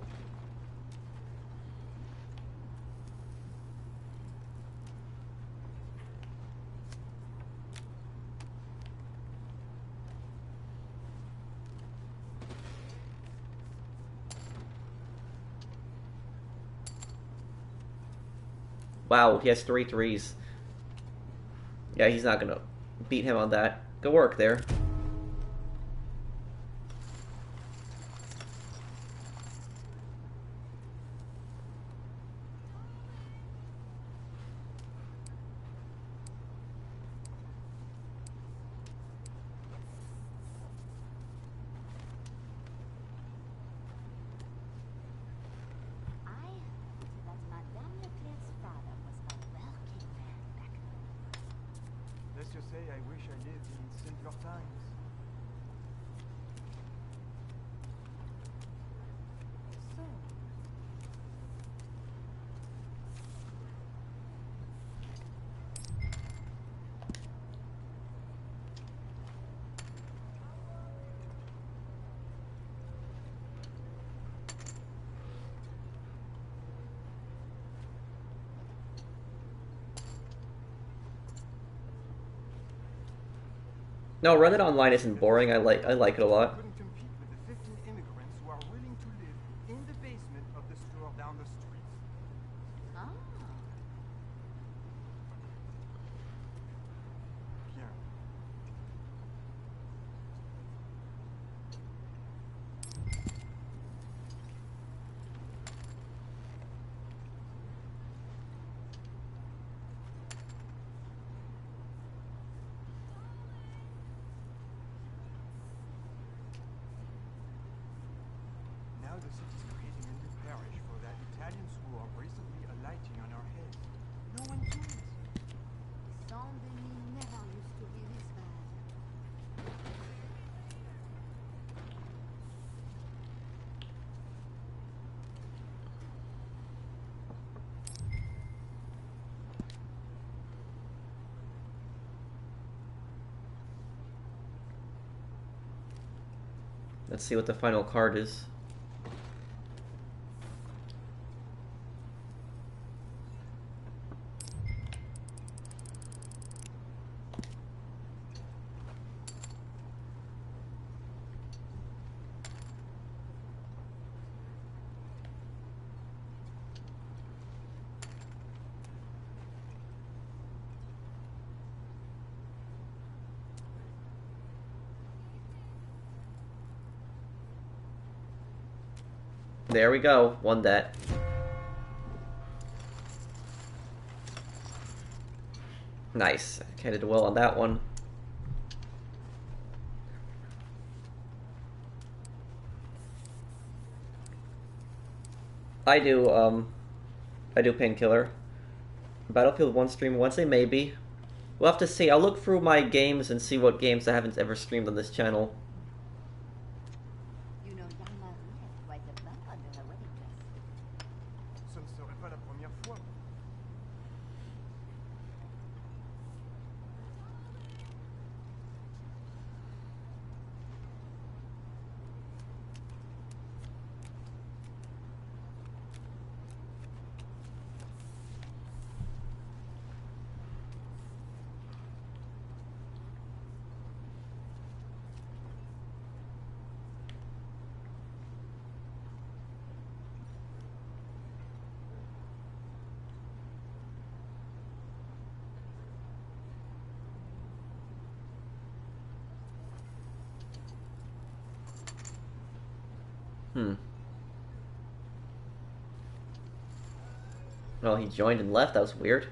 Wow, he has 3 threes. Yeah, he's not gonna beat him on that. Good work there. Let's just say I wish I lived in simpler times. So, No, Reddit Online isn't boring. I like it a lot. Couldn't compete with the 15 immigrants who are willing to live in the basement of the store down the street. ah, Bien. Now the city's creating a new parish for the Italians who are recently alighting on our heads. No one joins. Saint-Denis never used to be this bad. Let's see what the final card is. There we go. Won that. Nice. Okay, did well on that one. I do Painkiller. Battlefield 1 stream Wednesday, maybe. We'll have to see. I'll look through my games and see what games I haven't ever streamed on this channel. You know, Jean-Marie had quite a bump under her wedding dress. Ce ne serait pas la première fois. Oh, he joined and left. That was weird.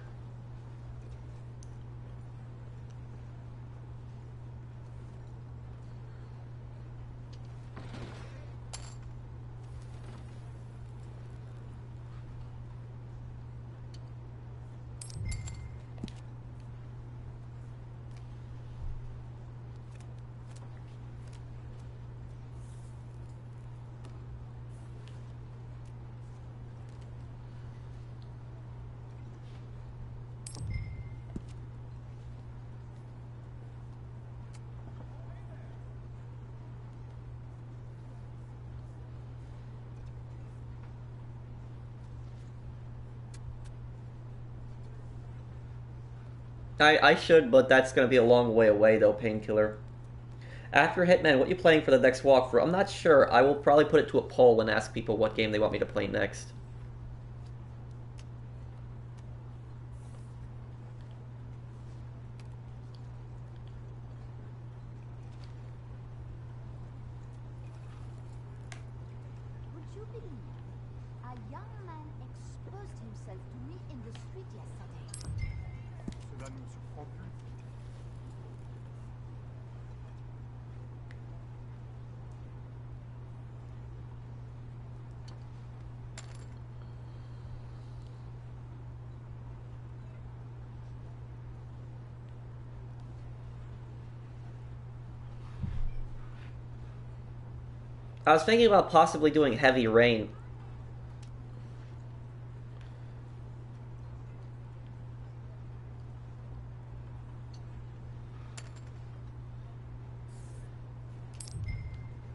I should, but that's gonna be a long way away though, Painkiller. After Hitman, what are you playing for the next walkthrough? I'm not sure. I will probably put it to a poll and ask people what game they want me to play next. Would you believe a young man exposed himself to me in the street yesterday? Cela ne me surprend plus. I was thinking about possibly doing Heavy Rain.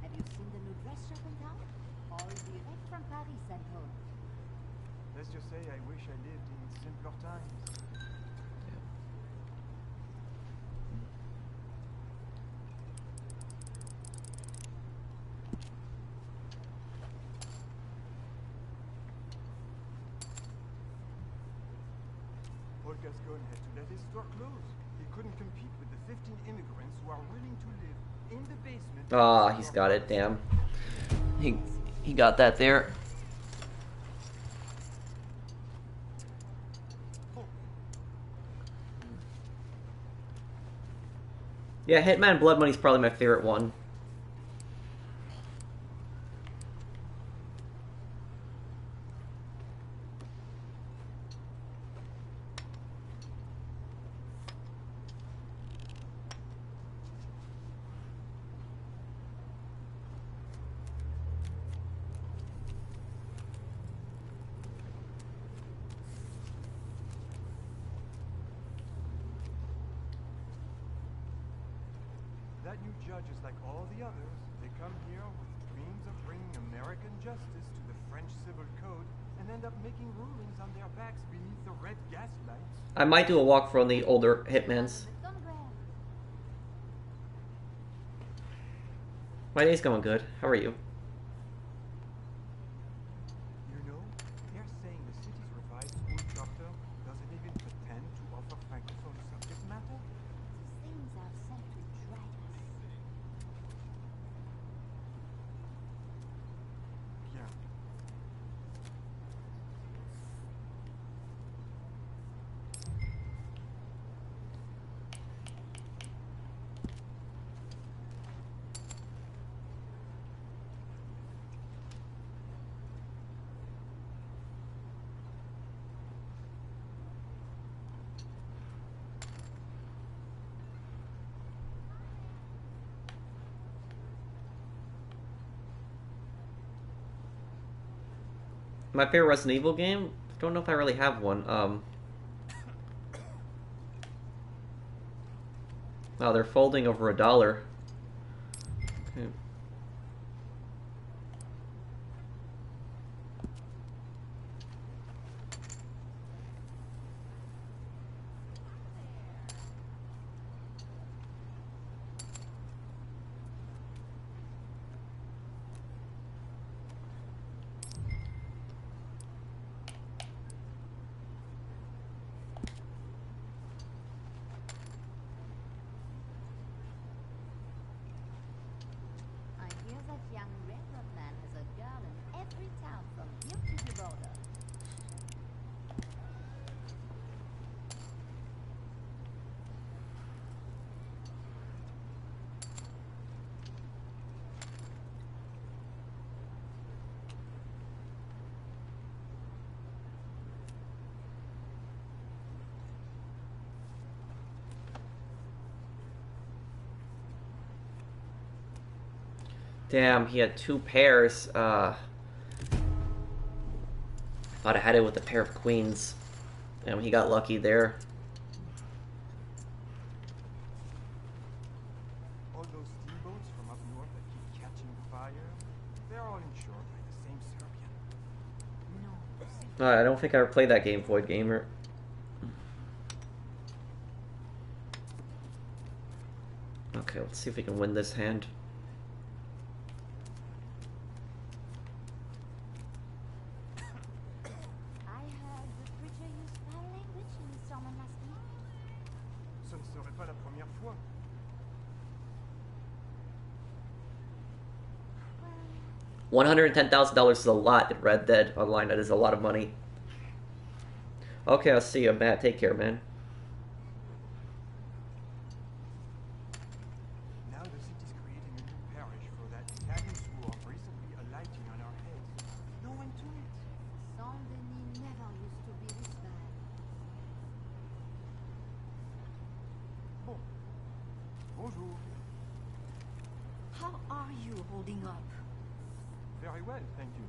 Have you seen the new dress shop in town? All direct from Paris and home. Let's just say I wish I lived in simpler times. Paul Gascoigne had to let his store close. He couldn't compete with the 15 immigrants who are willing to live in the basement. Ah, he's got it, damn. He got that there. Yeah, Hitman Blood Money's probably my favorite one. That new judge is like all the others. They come here with dreams of bringing American justice to the French Civil Code and end up making rulings on their backs beneath the red gaslights. I might do a walkthrough on the older Hitmans. My day's going good. How are you? You know, they're saying the city's revised school charter doesn't even pretend to offer francophone subject matter. The things are sent to drag us. Bien. My favorite Resident Evil game? I don't know if I really have one. Oh, they're folding over $1. Okay. I hear that young railroad man has a girl in every town from here to the border. Damn, he had 2 pairs. Thought I had it with a pair of queens. And he got lucky there. All those steamboats from up north that keep catching fire, they're all insured by the same Serbian. No. I don't think I ever played that game, Void Gamer. Okay, let's see if we can win this hand. I heard the preacher used foul language in his sermon last week. Ce ne serait pas la première fois. $110,000 is a lot in Red Dead Online. That is a lot of money. Okay, I'll see you, Matt. Take care, man. Now the city's creating a new parish for that Italians who are recently alighting on our heads. No one to it. Saint-Denis never used to be this bad. Bon. Bonjour. How are you holding up? Very well, thank you.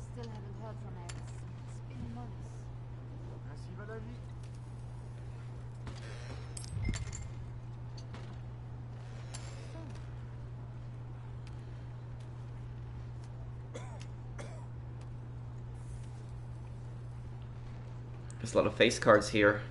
Still haven't heard from Alice. It's been months. Ainsi va la vie. There's a lot of face cards here.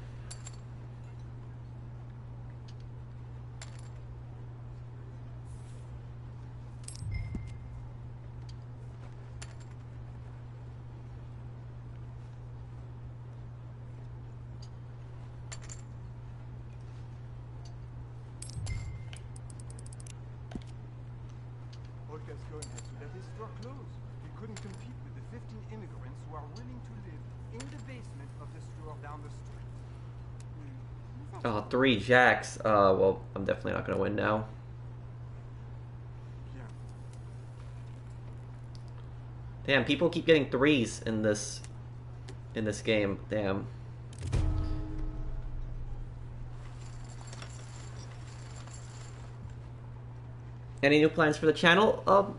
Gascoigne had to let his store close. He couldn't compete with the 15 immigrants who are willing to live in the basement of the store down the street. Oh, 3 jacks. Well, I'm definitely not going to win now. Damn, people keep getting 3s in this game. Damn. Any new plans for the channel?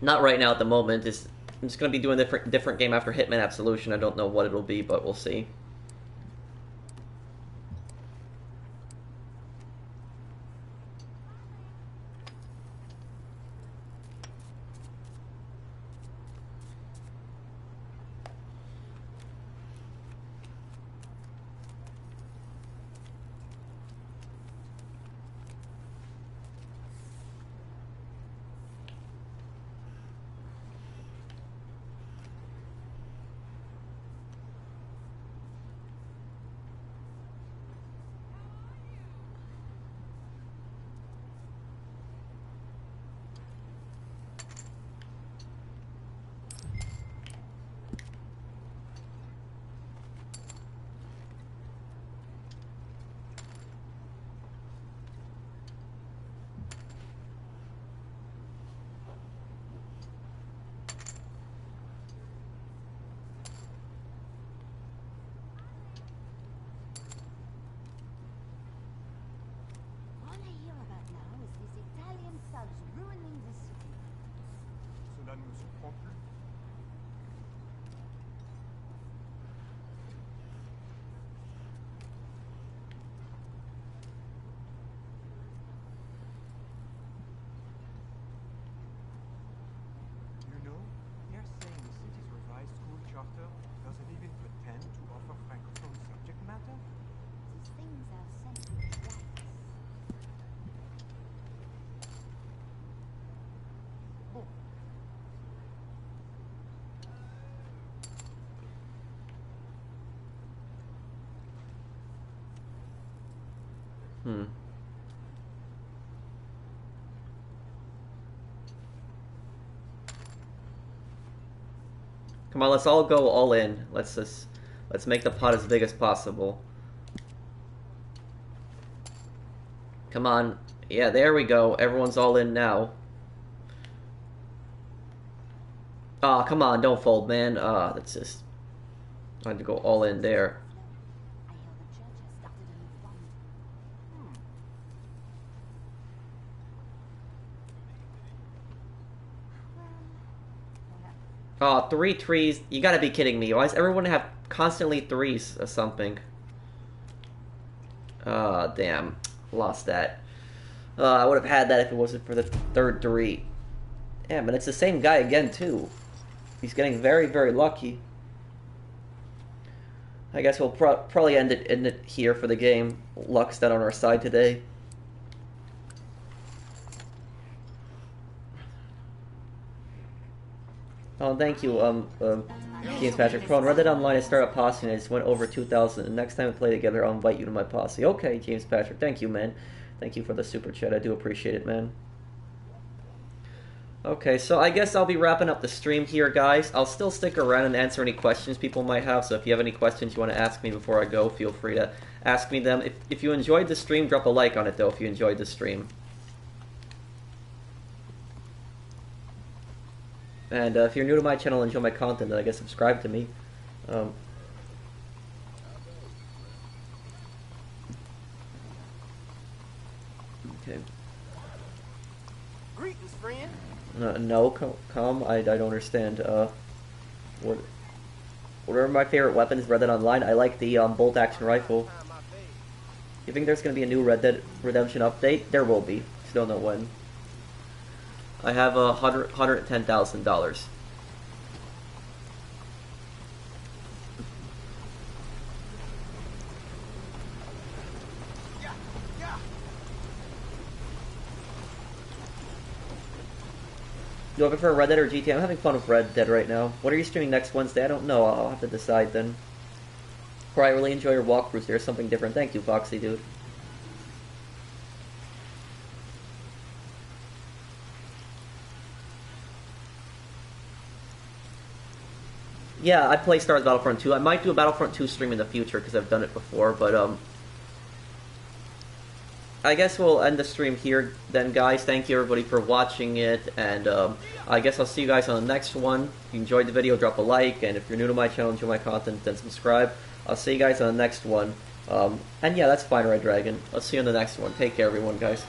Not right now at the moment. I'm just gonna be doing a different game after Hitman Absolution. I don't know what it'll be, but we'll see. Cela ne me surprend plus. You know, they're saying the city's revised school charter doesn't even pretend to offer francophone subject matter. These things are sent to tracks. Bon. Come on, let's all go all in. Let's make the pot as big as possible. Come on. Yeah, there we go. Everyone's all in now. Ah, come on, don't fold, man. That's just... I had to go all in there. Oh, 3 trees. You gotta be kidding me. Why does everyone have constantly 3s or something? Damn. Lost that. I would have had that if it wasn't for the third 3. Yeah, but it's the same guy again, too. He's getting very, very lucky. I guess we'll probably end it here for the game. Luck's not on our side today. Oh, thank you, James Patrick Pro. Read that online. I started a Posse and I just went over 2,000. And next time we play together, I'll invite you to my Posse. Okay, James Patrick. Thank you, man. Thank you for the super chat. I do appreciate it, man. Okay, so I guess I'll be wrapping up the stream here, guys. I'll still stick around and answer any questions people might have, so if you have any questions you want to ask me before I go, feel free to ask me them. If you enjoyed the stream, drop a like on it, though, if you enjoyed the stream. And if you're new to my channel and enjoy my content, then I guess subscribe to me. Okay. Greetings, friend. No, come. I don't understand. What are my favorite weapons? Red Dead Online. I like the bolt action rifle. You think there's gonna be a new Red Dead Redemption update? There will be. Just don't know when. I have $110,000. Do I prefer Red Dead or GTA? I'm having fun with Red Dead right now. What are you streaming next Wednesday? I don't know. I'll have to decide then. Or I really enjoy your walkthroughs. There's something different. Thank you, Foxy, dude. Yeah, I play Star Wars Battlefront 2. I might do a Battlefront 2 stream in the future because I've done it before, but I guess we'll end the stream here then, guys. Thank you, everybody, for watching it, and I guess I'll see you guys on the next one. If you enjoyed the video, drop a like, and if you're new to my channel and enjoy my content, then subscribe. I'll see you guys on the next one. And yeah, that's fine, Red Dragon. I'll see you on the next one. Take care, everyone, guys.